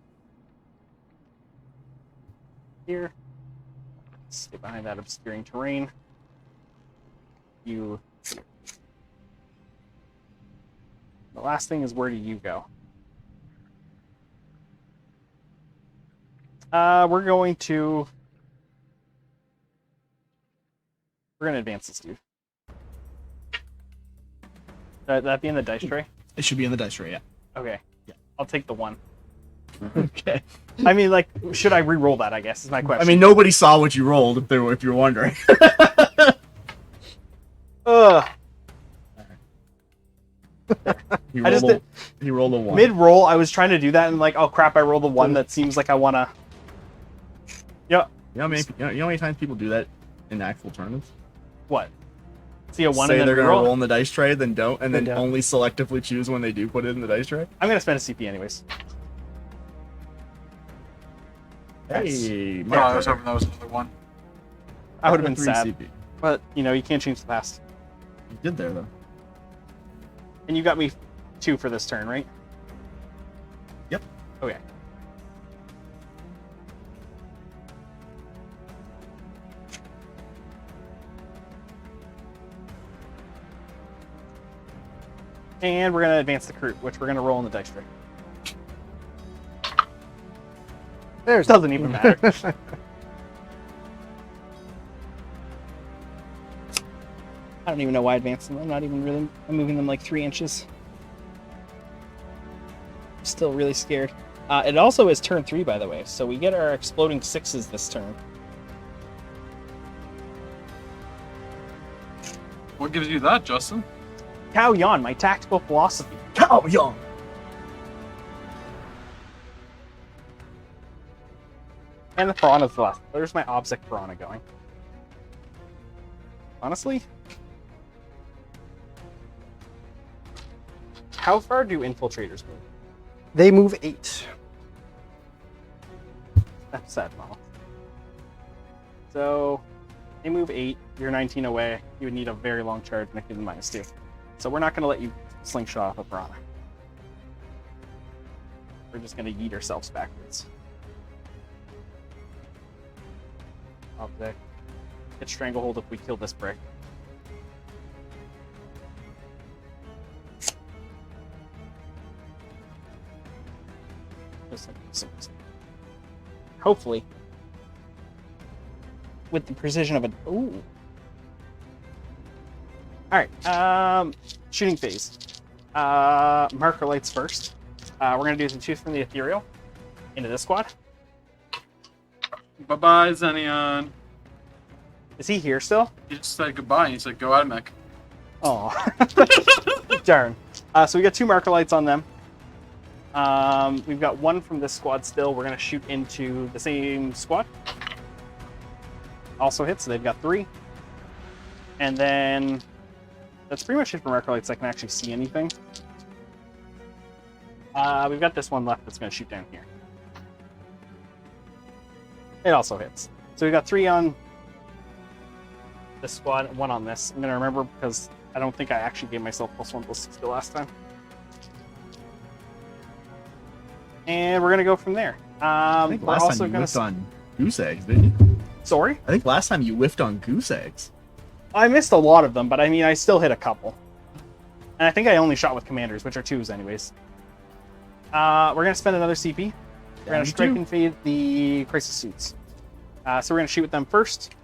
S6: Here. Stay behind that obscuring terrain. You. Here. The last thing is, where do you go? We're going to advance this dude. That be in the dice tray?
S1: It should be in the dice tray, yeah.
S6: Okay.
S1: Yeah.
S6: I'll take the 1.
S1: Okay.
S6: I mean, like, should I re-roll that, I guess, is my question.
S1: I mean, nobody saw what you rolled, if you're wondering.
S6: Ugh.
S1: He
S6: I just
S1: rolled he rolled a 1.
S6: Mid-roll, I was trying to do that, and like, oh crap, I rolled a 1 that seems like I want to... Yep.
S1: You know how many times people do that in actual tournaments?
S6: What? See a 1
S1: Say
S6: and then
S1: they're going to
S6: re-roll?
S1: roll in the dice tray, then don't, and then
S3: don't.
S1: only selectively choose when they do put it in the dice tray?
S6: I'm going to spend a CP anyways.
S1: Hey,
S5: No, I was hoping that was another one.
S6: I would have been
S1: 3
S6: sad.
S1: CP.
S6: But, you know, you can't change the past.
S1: You did there, though.
S6: And you got me 2 for this turn, right?
S1: Yep.
S6: Okay. And we're going to advance the crew, which we're going to roll in the dice tray.
S3: There's
S6: Doesn't even matter. I don't even know why I advanced them. I'm not even really... I'm moving them like 3 inches. Still really scared. It also is turn 3, by the way, so we get our exploding 6s this turn.
S5: What gives you that, Justin?
S6: Cao Yan, my tactical philosophy.
S1: Cow young.
S6: And the Piranha's the last. Where's my Obsec Piranha going? Honestly? How far do infiltrators move?
S3: They move 8.
S6: That's sad, Mama. So, they move 8, you're 19 away. You would need a very long charge and I give them -2. So we're not going to let you slingshot off a Piranha. We're just going to yeet ourselves backwards. Object. Get Stranglehold if we kill this brick. Hopefully, with the precision of a ooh. All right, shooting phase. Marker lights first. We're gonna do some choose from the ethereal into this squad.
S5: Bye-bye, Xenion.
S6: Is he here still?
S5: He just said goodbye and he said, go out, mech.
S6: Oh, darn. So we got 2 marker lights on them. We've got 1 from this squad still. We're going to shoot into the same squad. Also hit, so they've got 3. And then that's pretty much it for marker lights. I can actually see anything. We've got this one left that's going to shoot down here. It also hits. So we've got 3 on this squad, 1 on this. I'm going to remember because I don't think I actually gave myself +1/+6 the last time. And we're going to go from there.
S1: I think
S6: We're
S1: last
S6: also
S1: time you
S6: going
S1: whiffed
S6: to...
S1: on goose eggs, didn't you?
S6: Sorry?
S1: I think last time you whiffed on goose eggs.
S6: I missed a lot of them, but I mean, I still hit a couple. And I think I only shot with commanders, which are 2s anyways. We're going to spend another CP. We're going to strike and fade the crisis suits. So we're going to shoot with them first.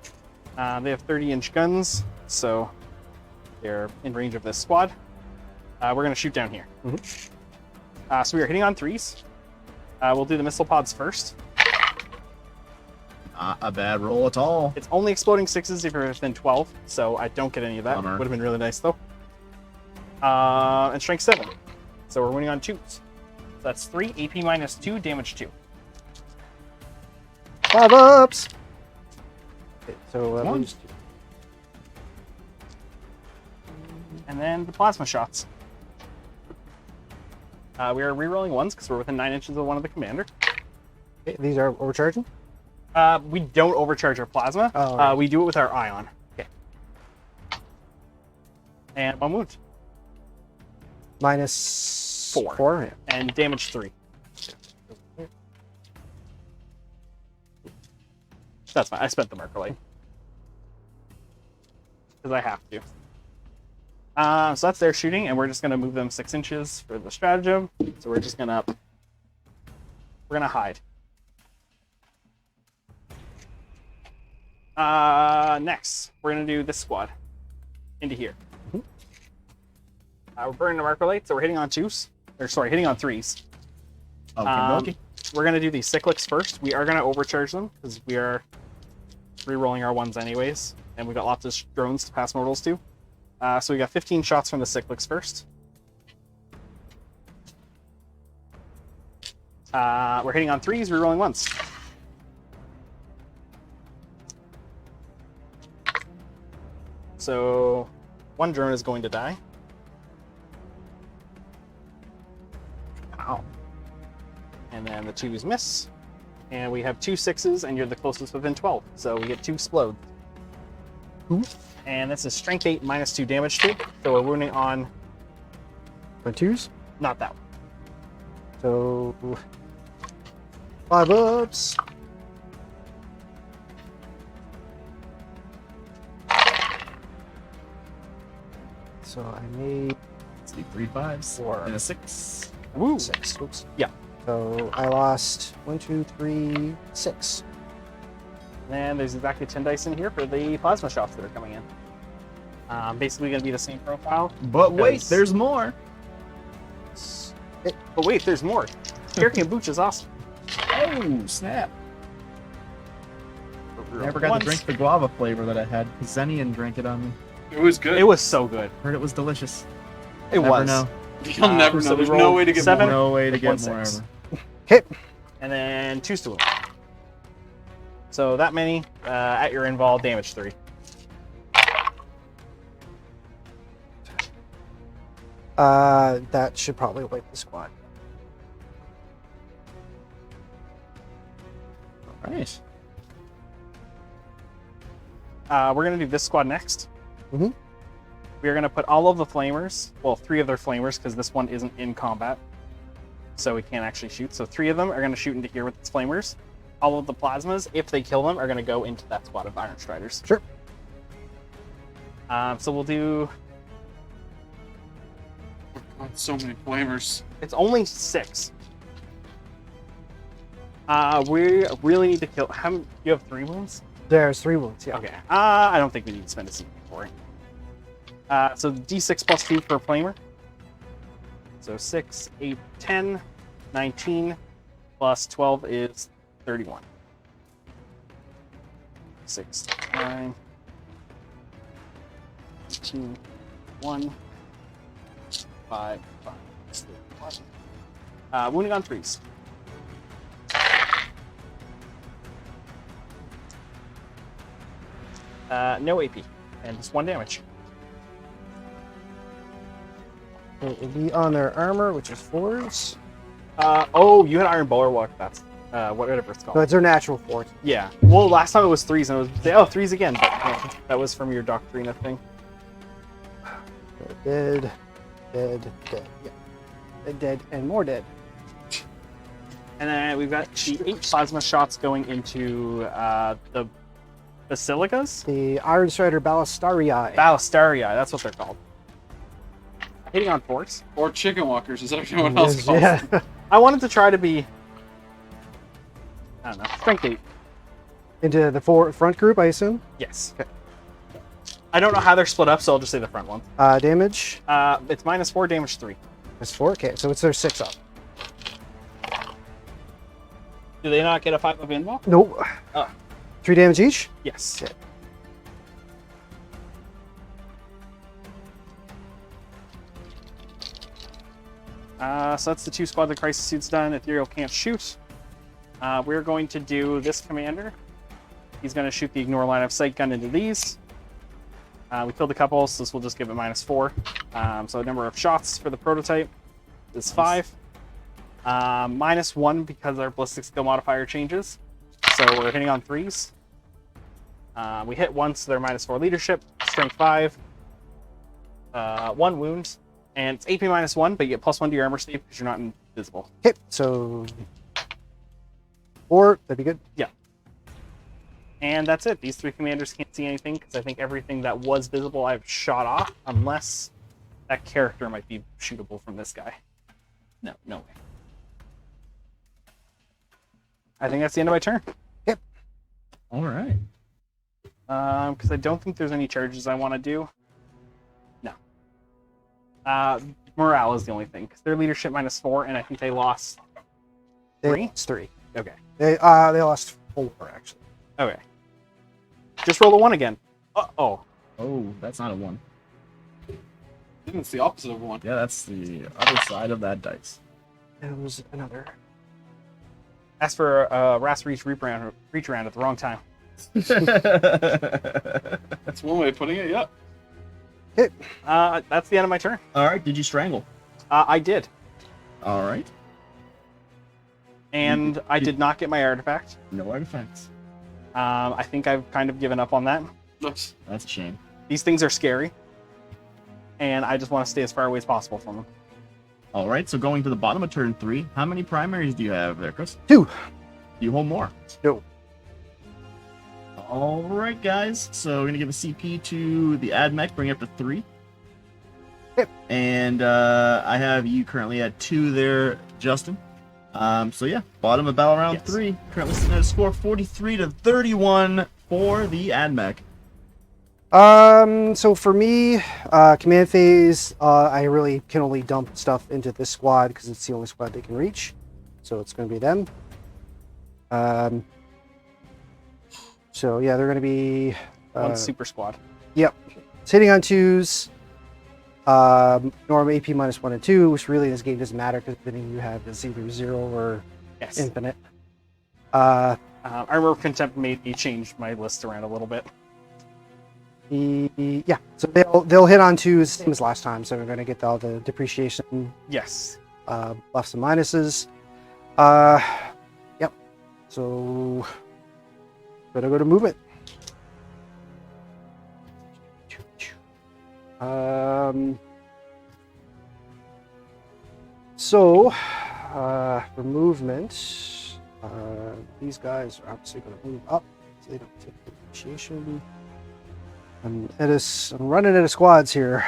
S6: They have 30-inch guns, so they're in range of this squad. We're going to shoot down here. So we are hitting on 3s. We'll do the missile pods first.
S1: Not a bad roll at all.
S6: It's only exploding 6s if you're within 12, so I don't get any of that.
S1: Bummer.
S6: Would have been really nice, though. And strength 7. So we're winning on 2s. So that's 3, AP -2, damage 2.
S3: 5 ups! Okay, so
S1: Come on.
S3: lose 2.
S6: And then the plasma shots. We are rerolling 1s because we're within 9 inches of one of the commander.
S3: Okay, these are overcharging?
S6: We don't overcharge our plasma.
S3: Oh, right.
S6: We do it with our ion. Okay. And 1 wound.
S3: -4.
S6: 4.
S3: Yeah.
S6: And damage 3. That's fine. I spent the marker light. Because I have to. So that's their shooting, and we're just going to move them 6 inches for the stratagem. So we're just going to... We're going to hide. Next, we're going to do this squad. Into here. We're burning the marker light, so we're hitting on 2s. Or sorry, hitting on 3s.
S1: Okay,
S6: We're going to do these cyclics first. We are going to overcharge them, because we are re-rolling our 1s anyways. And we've got lots of drones to pass mortals to. So we got 15 shots from the cyclics first. We're hitting on 3s, re-rolling 1s. So 1 drone is going to die.
S1: Ow.
S6: And then the 2s miss. And we have 2 6s, and you're the closest within 12. So we get 2 explode. And this is strength 8 -2 damage 2. So we're wounding on
S3: 2s?
S6: not that one.
S3: So 5 ups. So I made
S1: Let's do 3 5s
S3: 4.
S1: and a 6.
S6: Woo!
S3: 6. Oops.
S6: Yeah.
S3: So I lost 1, 2, 3, 6.
S6: And there's exactly 10 dice in here for the plasma shots that are coming in. Basically going to be the same profile.
S1: But wait,
S6: because-
S1: there's more.
S6: But wait, there's more. Cherokee and Booch is awesome.
S1: Oh, snap. Never got
S6: Once.
S1: to drink the guava flavor that I had. Xenion drank it on me.
S5: It was good.
S6: It was so good.
S1: Heard it was delicious.
S6: It
S1: Never
S6: was.
S1: know.
S5: You'll never
S6: so
S5: know.
S6: we
S5: There's no
S6: rolled
S5: way to get
S6: 7.
S5: more.
S1: No way to get
S6: 1,
S1: more
S6: 6.
S1: ever.
S3: Okay.
S6: And then 2 stool. So that many at your invol, damage 3.
S3: That should probably wipe the squad.
S1: All right.
S6: We're gonna do this squad next.
S3: Mhm.
S6: We are gonna put all of the flamers, well, 3 of their flamers, because this one isn't in combat, so we can't actually shoot. So 3 of them are gonna shoot into here with its flamers. All of the plasmas, if they kill them, are gonna go into that squad of Iron Striders.
S3: Sure.
S6: So we'll do.
S5: Oh, so many flamers.
S6: It's only 6. We really need to kill. How many, you have 3 wounds?
S3: There's 3 wounds. Yeah.
S6: Okay. I don't think we need to spend a CP for it. So D6 plus 2 per flamer. So 6, 8, 10, 19, plus 12 is 31. 6, 9, 18, 1, 5, 5, 6, 11. Wounding on 3s. No AP, and just 1 damage.
S3: It will be on their armor, which is 4s.
S6: Oh, you had Iron Bulwark. That's whatever it's called.
S3: No, it's their natural 4s.
S6: Yeah. Well, last time it was 3s, and it was 3s again. But yeah, that was from your Doctrina thing.
S3: Dead, dead, dead. Yeah. Dead, and more dead.
S6: And then we've got the 8 plasma shots going into the Basilicas.
S3: The Iron Strider Ballastarii.
S6: Ballastarii, that's what they're called. Hitting on 4s.
S5: Or chicken walkers, as everyone else calls
S3: Yeah.
S5: them.
S6: I wanted to try to be, I don't know, strength 8.
S3: Into the front group, I assume.
S6: Yes. I don't know how they're split up, so I'll just say the front one.
S3: Damage.
S6: It's -4, damage 3.
S3: That's 4. Okay, so it's their 6 up.
S6: Do they not get a 5 of invul?
S3: Nope.
S6: Oh.
S3: 3 damage each.
S6: Yes.
S3: Okay.
S6: So that's the 2 squads of crisis suits done. Ethereal can't shoot. We're going to do this commander. He's going to shoot the ignore line of sight gun into these. We killed a couple, so this will just give it -4. So the number of shots for the prototype is 5. -1 because our ballistic skill modifier changes. So we're hitting on 3s. We hit once, so they're -4 leadership, strength 5, 1 wound, and it's AP -1, but you get +1 to your armor save because you're not invisible.
S3: Okay, so 4. That'd be good.
S6: Yeah. And that's it. These 3 commanders can't see anything because I think everything that was visible I've shot off, unless that character might be shootable from this guy. No, no way. I think that's the end of my turn.
S1: All right.
S6: Because I don't think there's any charges I want to do. No. Morale is the only thing, because their leadership -4, and I think they lost 3?
S3: It's 3.
S6: Okay.
S3: They lost 4, actually.
S6: Okay. Just roll a 1 again. Uh-oh.
S1: Oh, that's not a 1.
S5: I think it's the opposite of 1.
S1: Yeah, that's the other side of that dice.
S3: It was another.
S6: Asked for a Ras reach around at the wrong time.
S5: That's one way of putting it, yep.
S6: That's the end of my turn.
S1: All right. Did you strangle?
S6: I did.
S1: All right.
S6: And I did not get my artifact.
S1: No artifacts.
S6: I think I've kind of given up on that.
S5: Nice.
S1: That's a shame.
S6: These things are scary. And I just want to stay as far away as possible from them.
S1: All right. So going to the bottom of turn 3, how many primaries do you have there, Chris?
S3: 2.
S1: Do you hold more?
S3: No.
S1: All right, guys. So we're gonna give a CP to the Admech, bring it up to 3.
S3: Yep.
S1: And I have you currently at 2 there, Justin. So yeah, bottom of battle round 3. Currently sitting at a score 43-31 for the Admech.
S3: So for me, command phase, I really can only dump stuff into this squad because it's the only squad they can reach. So it's going to be them. So yeah, they're going to be...
S6: One super squad.
S3: Yep. It's hitting on 2s. Norm AP -1 and 2, which really in this game doesn't matter because everything you have is either 0 or
S6: Yes.
S3: infinite.
S6: Armor of Contempt made me change my list around a little bit.
S3: Yeah, so they'll hit on 2s, same as last time. So we're going to get all the depreciation
S6: Yes.
S3: pluses and minuses. Yep. So gotta go to movement. So for movement, these guys are obviously going to move up, so they don't take depreciation. I'm running out of squads here.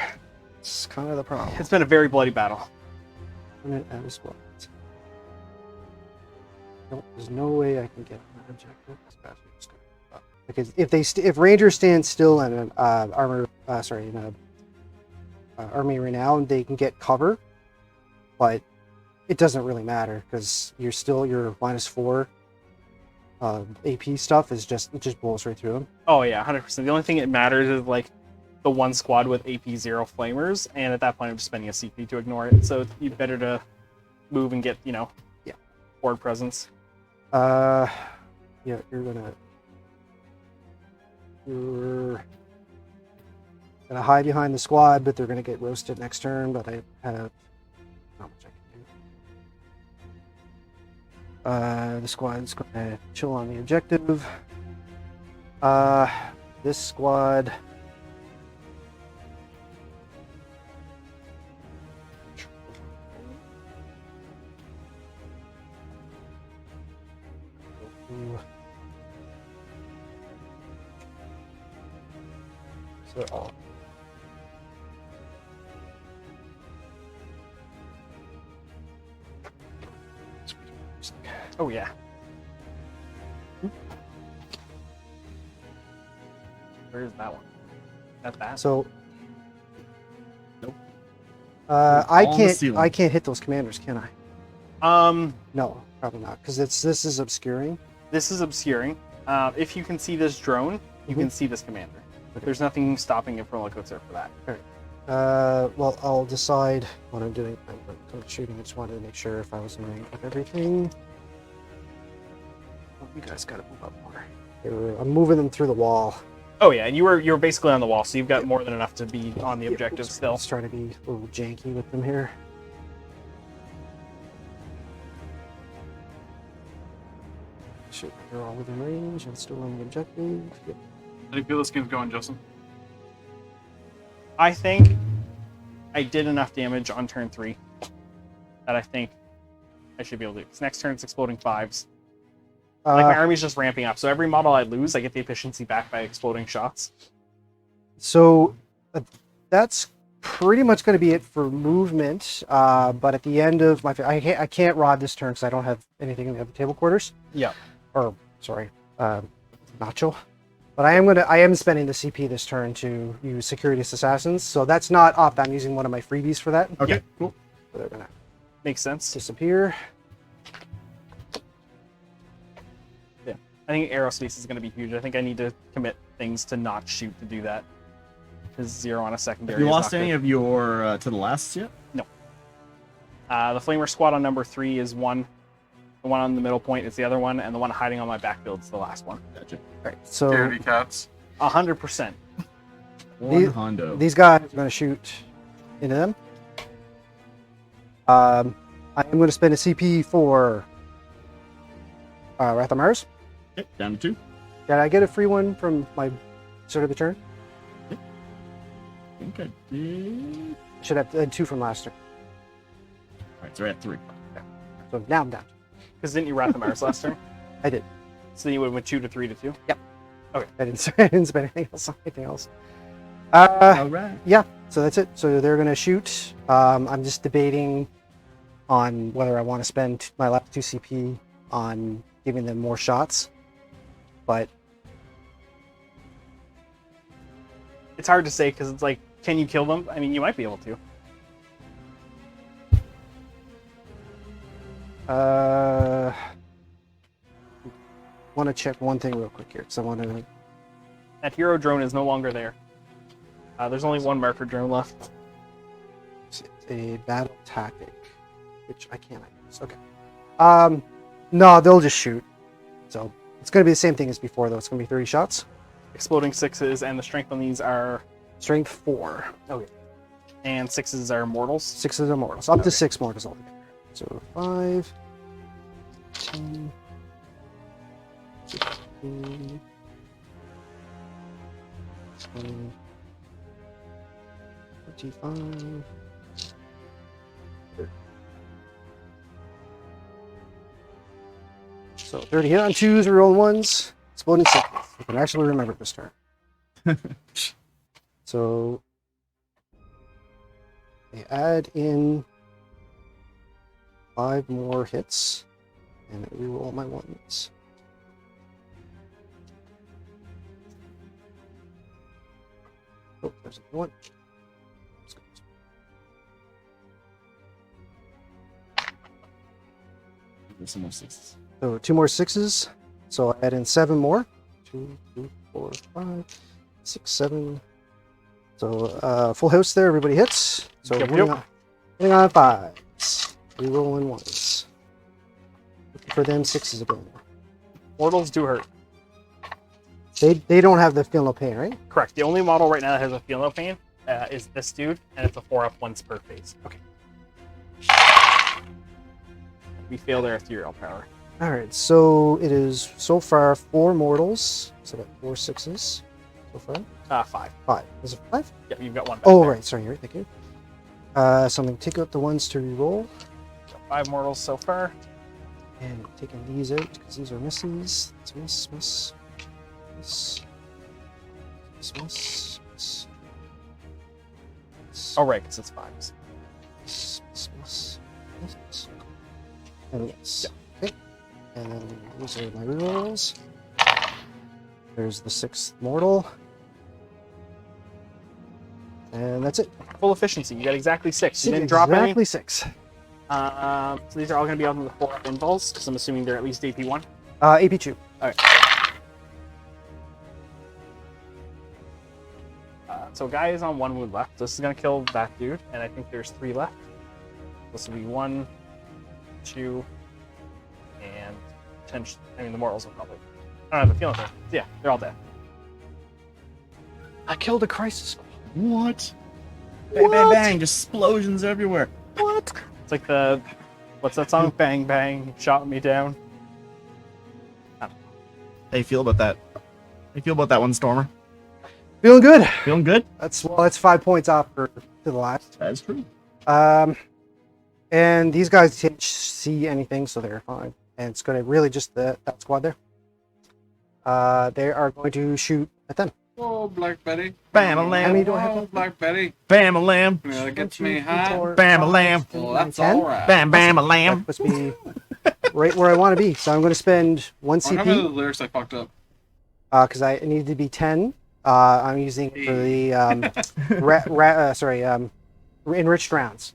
S3: It's kind of the problem.
S6: It's been a very bloody battle.
S3: Running out of squads. No, there's no way I can get an objective. Because if Rangers stand still in an Army Renown, they can get cover, but it doesn't really matter because your -4 AP stuff it just blows right through them.
S6: Oh yeah, 100%. The only thing that matters is like the one squad with AP 0 flamers, and at that point I'm just spending a CP to ignore it. So you better to move and get board presence.
S3: Yeah, you're gonna hide behind the squad, but they're gonna get roasted next turn. But I have not much I can do. The squad's gonna chill on the objective. This squad. So they're all.
S6: Oh yeah. Where is that one? Not that.
S3: So.
S1: Nope.
S3: I
S1: All on the
S3: can't.
S1: ceiling.
S3: I can't hit those commanders, can I? No, probably not, because this is obscuring.
S6: This is obscuring. If you can see this drone, you can see this commander.
S3: Okay.
S6: There's nothing stopping it from looking for that.
S3: Well, I'll decide what I'm doing. I'm shooting. I just wanted to make sure if I was in range with everything. Oh, you guys gotta move up more. I'm moving them through the wall.
S6: Oh yeah, and you were basically on the wall, so you've got more than enough to be on the objective still.
S3: Just trying to be a little janky with them here. Shoot, they're all within range and still on the objective. Yep.
S5: How do you feel this game's going, Justin?
S6: I think I did enough damage on turn 3 that I think I should be able to do. 'Cause next turn's exploding 5s. Like my army's just ramping up, so every model I lose, I get the efficiency back by exploding shots.
S3: So that's pretty much going to be it for movement. But at the end of my, I can't rod this turn because I don't have anything in the table quarters.
S6: Yeah.
S3: Or sorry, Nacho. But I am spending the CP this turn to use Securities Assassins. So that's not up. I'm using one of my freebies for that.
S1: Okay,
S6: Yeah.
S1: cool.
S3: So they're gonna
S6: Makes sense.
S3: disappear.
S6: I think aerospace is going to be huge. I think I need to commit things to not shoot to do that. Because 0 on a secondary.
S1: Have you
S6: is
S1: lost
S6: not
S1: any
S6: good.
S1: of your to the last yet?
S6: No. The Flamer squad on number 3 is one. The one on the middle point is the other one, and the one hiding on my backfield is the last one.
S1: Gotcha.
S3: All right. So
S5: Scaredy cats.
S6: 100%.
S1: One Hondo.
S3: these guys are going to shoot into them. I am going to spend a CP for Wrath of Mars.
S1: Okay, down to 2.
S3: Did I get a free one from my start of the turn?
S1: I think I did.
S3: Should have had 2 from last turn.
S1: All right, so we're at 3.
S3: So now I'm down.
S6: Because didn't you wrap the Mars last turn?
S3: I did.
S6: So you went 2 to 3 to 2?
S3: I didn't spend anything else on anything else.
S1: All right.
S3: Yeah, so that's it. So they're going to shoot. I'm just debating on whether I want to spend my last 2 CP on giving them more shots. But
S6: It's hard to say because it's like, can you kill them? I mean, you might be able to.
S3: want to check one thing real quick here because I want to.
S6: That hero drone is no longer there. There's only one marker drone left.
S3: It's a battle tactic, which I cannot use. Okay. No, they'll just shoot. So it's going to be the same thing as before, though. It's going to be 30 shots.
S6: Exploding 6s, and the strength on these are...
S3: Strength 4.
S6: Okay. And 6s are mortals.
S3: 6s are mortals. Up to 6 mortals altogether. So 5, 10, 16, 20, 25, 30. So 30 hit on 2s, roll 1s, exploding 6s. I can actually remember this turn. So they add in 5 more hits, and I reroll my 1s. Oh, there's another one.
S1: There's some more 6s.
S3: So 2 more 6s. So I add in 7 more. 2, 3, 4, 5, 6, 7. So full house there. Everybody hits. So
S6: Yep,
S3: winning,
S6: yep.
S3: On, winning on 5s. Rerolling 1s. Looking for them 6s again.
S6: Mortals do hurt.
S3: They don't have the feel no pain, right?
S6: Correct. The only model right now that has a feel no pain is this dude, and it's a 4-up once per phase. Okay. We fail their ethereal power.
S3: All right. So it is so far 4 mortals. So that 4 6s so far.
S6: 5.
S3: 5. Is it 5?
S6: Yep, you've got one. Back
S3: Oh,
S6: there.
S3: right. Sorry, you're right. Thank you. So I'm going to take out the ones to reroll.
S6: Got 5 mortals so far.
S3: And taking these out because these are misses. It's miss, miss, miss, miss, miss, miss, miss,
S6: Oh, right, because it's 5s.
S3: miss, miss, miss, miss. And yes. Okay. And then these are my rerolls. There's the 6th mortal. And that's it.
S6: Full efficiency. You got exactly 6. You didn't drop
S3: exactly
S6: any.
S3: 6.
S6: So these are all going to be on the 4-up invols, because I'm assuming they're at least AP1.
S3: AP2.
S6: So guy is on 1 wound left. This is going to kill that dude, and I think there's 3 left. This will be 1, 2, and 10. I mean, the mortals will probably. I don't have a feeling for it. Yeah, they're all dead.
S3: I killed a crisis.
S1: What? Bang, bang, bang. Just explosions everywhere.
S3: What?
S6: It's like the. What's that song? Bang, bang, shot me down.
S1: How you feel about that? How you feel about that one, Stormer?
S3: Feeling good.
S1: Feeling good?
S3: That's 5 points off to the last.
S1: That's true.
S3: And these guys can't see anything, so they're fine. And it's going to really just that squad there. They are going to shoot at them.
S5: Oh, Black Betty.
S1: Bam a
S3: How
S1: lamb.
S3: many do I have?
S5: Oh, Black Betty.
S1: Bam a lamb.
S5: Yeah, that
S3: 1,
S5: gets
S3: 2,
S5: me
S3: 3,
S5: high.
S3: 4,
S1: Bam a
S3: 5,
S1: lamb.
S3: 6,
S5: Well,
S3: 7,
S5: that's
S3: 10.
S5: all right.
S1: Bam, bam a lamb.
S3: Must be right where I want to be. So I'm going to spend 1
S5: I remember the
S3: CP
S5: lyrics I fucked up.
S3: because I need to be 10. I'm using it for the enriched rounds.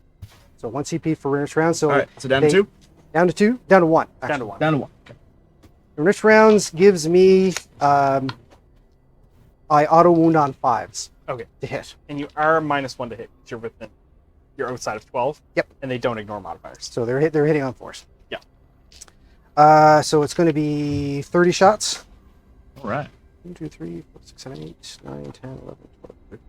S3: So 1 CP for enriched rounds. So
S1: All right, so down to 2?
S3: Down to 2? Down to 1.
S6: Down
S3: Actually.
S6: to 1.
S1: Down to 1. Okay.
S3: Enriched rounds gives me I auto wound on 5s
S6: Okay.
S3: to hit.
S6: And you are -1 to hit. 'Cause you're within. You're outside of 12.
S3: Yep.
S6: And they don't ignore modifiers.
S3: So they're hitting on 4s.
S6: Yeah.
S3: So it's going to be 30 shots.
S1: All right.
S3: 1, 2, 3, 4, 6, 7, 8, 9, 10, 11, 12, 13,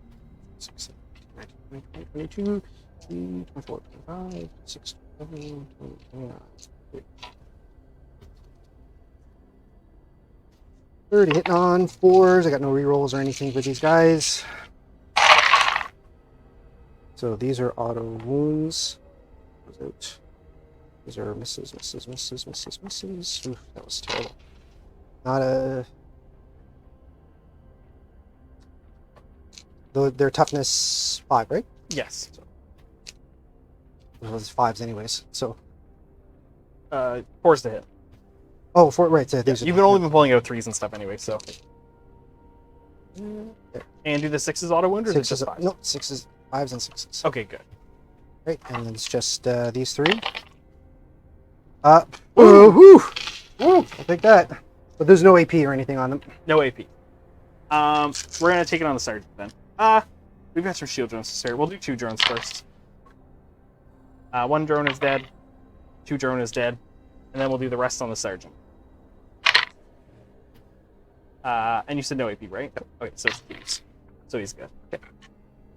S3: 6, 7, 8, 9, 10, 20, 22, 23, 24, 25, 6, 7, 20, 29. 30 hitting on 4s. I got no rerolls or anything for these guys. So these are auto wounds. Goes out. These are misses, misses, misses, misses, misses. Oof, that was terrible. Not a. Their toughness 5, right?
S6: Yes.
S3: Well, it's 5s anyways. So
S6: 4's to hit.
S3: oh, 4 right. So these are
S6: You've only been pulling out 3s and stuff anyway, so.
S3: there.
S6: And do the 6s auto wound or is it
S3: 6s.
S6: just 5s?
S3: No, 6s, 5s, and 6s.
S6: Okay, good.
S3: Right, and then it's just these 3. Woo! I'll take that. But there's no AP or anything on them.
S6: No AP. We're gonna take it on the sergeant then. We've got some shield drones to spare. We'll do 2 drones first. 1 drone is dead. 2 drone is dead. And then we'll do the rest on the sergeant. And you said no AP, right? Okay, so it's thieves. So he's good. Okay.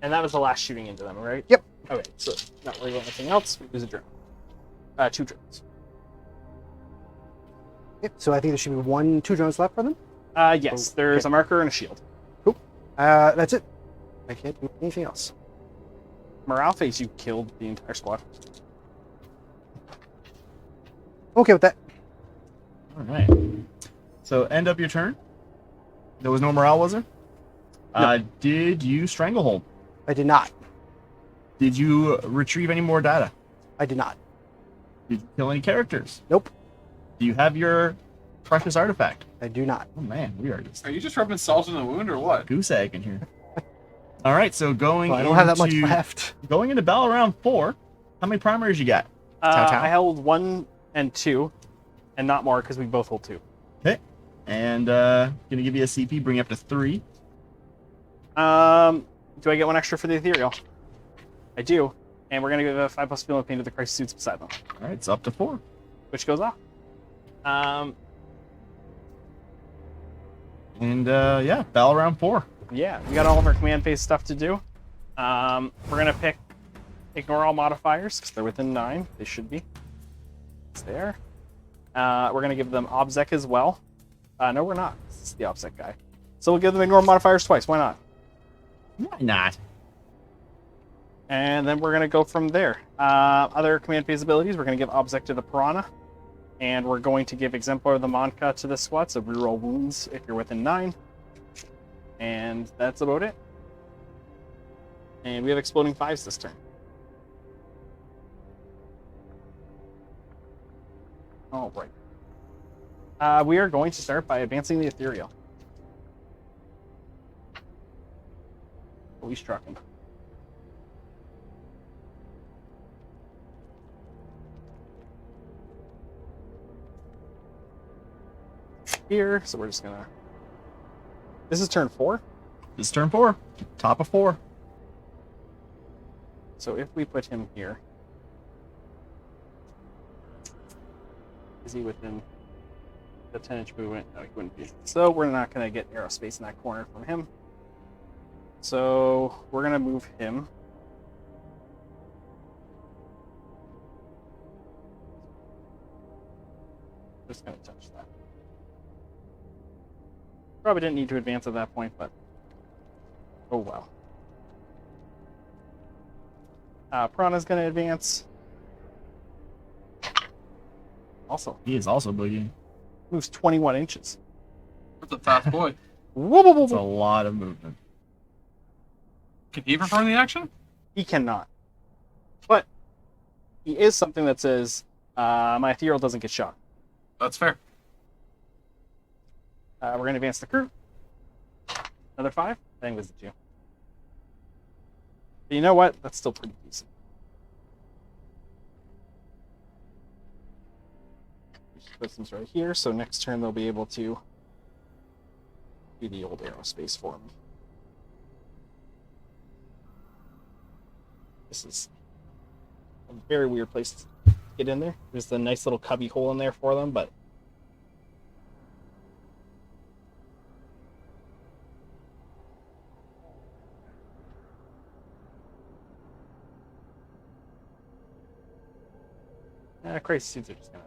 S6: And that was the last shooting into them, right?
S3: Yep.
S6: Okay, so not worry about anything else. We lose a drone. 2 drones.
S3: Yep. So I think there should be 2 drones left for them.
S6: Yes, there's
S3: Okay.
S6: a marker and a shield.
S3: Cool. That's it. I can't do anything else.
S6: Morale phase, you killed the entire squad.
S3: Okay with that.
S1: All right. So end up your turn. There was no morale, was there? Did you stranglehold?
S3: I did not.
S1: Did you retrieve any more data?
S3: I did not.
S1: Did you kill any characters?
S3: Nope.
S1: Do you have your precious artifact?
S3: I do not.
S1: Oh man, we are just
S5: Are you just rubbing salt in the wound or what?
S1: goose egg in here. All right, so going
S3: Well, I don't have that much
S1: into-
S3: left.
S1: Going into battle round 4, how many primaries you got? Tow.
S6: I held 1 and 2, and not more because we both hold 2.
S1: Okay. And gonna give you a CP, bring you up to 3.
S6: Do I get 1 extra for the ethereal? I do. And we're gonna give a 5+ feel of pain to the crisis suits beside them,
S1: All right, it's up to 4.
S6: which goes off.
S1: And yeah, battle round 4.
S6: Yeah, we got all of our command phase stuff to do. We're gonna pick ignore all modifiers because they're within 9. They should be. It's there. We're gonna give them obsec as well. No, we're not. This is the obsec guy. So we'll give them ignore modifiers twice. Why not?
S1: Why not?
S6: And then we're gonna go from there. Other command phase abilities, we're gonna give obsec to the piranha, and we're going to give exemplar of the Monka to the squad. So reroll wounds if you're within 9. And that's about it. And we have exploding 5s this turn. All right. We are going to start by advancing the ethereal. We struck him. Here, so we're just gonna. This is turn 4.
S1: This is turn 4. Top of 4.
S6: So if we put him here, is he within the 10-inch movement? No, he wouldn't be. So we're not going to get aerospace in that corner from him. So we're going to move him. Just going to touch that. Probably didn't need to advance at that point, but oh well. Piranha's going to advance. Also,
S1: He is also boogieing.
S6: moves 21 inches.
S5: That's a fast boy.
S1: It's a lot of movement.
S5: Can he perform the action?
S6: He cannot. But he is something that says, my ethereal doesn't get shot.
S5: That's fair.
S6: We're going to advance the crew. Another 5. I think it was the 2. But you know what? That's still pretty decent. Put them right here, so next turn they'll be able to do the old aerospace for me. This is a very weird place to get in there. There's a nice little cubby hole in there for them, but crazy suits are just gonna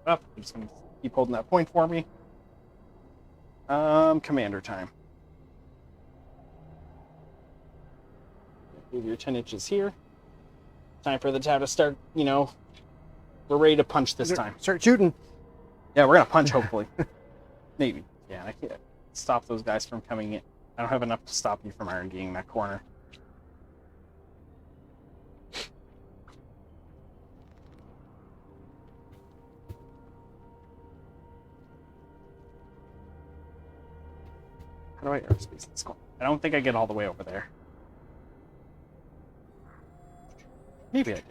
S6: up. I'm just gonna keep holding that point for me. Commander time. Move your 10 inches here. Time for the tower to start, you know, we're ready to punch this time.
S3: Start shooting.
S6: Yeah, we're gonna punch, hopefully. Maybe. Yeah, I can't stop those guys from coming in. I don't have enough to stop you from RNGing that corner. How do I aerospace this corner? I don't think I get all the way over there. Maybe I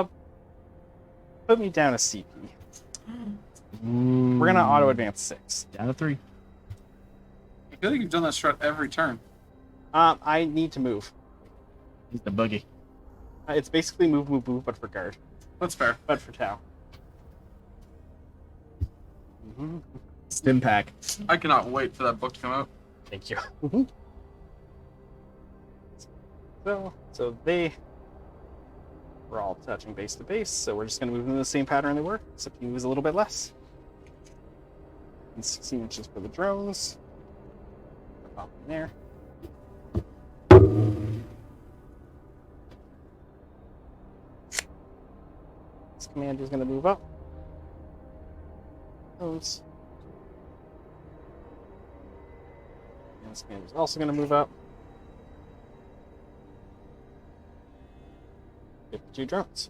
S6: do. Put me down a CP. We're gonna auto advance 6.
S1: Down to 3.
S5: I feel like you've done that strat every turn.
S6: I need to move.
S1: He's the boogie.
S6: It's basically move, move, move, but for guard.
S5: That's fair.
S6: But for Tau.
S1: Stim pack.
S5: I cannot wait for that book to come out.
S6: Thank you. So we're all touching base to base, so we're just going to move in the same pattern they were, except he moves a little bit less. And 16 inches for the drones. Pop in there. This commander's going to move up. Those. And this commander's also going to move up. 52 drones.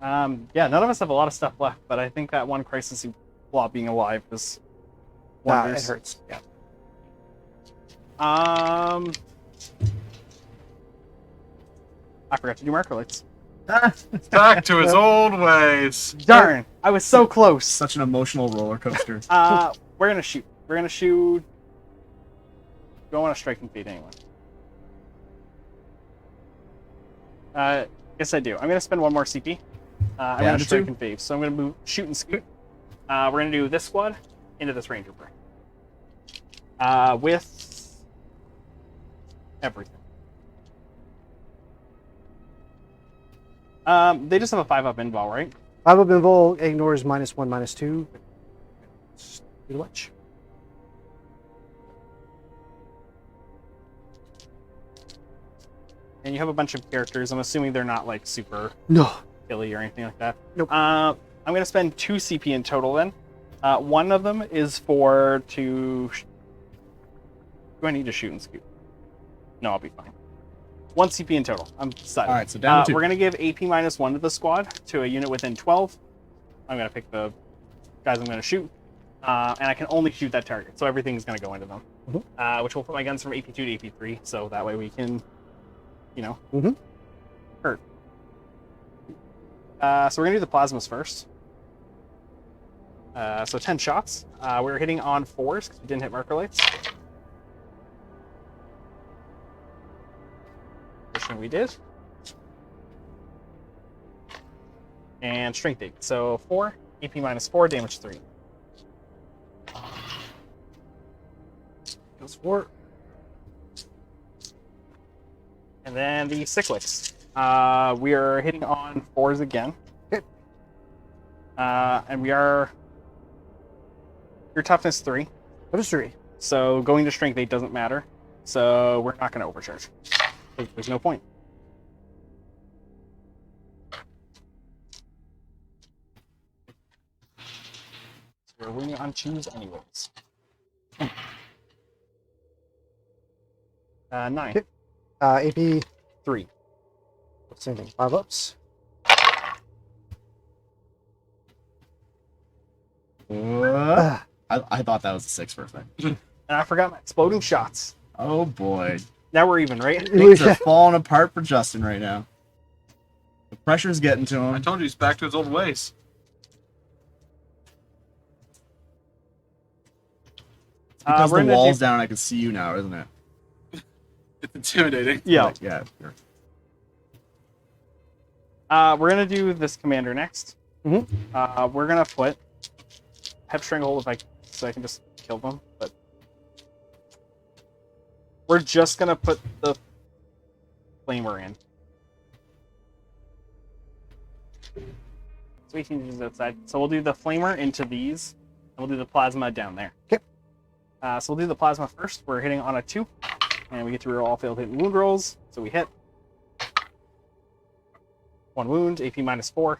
S6: Yeah, none of us have a lot of stuff left, but I think that one crisis blob being alive is
S3: It
S6: wonders.
S3: hurts. Yeah.
S6: I forgot to do marker lights.
S5: Back to his old ways.
S6: Darn! I was so close.
S1: Such an emotional roller coaster.
S6: We're gonna shoot. We're gonna shoot. Don't want to strike and feed anyone. Yes, I do. I'm gonna spend one more CP. I'm
S1: Down
S6: gonna
S1: to
S6: strike
S1: 2.
S6: and fave. So I'm gonna move, shoot and scoot. We're gonna do this squad into this ranger break. With everything. They just have a 5-up invul, right?
S3: 5-up invul ignores -1, -2. Just do the watch.
S6: And you have a bunch of characters. I'm assuming they're not like super
S3: No.
S6: killy or anything like that.
S3: Nope.
S6: I'm going to spend 2 CP in total then. One of them is do I need to shoot and scoot? No, I'll be fine. 1 CP in total. I'm decided.
S1: All right, so down to 2.
S6: We're going to give AP -1 to the squad to a unit within 12. I'm going to pick the guys I'm going to shoot. And I can only shoot that target, so everything's going to go into them. Which will put my guns from AP2 to AP3, so that way we can, hurt. So we're going to do the plasmas first. So 10 shots. We're hitting on 4s because we didn't hit marker lights. Which one we did. And strength 8. So 4, AP -4, damage 3. Goes 4. And then the cyclics. We are hitting on 4s again.
S3: Okay.
S6: And we are... Your toughness 3.
S3: That is 3.
S6: So going to strength 8 doesn't matter. So we're not going to overcharge. There's no point. So we're winning on choose anyways. 9.
S3: Okay. AP
S6: 3.
S3: same thing. 5-ups.
S1: I thought that was a 6 for a second.
S6: And I forgot my exploding shots.
S1: Oh boy.
S6: Now we're even, right?
S1: Things are falling apart for Justin right now. The pressure's getting to
S5: I
S1: him.
S5: told you he's back to his old ways.
S1: Because
S6: we're
S1: the
S6: gonna
S1: wall's
S6: do-
S1: down, I can see you now, isn't it?
S5: It's intimidating.
S6: Yeah.
S1: Like, yeah. Sure.
S6: We're gonna do this commander next. We're gonna put Pep Stranglehold so I can just kill them, but we're just gonna put the flamer in. So 18 inches outside. So we'll do the flamer into these, and we'll do the plasma down there.
S3: Okay.
S6: So we'll do the plasma first. We're hitting on a 2, and we get to reroll all failed hit and wound rolls. So we hit 1 wound, AP -4.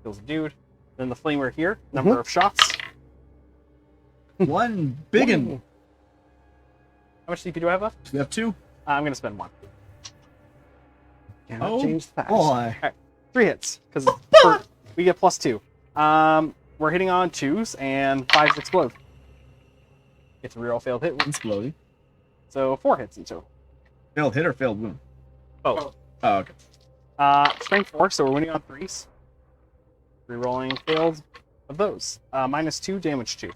S6: Kills a dude. Then the flamer here, number of shots.
S1: One big one.
S6: How much CP do I have left?
S1: We have 2.
S6: I'm gonna spend 1.
S3: Cannot
S1: Oh,
S3: change fast.
S1: boy.
S6: 3 hits because we get +2. We're hitting on 2s and 5s explode. It's a reroll failed hit.
S1: Exploding.
S6: So 4 hits in total.
S1: Failed hit or failed wound?
S6: Oh.
S1: Oh, okay.
S6: Strength 4, so we're winning on 3s. Rerolling failed of those. -2, damage 2.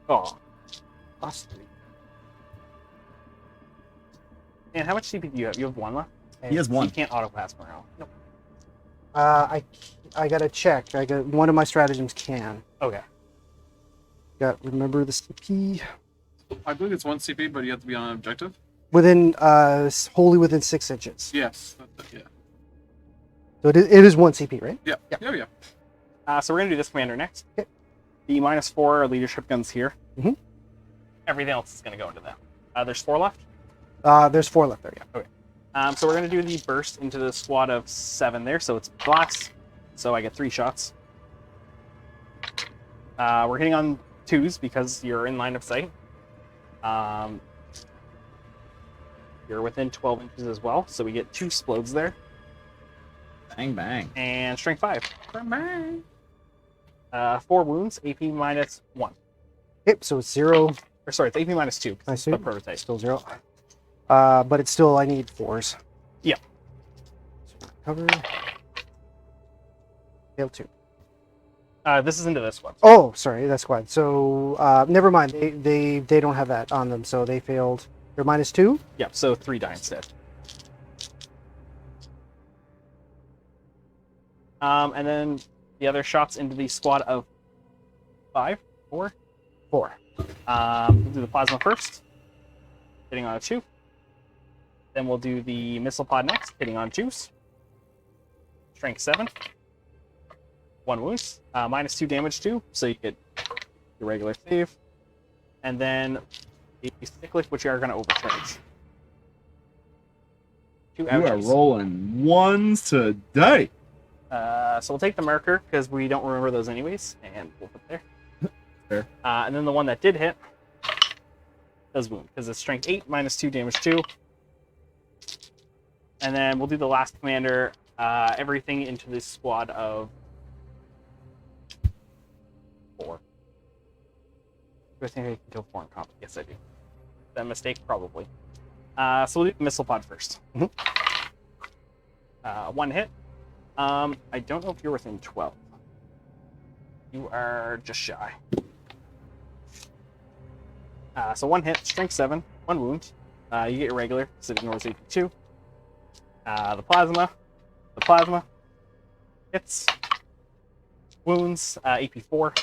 S6: Oh. Lost 3. And how much CP do you have? You have 1 left?
S1: He has 1.
S6: You can't auto pass morale. Nope.
S3: I gotta check. I got one of my stratagems can.
S6: Okay.
S3: Remember the CP
S5: I believe it's 1 CP, but you have to be on an objective.
S3: within wholly within 6 inches.
S5: Yes. Yeah.
S3: So it is 1 CP, right?
S5: Yeah.
S3: Yeah.
S6: Yeah. So we're gonna do this commander next.
S3: Okay.
S6: The -4 leadership guns here.
S3: Mhm.
S6: Everything else is gonna go into them. There's 4 left.
S3: There's 4 left there. Yeah.
S6: Okay. So we're gonna do the burst into the squad of 7 there. So it's blocks. So I get 3 shots. We're hitting on 2s because you're in line of sight. You're within 12 inches as well, so we get 2 explodes there.
S1: Bang, bang.
S6: And strength 5. 4 wounds, AP -1.
S3: Yep. So it's 0.
S6: Or sorry, it's AP -2. 'Cause
S3: I
S6: it's
S3: see.
S6: the prototype.
S3: Still 0. But it's still, I need 4s.
S6: Yeah.
S3: So cover. Fail 2.
S6: This is into this one.
S3: Oh, sorry, that's squad. So never mind. They don't have that on them, so they failed. They're -2.
S6: Yep, so 3 die instead. And then the other shots into the squad of 5, 4.
S3: 4.
S6: We'll do the plasma first, hitting on a 2. Then we'll do the missile pod next, hitting on 2s. Strength 7. 1 wound. -2 damage too, so you get your regular save. And then the cyclic, which you are going to overcharge. 2
S1: You are
S6: ouchies.
S1: rolling 1s today.
S6: So we'll take the marker because we don't remember those anyways, and we'll put there.
S1: Fair.
S6: And then the one that did hit does wound because it's strength 8, -2 damage 2. And then we'll do the last commander, everything into this squad of 4. Do I think I can kill 4 in combat? Yes, I do. Is that a mistake? Probably. So we'll do the missile pod first.
S3: Mhm.
S6: 1 hit. I don't know if you're within 12. You are just shy. So 1 hit, strength 7, 1 wound. You get your regular, so it ignores AP2. The plasma hits, wounds, AP4.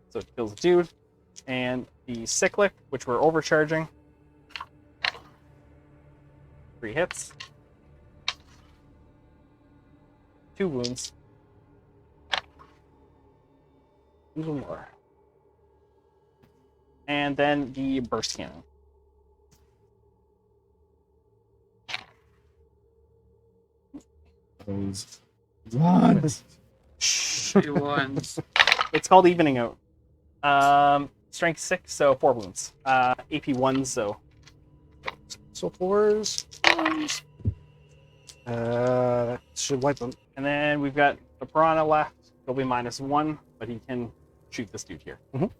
S6: So it kills a dude. And the cyclic, which we're overcharging. 3 hits. 2 wounds. Even more. And then the burst cannon.
S1: Those 1s.
S5: She won.
S6: It's called evening out. Strength 6, so 4 wounds. AP 1, so
S3: 4s. That should wipe them.
S6: and then we've got the piranha left. He'll be -1, but he can shoot this dude here.
S3: Mhm.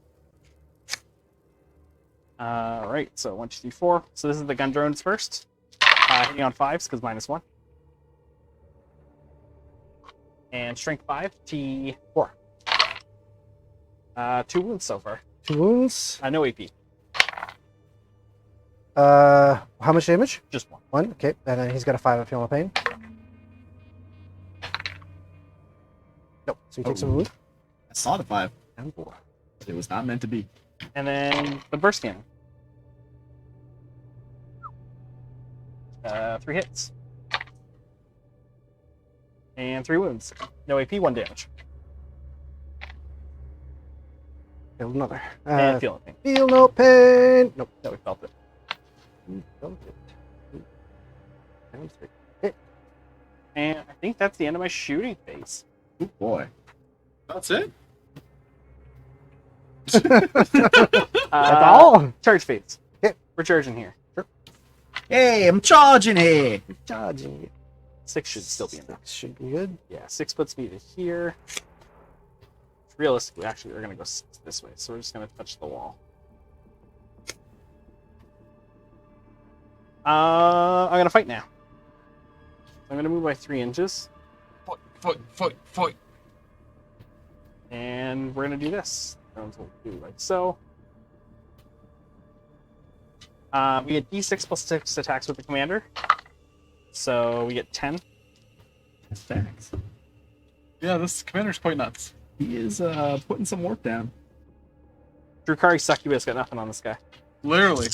S6: Right, so 1, 2, 3, 4. So this is the gun drones first. Hitting on 5s because -1. And strength 5, T4. 2 wounds so far.
S3: 2 wounds.
S6: No AP,
S3: How much damage?
S6: just 1.
S3: 1. Okay, and then he's got a 5 of Feel No Pain. Nope. So he takes a wound.
S1: I saw the 5.
S3: And 4.
S1: It was not meant to be.
S6: And then the burst cannon. 3 hits. And 3 wounds. No AP, 1 damage.
S3: Feel another.
S6: And feel nothing.
S3: Feel no pain. Nope.
S6: No, we felt it.
S3: Felt it. Sounds good.
S6: And I think that's the end of my shooting phase.
S1: Oh boy.
S5: That's it?
S3: That's all.
S6: Charge phase.
S3: Yeah.
S6: We're charging here.
S1: Hey, I'm charging here.
S3: Charging.
S6: 6 should still be in there.
S3: Should be good.
S6: Yeah, 6 puts me to here. Realistically, actually, we're going to go this way, so we're just going to touch the wall. I'm going to fight now. I'm going to move by 3 inches,
S5: Fight.
S6: and we're going to do this. Drones will do like so. We get D6 plus 6 attacks with the commander. So we get 10.
S1: Thanks.
S5: Yeah, this commander's quite nuts.
S1: He is putting some work down.
S6: Drukari Succubus got nothing on this guy.
S5: Literally.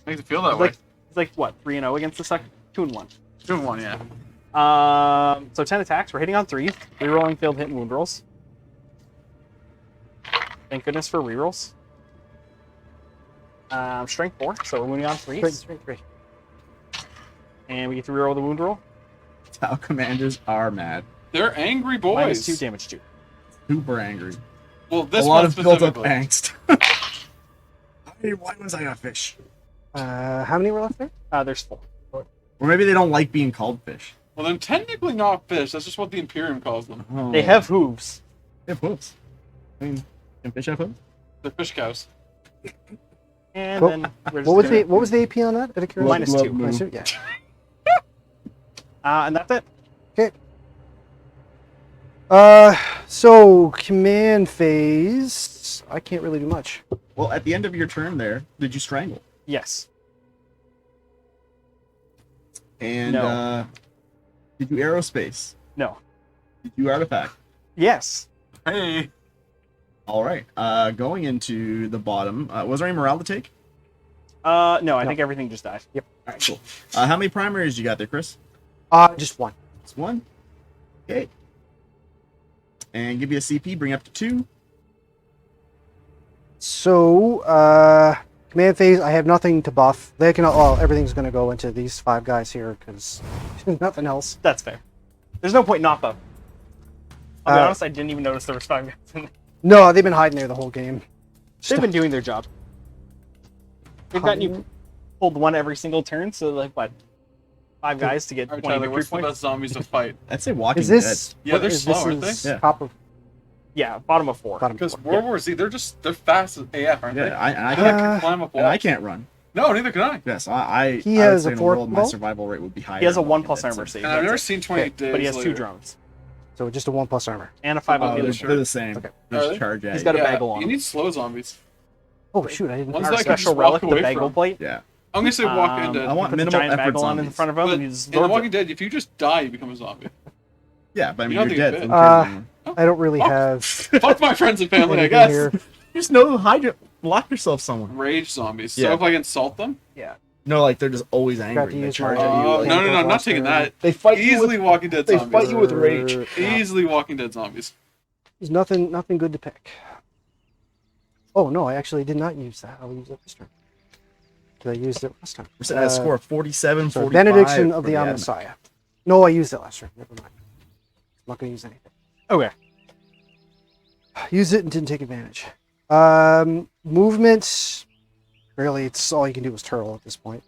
S5: Makes it feel that way.
S6: He's like what, 3-0 against the Suck? 2-1.
S5: 2-1, yeah.
S6: So 10 attacks. We're hitting on 3. Rerolling failed hit and wound rolls. Thank goodness for rerolls. Strength 4, so we're moving on 3.
S3: Strength 3.
S6: And we get to reroll the wound roll.
S1: That's how commanders are mad.
S5: They're angry boys.
S6: -2 damage 2.
S1: Super angry.
S5: Well, this
S1: a lot
S5: one
S1: of built up
S5: specifically.
S1: angst. Hey, why was I a fish?
S3: How many were left there?
S6: There's 4.
S1: Or maybe they don't like being called fish.
S5: Well, they're technically not fish. That's just what the Imperium calls them.
S1: Oh.
S6: They have hooves.
S1: They have hooves. I mean, can fish have hooves?
S5: They're fish cows.
S6: And
S3: Well,
S6: then we're just
S3: What was
S6: gonna-
S3: the AP on that? Out of curiosity?
S6: -2.
S3: -2, yeah.
S6: And that's it.
S3: Okay. So command phase. I can't really do much.
S1: Well, at the end of your turn there, did you strangle?
S6: Yes.
S1: And
S6: No.
S1: did you aerospace?
S6: No.
S1: Did you artifact?
S6: Yes.
S5: Hey.
S1: All right. Going into the bottom, was there any morale to take?
S6: No, I think everything just died. Yep.
S1: All right, cool. How many primaries you got there, Chris?
S3: Just one.
S1: It's one. Okay. And give you a CP, bring up to 2.
S3: So, command phase, I have nothing to buff. They can, everything's going to go into these 5 guys here because nothing else.
S6: That's fair. There's no point not buff. I'll be
S3: Uh,
S6: honest, I didn't even notice there was 5 guys in there.
S3: No, they've been hiding there the whole game.
S6: They've been doing their job. They've gotten you pulled one every single turn, so like what? 5 guys to get
S5: All right,
S6: 20
S5: Tyler,
S6: victory
S5: what's the
S6: points?
S5: best zombies to fight?
S1: I'd say Walking
S3: Is this?
S5: Yeah,
S3: what
S5: they're
S3: is
S5: slow,
S3: this
S5: aren't
S3: is
S5: they?
S1: Yeah.
S3: Top of
S6: Yeah, bottom of 4.
S3: bottom
S5: Because
S3: four.
S5: World War Z, they're fast as AF, aren't
S1: Dead.
S5: they?
S1: Yeah, I
S5: They
S1: can't.
S5: can climb up
S1: And I
S5: walls.
S1: can't run.
S5: No, neither can I.
S1: Yes, I
S3: He
S1: I would
S3: has
S1: say
S3: a
S1: in the
S3: fourth
S1: world, my
S3: bolt?
S1: survival rate would be higher.
S6: He has a
S1: than
S6: 1
S1: Walking
S6: plus
S1: Dead,
S6: armor
S1: so-
S6: save.
S5: And I've
S6: that's
S5: never
S6: it.
S5: seen 28 days
S6: But he has 2
S5: later.
S6: drones
S3: So just a 1+ armor.
S6: and a 5
S5: Oh,
S6: on
S1: They're,
S6: the
S5: sure.
S1: they're the same.
S3: Okay.
S1: They just
S5: Are they?
S1: charge at
S6: He's
S1: you.
S6: got a
S5: Yeah,
S6: bagel on
S5: you
S6: him.
S5: need slow zombies.
S3: Oh shoot! I didn't.
S5: One's
S6: Our
S5: like
S6: special
S5: just walk
S6: relic, the
S5: away
S6: bagel
S5: from.
S6: plate.
S1: Yeah.
S5: I'm gonna say Walking
S6: Um,
S5: Dead.
S1: I want
S6: Puts a
S1: minimal
S6: giant
S1: effort
S6: bagel on in
S1: zombies.
S6: front of him,
S5: But
S6: and he
S5: in
S6: just
S5: The
S6: absorbs
S5: Walking
S6: it.
S5: Dead, if you just die, you become a zombie.
S1: Yeah, but I mean,
S5: You don't
S1: you're
S5: think
S1: dead.
S5: you
S1: So
S5: fit.
S1: who cares anymore?
S3: I don't really
S5: Oh.
S3: have
S5: Fuck my friends and family, I
S3: anything
S5: guess.
S3: here.
S1: Just know, hide your, lock yourself somewhere.
S5: Rage zombies.
S1: Yeah.
S5: So if I insult them?
S1: No, like they're just always
S3: Got
S1: angry.
S3: to
S1: They
S3: use
S1: charge
S3: my-
S1: at you.
S5: Oh,
S1: like-
S5: no, I'm not
S3: Blaster.
S5: taking that.
S1: They fight you
S5: Easily
S1: with,
S5: Walking Dead
S1: they
S5: zombies.
S1: fight you with rage.
S5: Easily Walking Dead zombies.
S3: There's nothing good to pick. Oh no, I actually did not use that. I'll use it this turn. Did I use it last time?
S1: We're sitting at a score of 47,
S3: So
S1: 45
S3: Benediction of
S1: for
S3: the
S1: Admin.
S3: Messiah. No, I used it last turn. Never mind. I'm not going to use anything.
S6: Okay.
S3: Used it and didn't take advantage. Movement. Really, it's all you can do is turtle at this point.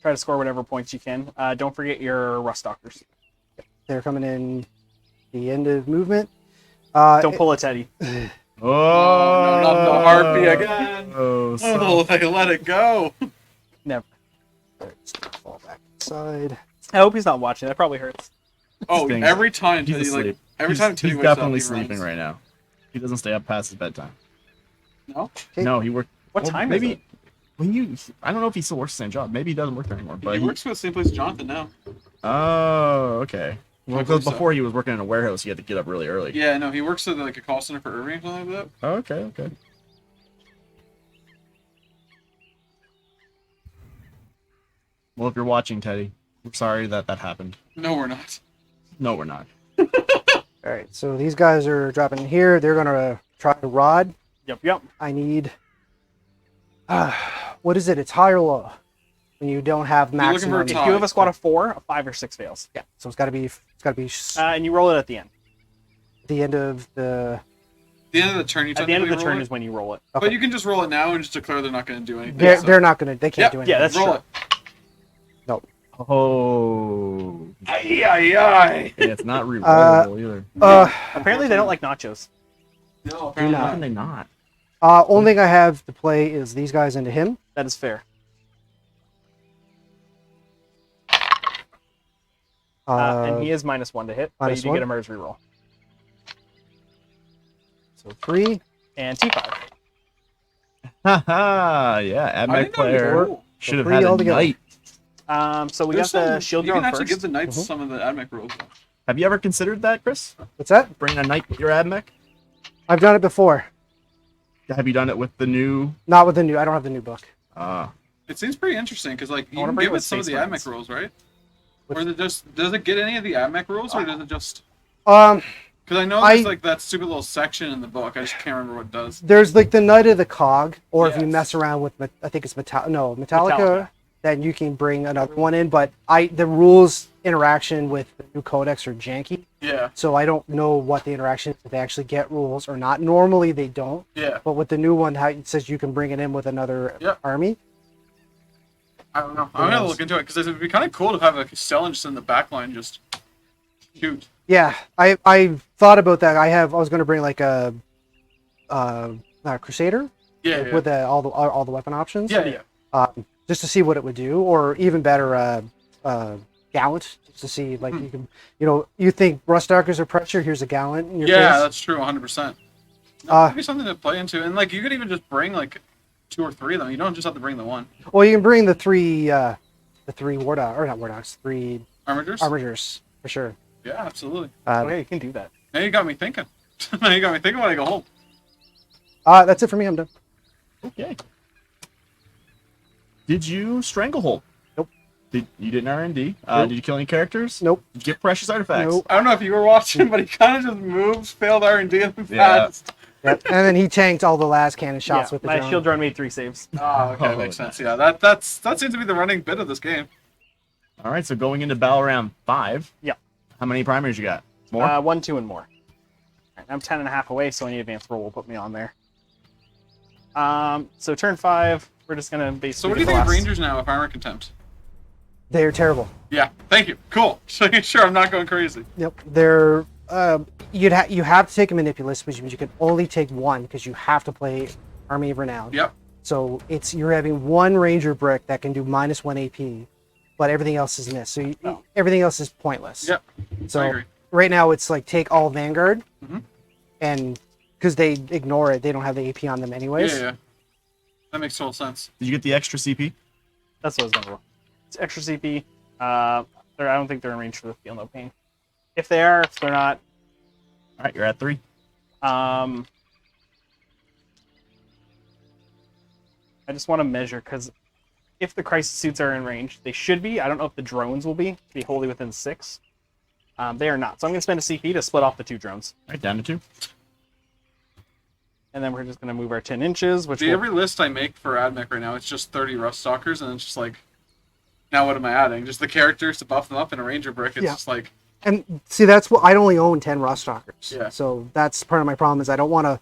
S6: Try to score whatever points you can. Don't forget your rust doctors.
S3: They're coming in the end of movement.
S6: Don't pull a Teddy.
S1: Oh,
S5: no, not the harpy again.
S1: Oh,
S5: Oh, they let it go.
S6: Never.
S3: It's gonna fall back inside.
S6: I hope he's not watching. That probably hurts.
S5: Oh,
S1: Stings.
S5: every time
S1: He's
S5: Teddy,
S1: asleep.
S5: like every
S1: He's-
S5: time Teddy
S1: he's
S5: wakes up,
S1: definitely
S5: he
S1: sleeping
S5: runs.
S1: right now. He doesn't stay up past his bedtime.
S5: No,
S3: Okay.
S1: No, he worked.
S6: What
S1: well,
S6: time
S1: maybe,
S6: is it?
S1: When you, I don't know if he still works the same job. Maybe he doesn't work there anymore. But
S5: he works for the same place as Jonathan now.
S1: Oh, okay. Well,
S5: I
S1: because
S5: believe so.
S1: before he was working in a warehouse, he had to get up really early.
S5: Yeah, no, he works at like a call center for Irving or something like that.
S1: Oh, okay, okay. Well, if you're watching, Teddy, I'm sorry that happened.
S5: No, we're not.
S1: No, we're not.
S3: All right, so these guys are dropping in here. They're gonna try to rod.
S6: Yep.
S3: I need. What is it? It's high or low when you don't have
S5: You're looking for a
S3: maximum.
S6: If
S5: tie.
S6: you have a squad of 4, a 5 or 6 fails.
S3: Yeah, so it's got to be. It's got to be
S6: And you roll it at the end.
S3: the end of the.
S5: The end of the turn, you
S6: At the end of the
S5: technically roll
S6: turn
S5: it.
S6: is when you roll it.
S3: Okay.
S5: But you can just roll it now and just declare they're not going to do anything.
S3: They're,
S5: so-
S3: they're not gonna. They can't
S5: Yep,
S3: do anything.
S6: Yeah, that's
S5: roll
S6: true.
S5: it.
S1: Oh.
S5: Aye, aye, aye.
S1: Yeah, it's not rerollable either.
S6: Apparently they don't like nachos.
S5: No,
S1: How
S5: apparently
S1: can
S5: not.
S1: they not?
S3: Only thing I have to play is these guys into him.
S6: That is fair. And he is -1 to hit, but you
S3: -1?
S6: do get a MERS reroll.
S3: So 3.
S6: and T5.
S1: Haha, yeah,
S5: I
S1: AdMech
S5: think that'd be
S1: player
S5: cool.
S1: should have
S3: three
S1: had a
S3: altogether.
S1: knight.
S6: So we
S5: There's
S6: got the
S5: some-
S6: shield
S5: You
S6: drone
S5: can actually
S6: first.
S5: give the knights some of the AdMech rules.
S1: Have you ever considered that, Chris?
S3: What's that?
S1: Bringing a knight with your AdMech?
S3: I've done it before.
S1: Have you done it with the new?
S3: Not with the new. I don't have the new book.
S5: It seems pretty interesting because like you
S6: wanna
S5: can
S6: bring
S5: give
S6: it
S5: it
S6: with
S5: some of the
S6: Space Marines.
S5: AdMech rules, right? Or is it just does it get any of the AdMech rules, or does it just?
S3: Um,
S5: Because I know there's like that stupid little section in the book. I just can't remember what it does.
S3: there's like the Knight of the Cog, or if you
S5: Yes.
S3: mess around with, I think it's Metallica,
S6: Metallica.
S3: then you can bring another one in. But the rules interaction with the new codex are janky,
S5: Yeah,
S3: so I don't know what the interaction is, if they actually get rules or not. Normally they don't,
S5: yeah.
S3: but with the new one, how it says you can bring it in with another
S5: Yep.
S3: army.
S5: I don't know. I'm gonna look into it because it'd be kind of cool to have a Castellan just in the back line, just shoot.
S3: Yeah, I thought about that. I was going to bring like a Crusader
S5: Yeah, yeah.
S3: with all the weapon options.
S5: Yeah, yeah.
S3: Just to see what it would do, or even better, Gallant, just to see like you can, you think Rust Darkers are pressure. Here's a Gallant in your
S5: Yeah,
S3: face.
S5: that's true, 100%. Maybe something to play into, and like you could even just bring like 2 or 3 of them. You don't just have to bring the one.
S3: Well, you can bring the three War Dogs, or not War Dogs, 3
S5: Armigers?
S3: Armigers for sure.
S5: Yeah, absolutely.
S6: Oh, yeah, you can do that.
S5: Now you got me thinking. Now you got me thinking when I go home.
S3: That's it for me. I'm done.
S1: Okay. Did you stranglehold?
S3: Nope.
S1: You didn't R&D.
S3: Nope.
S1: Did you kill any characters?
S3: Nope.
S1: Get precious artifacts.
S3: Nope.
S5: I don't know if you were watching, but he kind of just moved, failed R&D and
S1: Yeah.
S5: passed.
S3: Yep. And then he tanked all the last cannon shots
S6: Yeah,
S3: with the
S6: my
S3: drone.
S6: shield drone made 3 saves.
S5: Oh, okay,
S1: Oh,
S5: makes
S1: nice.
S5: sense. Yeah, that seems to be the running bit of this game.
S1: All right, so going into battle round 5.
S6: Yeah.
S1: How many primaries you got? More?
S6: 1, 2, and more. All right, I'm 10.5 away, so any advanced roll will put me on there. So turn 5, we're just gonna basically.
S5: So what do you
S6: get
S5: think of
S6: the last-
S5: Rangers now if armor contempt?
S3: They're terrible.
S5: Yeah, thank you. Cool. So making sure I'm not going crazy.
S3: Yep. They're you have to take a manipulus, which means you can only take one because you have to play Army of Renown.
S5: Yep.
S3: So you're having one Ranger brick that can do -1 AP, but everything else is missed. So everything else is pointless.
S5: Yep.
S3: So
S5: I agree.
S3: right now it's like take all Vanguard,
S5: Mhm.
S3: and because they ignore it, they don't have the AP on them anyways.
S5: Yeah, yeah. That makes total sense.
S1: Did you get the extra CP?
S6: That's what I was gonna roll. It's extra CP. I don't think they're in range for the Feel No Pain. If they are, if they're not,
S1: All right, you're at 3.
S6: I just want to measure because if the crisis suits are in range, they should be. I don't know if the drones will be wholly within 6. They are not. So I'm gonna spend a CP to split off the 2 drones,
S1: All right, down to 2.
S6: and then we're just gonna move our 10 inches, which
S5: See,
S6: will,
S5: every list I make for AdMech right now, it's just 30 Rust Stalkers, and it's just like, now what am I adding? Just the characters to buff them up in a Ranger brick. It's
S3: Yeah.
S5: just like,
S3: And see, that's what I only own 10 Ruststalkers.
S5: Yeah.
S3: So that's part of my problem is I don't want to.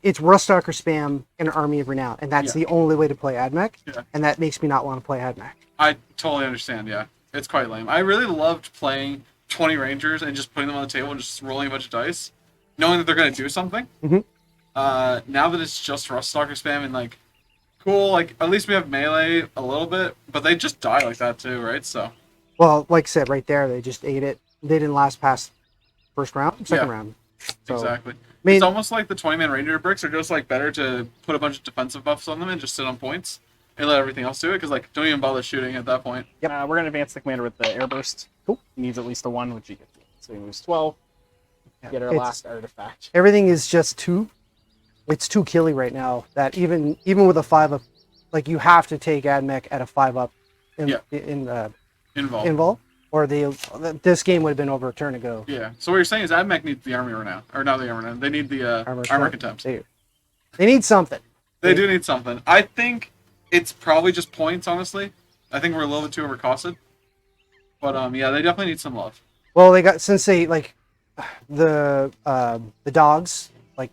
S3: It's Ruststalker spam in an Army of Renown, and that's
S5: Yeah.
S3: the only way to play AdMech,
S5: Yeah.
S3: and that makes me not want to play AdMech.
S5: I totally understand, yeah. It's quite lame. I really loved playing 20 Rangers and just putting them on the table and just rolling a bunch of dice, knowing that they're going to do something.
S3: Mhm.
S5: Now that it's just Rust Stalker spam and like, cool, like at least we have melee a little bit, but they just die like that too, right? So,
S3: Well, like I said, right there, they just ate it. They didn't last past second
S5: Yeah.
S3: round. So,
S5: exactly.
S3: I mean,
S5: It's almost like the 20-man Ranger bricks are just like better to put a bunch of defensive buffs on them and just sit on points and let everything else do it, because like, don't even bother shooting at that point.
S6: we're gonna advance the commander with the airburst.
S3: Cool.
S6: He needs at least a 1, which he gets. So he moves 12. Get our
S3: it's-
S6: last artifact.
S3: everything is just too. It's too killy right now. That even with a 5-up, like you have to take AdMech at a 5-up in
S5: Yeah. Involved.
S3: invol, or this game would have been over a turn ago.
S5: Yeah. So what you're saying is AdMech needs the army renown, or not the armor renown. They need the armor contempt.
S3: They need something.
S5: They do need something. I think it's probably just points, honestly. I think we're a little bit too overcosted. But yeah, they definitely need some love.
S3: Well, they got since they like the dogs, like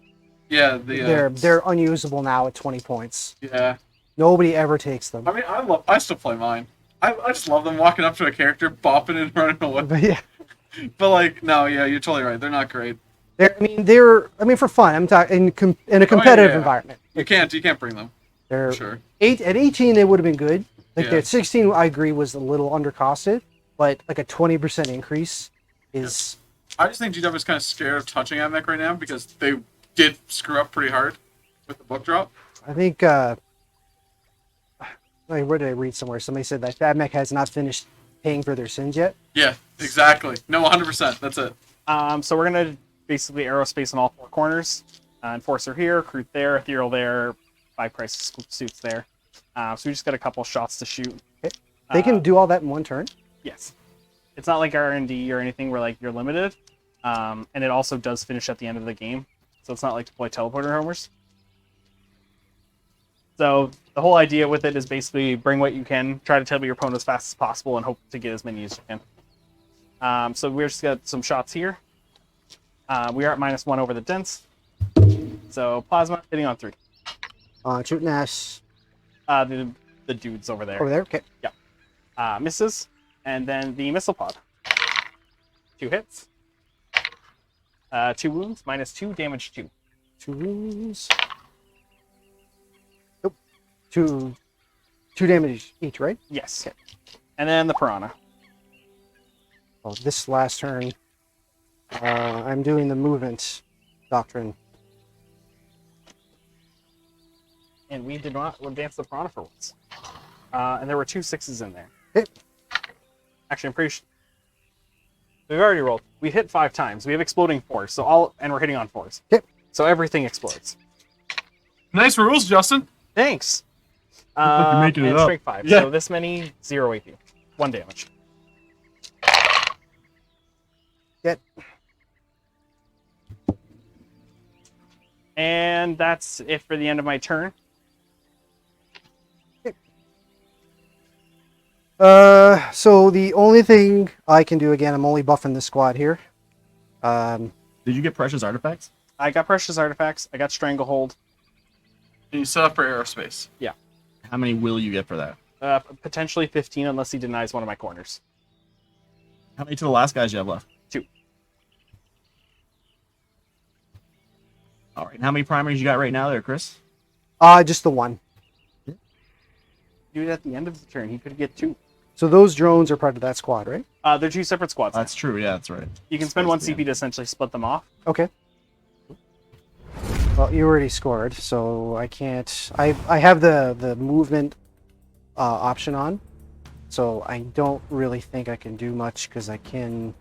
S5: Yeah,
S3: they're unusable now at 20 points.
S5: yeah.
S3: Nobody ever takes them.
S5: I mean, I still play mine. I just love them walking up to a character, bopping and running away.
S3: But yeah,
S5: But like, no, yeah, you're totally right. They're not great.
S3: they're for fun. I'm talking in a competitive
S5: yeah.
S3: environment.
S5: You can't bring them.
S3: They're
S5: For sure.
S3: at 18 they would have been good. Like
S5: Yeah.
S3: at 16, I agree was a little undercosted, but like a 20% increase is
S5: I just think GW is kind of scared of touching AdMech right now because they did screw up pretty hard with the book drop.
S3: I think, where did I read somewhere? Somebody said that FabMech has not finished paying for their sins yet.
S5: Yeah, exactly. No, 100%. That's it.
S6: So we're gonna basically aerospace on all four corners. Enforcer here, Recruit there, Ethereal there, 5 crisis suits there. So we just got a couple shots to shoot.
S3: Okay. They can do all that in one turn.
S6: Yes. It's not like R&D or anything where like you're limited. And it also does finish at the end of the game. So it's not like deploy teleporter homers. So the whole idea with it is basically bring what you can, try to table your opponent as fast as possible, and hope to get as many as you can. So we're just got some shots here. We are at -1 over the dense. So plasma hitting on 3.
S3: Shooting ass
S6: The dudes over there.
S3: over there. Okay.
S6: Misses, and then the missile pod. 2 hits. 2 wounds, -2, damage 2.
S3: 2 wounds. Nope. 2 damage each, right?
S6: Yes. And then the piranha.
S3: Well, this last turn, I'm doing the movement doctrine.
S6: And we did not advance the piranha for once. And there were 2 6s in there.
S3: Hit.
S6: Actually, I'm pretty sure. We've already rolled. We hit 5 times. We have exploding 4s, so and we're hitting on 4s.
S3: Yep.
S6: So everything explodes.
S5: Nice rules, Justin.
S6: Thanks.
S1: like you're making it
S6: and
S1: up.
S6: strength 5.
S5: Yeah.
S6: So this many, 0 AP. 1 damage.
S3: Get.
S6: And that's it for the end of my turn.
S3: So the only thing I can do, again, I'm only buffing this squad here.
S1: Did you get precious artifacts?
S6: I got Precious Artifacts. I got Stranglehold.
S5: And you set up for aerospace.
S1: How many will you get for that?
S6: Potentially 15 unless he denies one of my corners.
S1: How many to the last guys you have left?
S6: 2.
S1: All right. How many primaries you got right now there, Chris?
S3: Just the 1.
S6: Do it at the end of the turn. He could get 2.
S3: So those drones are part of that squad, right?
S6: They're 2 separate squads.
S1: That's true. Yeah, that's right.
S6: You can spend 1
S1: towards the
S6: CP to essentially split them off.
S3: Okay. Well, you already scored, so I can't. I have the movement option on, so I don't really think I can do much because I can.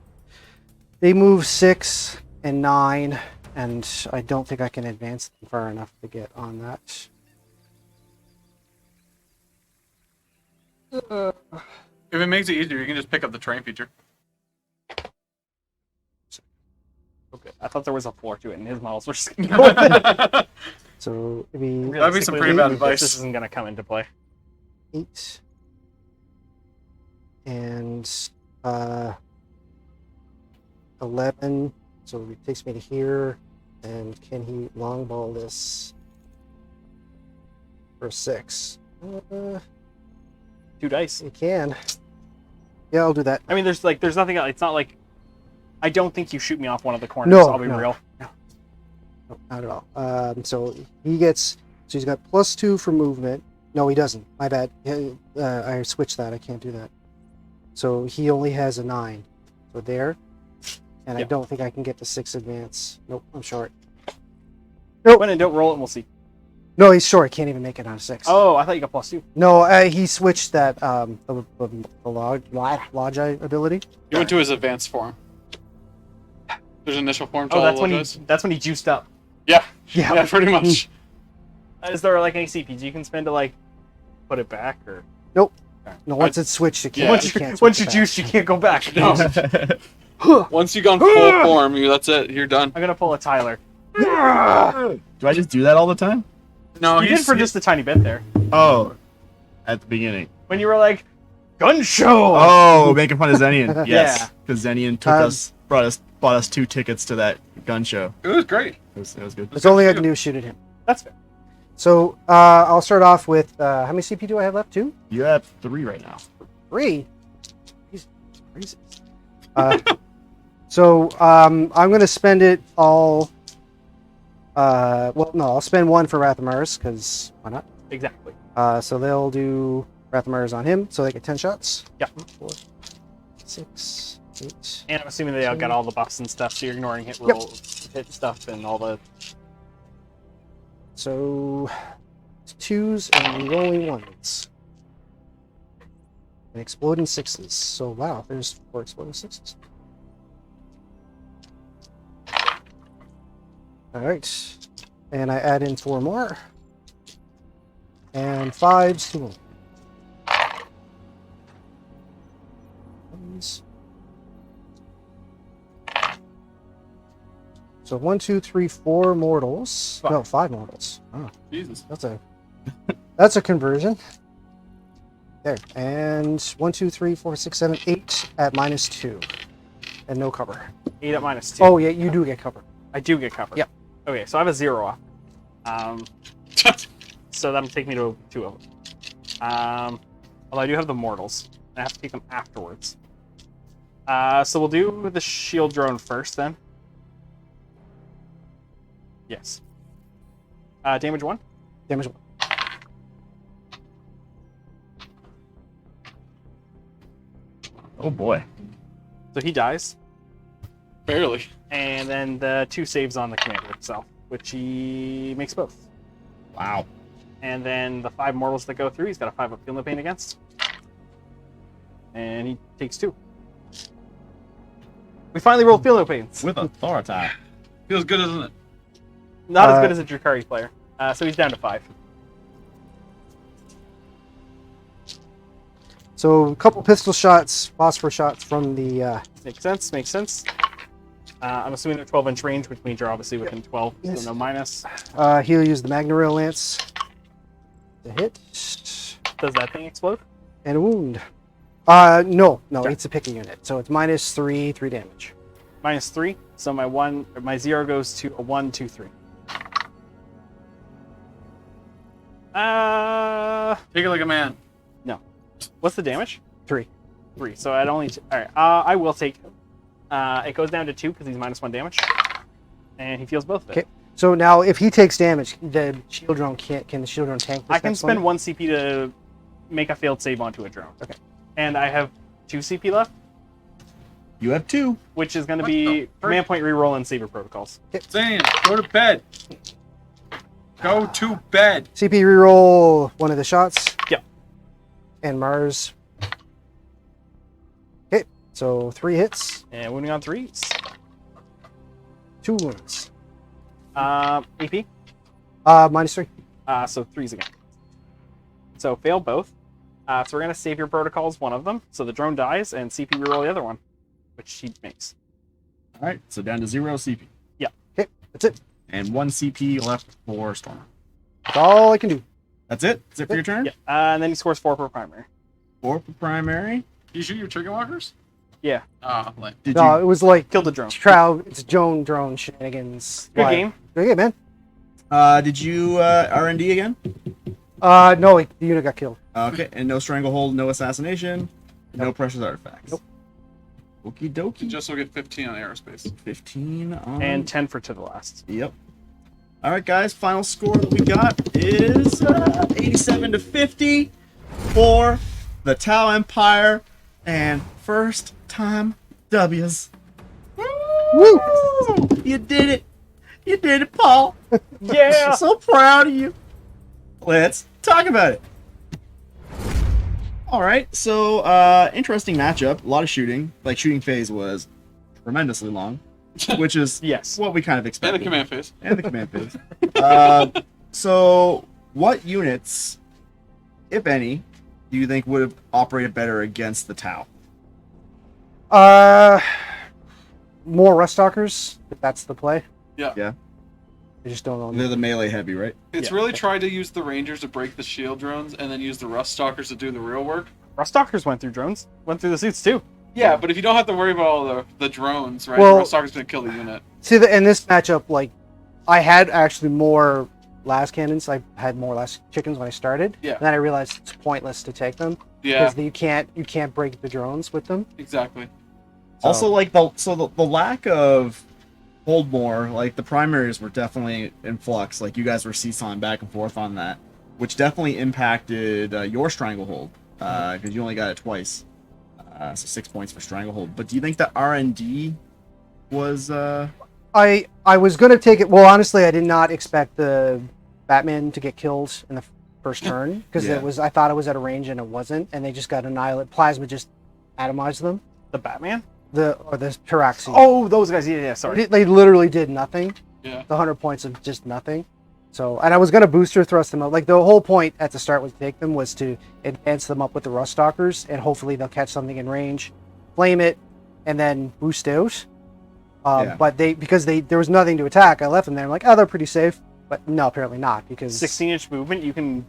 S3: They move 6 and 9, and I don't think I can advance them far enough to get on that.
S5: If it makes it easier, you can just pick up the train feature.
S6: Okay. I thought there was a floor to it, and his models were just going to go with it.
S3: So maybe
S5: That'd be some pretty bad advice.
S6: This isn't going to come into play.
S3: 8 and 11. So it takes me to here. And can he long ball this for 6?
S6: 2 dice.
S3: He can. Yeah, I'll do that.
S6: I mean, there's nothing else. It's not like I don't think you shoot me off one of the corners.
S3: No,
S6: I'll be
S3: no.
S6: real.
S3: No, not at all. So he gets. So he's got +2 for movement. No, he doesn't. My bad. I switched that. I can't do that. So he only has a 9. So there. And I
S6: Yep.
S3: don't think I can get the 6 advance. Nope, I'm short.
S6: When and don't roll it, and we'll see.
S3: No, he's short. Can't even make it on a 6.
S6: Oh, I thought you got +2.
S3: No, he switched that the lodge ability.
S5: He went to his advanced form. There's an initial form to
S6: Oh,
S5: all
S6: that's when he juiced up.
S5: Yeah.
S3: Yeah.
S5: Yeah, pretty much.
S6: Is there like any CPs you can spend to like put it back or?
S3: No, once it's switched, you can't.
S5: Yeah.
S3: You can't
S6: Once
S3: switch
S6: you
S3: it back.
S6: juice, you can't go back.
S5: No. Once you've gone full form, that's it. You're done.
S6: I'm gonna pull a Tyler.
S1: Do I just do that all the time?
S5: No,
S6: You did for just a tiny bit there.
S1: Oh, at the beginning.
S6: When you were like, gun show!
S1: Oh, making fun of Zenian. Yes,
S6: Yeah.
S1: because Zenian took bought us 2 tickets to that gun show.
S5: It was great.
S1: It was good.
S3: It's only I can do is shoot at him.
S6: That's fair.
S3: So I'll start off with how many CP do I have left? 2?
S1: You have 3 right now.
S3: 3. He's crazy. So I'm gonna spend it all. Well, no, I'll spend 1 for Wrath of Mars because why not?
S6: Exactly.
S3: So they'll do Wrath of Mars on him, so they get 10 shots.
S6: Yeah.
S3: 4, 6, 8.
S6: And I'm assuming they all got all the buffs and stuff, so you're ignoring hit rolls, hit stuff, and all the
S3: So it's 2s and rolling 1s. And exploding 6s. So wow, there's 4 exploding 6s. Alright. And I add in 4 more. And 5s to 1. So 1, 2, 3, 4 mortals. No, 5 mortals. Oh,
S5: Jesus.
S3: that's a conversion. There. And 1, 2, 3, 4, 6, 7, 8 at -2. And no cover.
S6: 8 at -2.
S3: Oh yeah, you do get cover.
S6: I do get covered.
S3: Yep.
S6: Okay, so I have a 0 off. So that'll take me to 2 of them. Although I do have the mortals. I have to take them afterwards. So we'll do the shield drone first then. Yes. Damage 1.
S3: Damage 1.
S1: Oh boy.
S6: So he dies.
S5: Barely.
S6: And then the 2 saves on the commander itself, which he makes both.
S1: Wow.
S6: And then the 5 mortals that go through, he's got a 5 up Feel No Pain against. And he takes 2. We finally rolled Feel No Pains.
S1: With authority.
S5: Feels good, doesn't it?
S6: Not as good as a Drakari player. So he's down to 5.
S3: So a couple pistol shots, phosphor shots from the.
S6: Makes sense, makes sense. I'm assuming they're 12-inch range, which means you're obviously within 12,
S3: Yes.
S6: so no minus.
S3: He'll use the Magna Rail Lance to hit.
S6: Does that thing explode?
S3: And a wound. No,
S6: Okay.
S3: it's a picking unit, so it's -3, 3 damage.
S6: -3. So my 0 goes to a 1, 2, 3.
S5: Take it like a man.
S6: No. What's the damage?
S3: 3.
S6: 3. So I'd only. Alright, I will take him. It goes down to 2 because he's -1 damage. And he feels both of it.
S3: Okay. So now, if he takes damage, the shield drone can't. Can the shield drone tank this
S6: I can
S3: next
S6: spend
S3: one?
S6: 1 CP to make a failed save onto a drone.
S3: Okay.
S6: And I have 2 CP left,
S1: You have 2.
S6: which is going to
S5: What
S6: be
S5: the frick?
S6: command point reroll and saber protocols.
S5: Zane, go to bed. Go to bed.
S3: CP reroll one of the shots.
S6: Yep.
S3: And Mars. Okay, so 3 hits,
S6: And wounding on 3s.
S3: 2 wounds.
S6: AP.
S3: -3.
S6: So 3s again. So fail both. So we're going to save your protocols, one of them. So the drone dies, and CP reroll the other one, which he makes.
S1: Alright, so down to 0 CP.
S3: Okay, that's it.
S1: And 1 CP left for Storm.
S3: That's all I can do.
S1: That's it? That's it for your turn?
S6: Yeah. And then he scores 4 per primary.
S1: 4 for primary.
S5: You shoot your trigger walkers?
S6: Yeah.
S5: Ah, like
S1: Did
S3: No,
S1: you
S3: it was like
S6: Killed the drone.
S3: it's drone shenanigans.
S6: Good
S3: Why?
S6: game.
S3: Good game, man.
S1: did you R&D again?
S3: No, the unit got killed.
S1: Okay, and no stranglehold, no assassination, no precious artifacts.
S3: Nope.
S1: Okie
S5: you
S1: dokie.
S5: just will get 15 on aerospace.
S1: 15 on.
S6: And 10 for to the last.
S1: Yep. All right, guys. Final score that we got is 87 to 50 for the Tau Empire, and first time W's.
S3: Woo!
S1: You did it! You did it, Paul.
S6: Yeah!
S1: I'm so proud of you. Let's talk about it. All right, so interesting matchup. A lot of shooting. Like shooting phase was tremendously long, which is
S6: Yes.
S1: what we kind of
S5: And
S1: expected.
S5: the command phase.
S1: And the command phase. So, what units, if any, do you think would have operated better against the Tau?
S3: More Rust Stalkers, if that's the play.
S5: Yeah.
S1: Yeah.
S3: I just don't know.
S1: They're the melee heavy, right?
S5: It's
S6: Yeah.
S5: really tried to use the Rangers to break the shield drones and then use the Rust Stalkers to do the real work.
S6: Rust-Stalkers went through drones. Went through the suits, too.
S5: Yeah, but if you don't have to worry about all the drones, right?
S3: Well-
S5: the Rust Stalker's going to kill the unit.
S3: See, in this matchup, like, I had actually more las cannons. I had more las chickens when I started.
S5: Yeah.
S3: And then I realized it's pointless to take them
S5: Yeah,
S3: because you can't break the drones with them.
S5: exactly.
S3: So-
S1: Also, like the lack of hold more, like the primaries were definitely in flux. Like you guys were seesawing back and forth on that, which definitely impacted your stranglehold because you only got it twice, so 6 points for stranglehold. But do you think that R&D was?
S3: I was gonna take it. Well, honestly, I did not expect the Batman to get killed in the first turn because
S1: Yeah.
S3: I thought it was at a range and it wasn't, and they just got annihilated. Plasma just atomized them.
S6: The Batman?
S3: The ToRRaDaS.
S6: Oh, those guys. Yeah, sorry.
S3: They literally did nothing.
S5: Yeah.
S3: The 100 points of just nothing. So, and I was gonna booster thrust them out. Like the whole point at the start was to take them was to advance them up with the Rust Stalkers, and hopefully they'll catch something in range, flame it, and then boost out.
S1: Yeah.
S3: But there was nothing to attack. I left them there. I'm like, oh, they're pretty safe. But no, apparently not, because
S6: 16-inch movement. You can.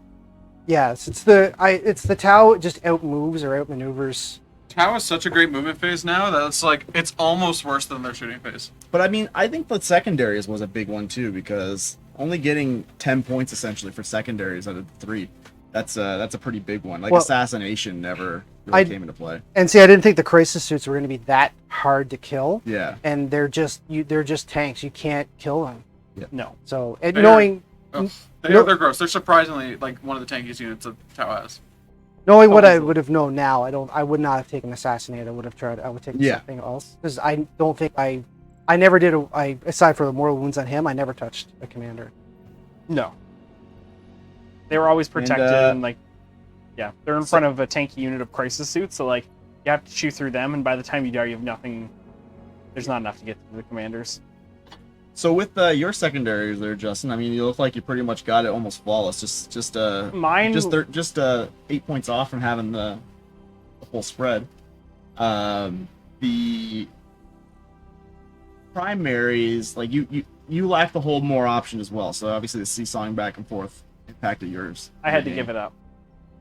S3: yes, it's the Tau. It just out moves or out maneuvers.
S5: Tau is such a great movement phase now that it's almost worse than their shooting phase.
S1: But I mean, I think the secondaries was a big one too, because only getting 10 points essentially for secondaries out of 3, that's a pretty big one. Like,
S3: Well,
S1: assassination never really came into play.
S3: And see, I didn't think the crisis suits were going to be that hard to kill.
S1: Yeah.
S3: And they're just tanks. You can't kill them.
S6: No.
S3: So, and
S5: They're-
S3: knowing
S5: They're gross. They're surprisingly like one of the tankiest units that Tau has.
S3: what I
S6: easily.
S3: would have known now, I would not have taken Assassinate. I would have tried. I would take
S1: Yeah.
S3: something else because I don't think I never did. Aside for the mortal wounds on him, I never touched a commander.
S6: No. They were always protected and like, yeah, they're in front of a tanky unit of crisis suits, so like you have to chew through them, and by the time you die, you have nothing. There's not enough to get to the commanders.
S1: So with your secondaries there, Justin, I mean, you look like you pretty much got it almost flawless.
S6: Mine,
S1: Just 8 points off from having the full spread. The primaries, like you lack the hold more option as well. So obviously the seesawing back and forth impacted yours.
S6: I had to give it up.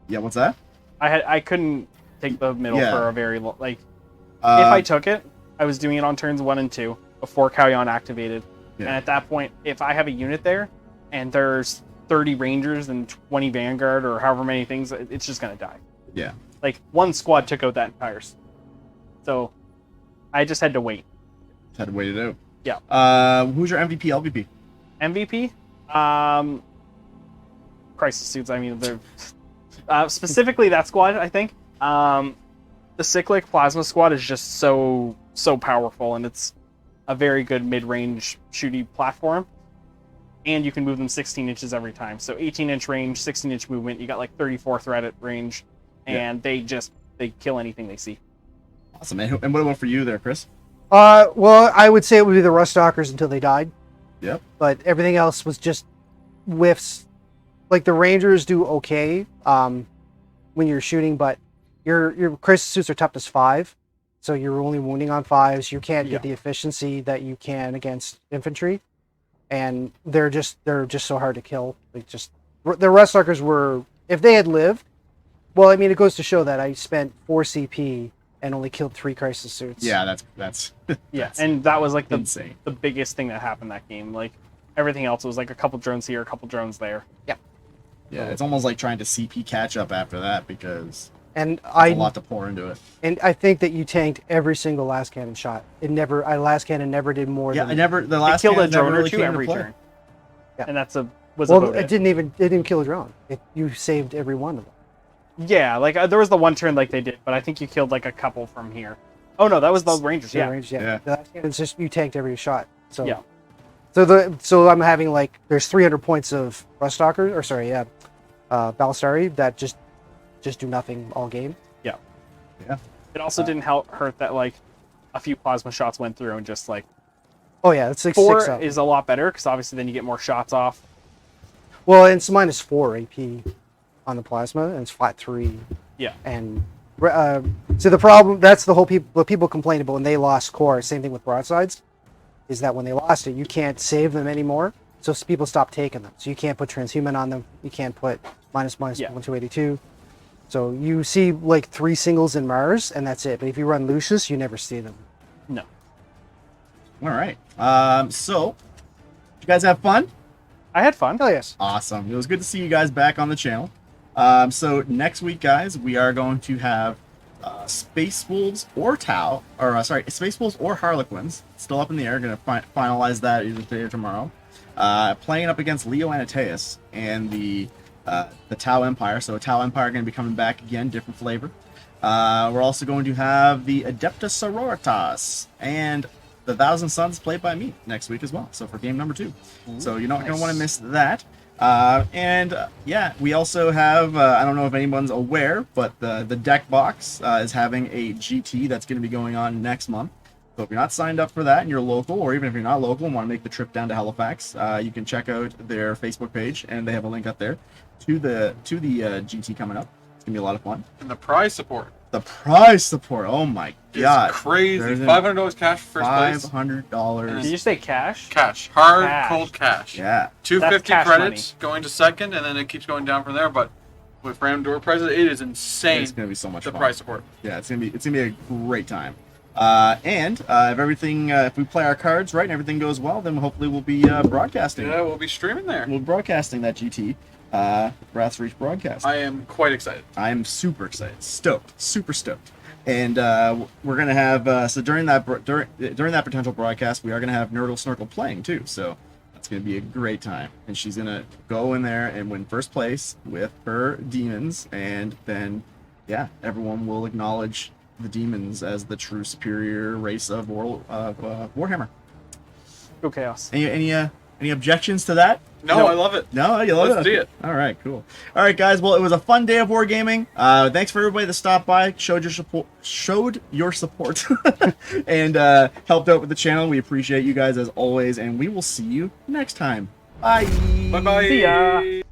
S1: Yeah, what's that?
S6: I couldn't take the middle
S1: Yeah.
S6: for a very long. Like if I took it, I was doing it on turns 1 and 2 before Kauyon activated.
S1: Yeah.
S6: And at that point, if I have a unit there and there's 30 Rangers and 20 Vanguard or however many things, it's just gonna die.
S1: Yeah.
S6: Like one squad took out that entire. So I just had to wait.
S1: Had to wait it out.
S6: Yeah.
S1: Who's your MVP, LVP?
S6: MVP, crisis suits. I mean, they're specifically that squad. I think the cyclic plasma squad is just so powerful, and it's a very good mid-range shooty platform. And you can move them 16 inches every time. So 18-inch range, 16-inch movement. You got like 34 threat at range, and they kill anything they see.
S1: Awesome, man. And what about for you there, Chris?
S3: Well, I would say it would be the Rust Stalkers until they died.
S1: Yep.
S3: But everything else was just whiffs. Like the Rangers do okay when you're shooting, but your crisis suits are tough as 5, so you're only wounding on 5s. You can't get the efficiency that you can against infantry, and they're just so hard to kill. The Rust Stalkers were, if they had lived, well, I mean, it goes to show that I spent 4 CP and only killed 3 crisis suits.
S1: Yeah, that's
S6: Yeah, and that was like
S1: insane.
S6: the biggest thing that happened that game. Like everything else was like a couple drones here, a couple drones there.
S1: Yeah, it's almost like trying to CP catch up after that because
S3: And
S1: there's a lot to pour into it.
S3: And I think that you tanked every single last cannon shot. Last cannon never did more
S1: Yeah,
S3: than...
S1: the last
S6: It killed a
S1: cannons never
S6: drone
S1: really
S6: or two
S1: came into
S6: every
S1: play.
S6: turn.
S3: Yeah.
S6: And that's was
S3: Well,
S6: about
S3: it didn't kill a drone. You saved every one of them.
S6: Yeah, like there was the one turn like they did, but I think you killed like a couple from here. Oh no, that was the Rangers. Yeah,
S1: Yeah.
S3: The last cannon's just you tanked every shot. So
S6: Yeah.
S3: So I'm having like there's 300 points of Rust Stalkers, or sorry, Ballistari that just do nothing all game.
S6: It also didn't hurt that like a few plasma shots went through and just like
S3: Oh yeah, it's like 6
S6: 4
S3: up.
S6: is a lot better because obviously then you get more shots off.
S3: Well, it's -4 AP on the plasma, and it's flat 3.
S6: Yeah.
S3: And so the problem, that's the whole what people complain about when they lost core, same thing with broadsides, is that when they lost it, you can't save them anymore. So people stop taking them. So you can't put transhuman on them. You can't put minus
S6: Yeah.
S3: 1282. So you see like 3 singles in Mars, and that's it. But if you run Lucius, you never see them.
S6: No.
S1: All right. So, did you guys have fun?
S6: I had fun.
S3: Oh yes.
S1: Awesome. It was good to see you guys back on the channel. So next week, guys, we are going to have Space Wolves or Space Wolves or Harlequins. Still up in the air. Going to finalize that either today or tomorrow. Playing up against Leo Anateus and the Tau Empire. So Tau Empire going to be coming back again, different flavor. We're also going to have the Adeptus Mechanicus and the Thousand Suns played by me next week as well. So for game number 2. So you're not going to want to miss that. Yeah, we also have, I don't know if anyone's aware, but the deck box is having a GT that's going to be going on next month. So if you're not signed up for that and you're local, or even if you're not local and want to make the trip down to Halifax, you can check out their Facebook page, and they have a link up there to the GT coming up. It's gonna be a lot of fun.
S5: And the prize support.
S1: The prize support, oh my god,
S5: It's crazy.
S1: There's
S5: $500 cash for first place.
S1: $500.
S6: Did you say cash?
S5: Cash. Hard,
S6: Cash.
S5: cold cash.
S1: Yeah.
S5: 250
S6: cash
S5: credits going to second, and then it keeps going down from there. But with random door prizes, it is insane.
S1: It's gonna be so much
S5: the
S1: fun.
S5: prize support.
S1: Yeah, it's gonna be a great time. If we play our cards right and everything goes well, then hopefully we'll be broadcasting.
S5: Yeah, we'll be streaming there.
S1: We'll be broadcasting that GT Wrath's Reach broadcast.
S5: I am quite excited.
S1: I am super excited, stoked, super stoked. And we're gonna have so during that potential broadcast, we are gonna have Nerdle Snorkel playing too. So that's gonna be a great time. And she's gonna go in there and win first place with her demons, and then yeah, everyone will acknowledge the demons as the true superior race of Warhammer.
S6: Go Chaos.
S1: Any objections to that?
S5: No, I love it.
S1: No, you love
S5: Let's
S1: it.
S5: do it.
S1: All right, cool. All right, guys. Well, it was a fun day of wargaming. Thanks for everybody that stopped by, showed your support, and helped out with the channel. We appreciate you guys as always, and we will see you next time. Bye.
S5: Bye bye.
S6: See ya.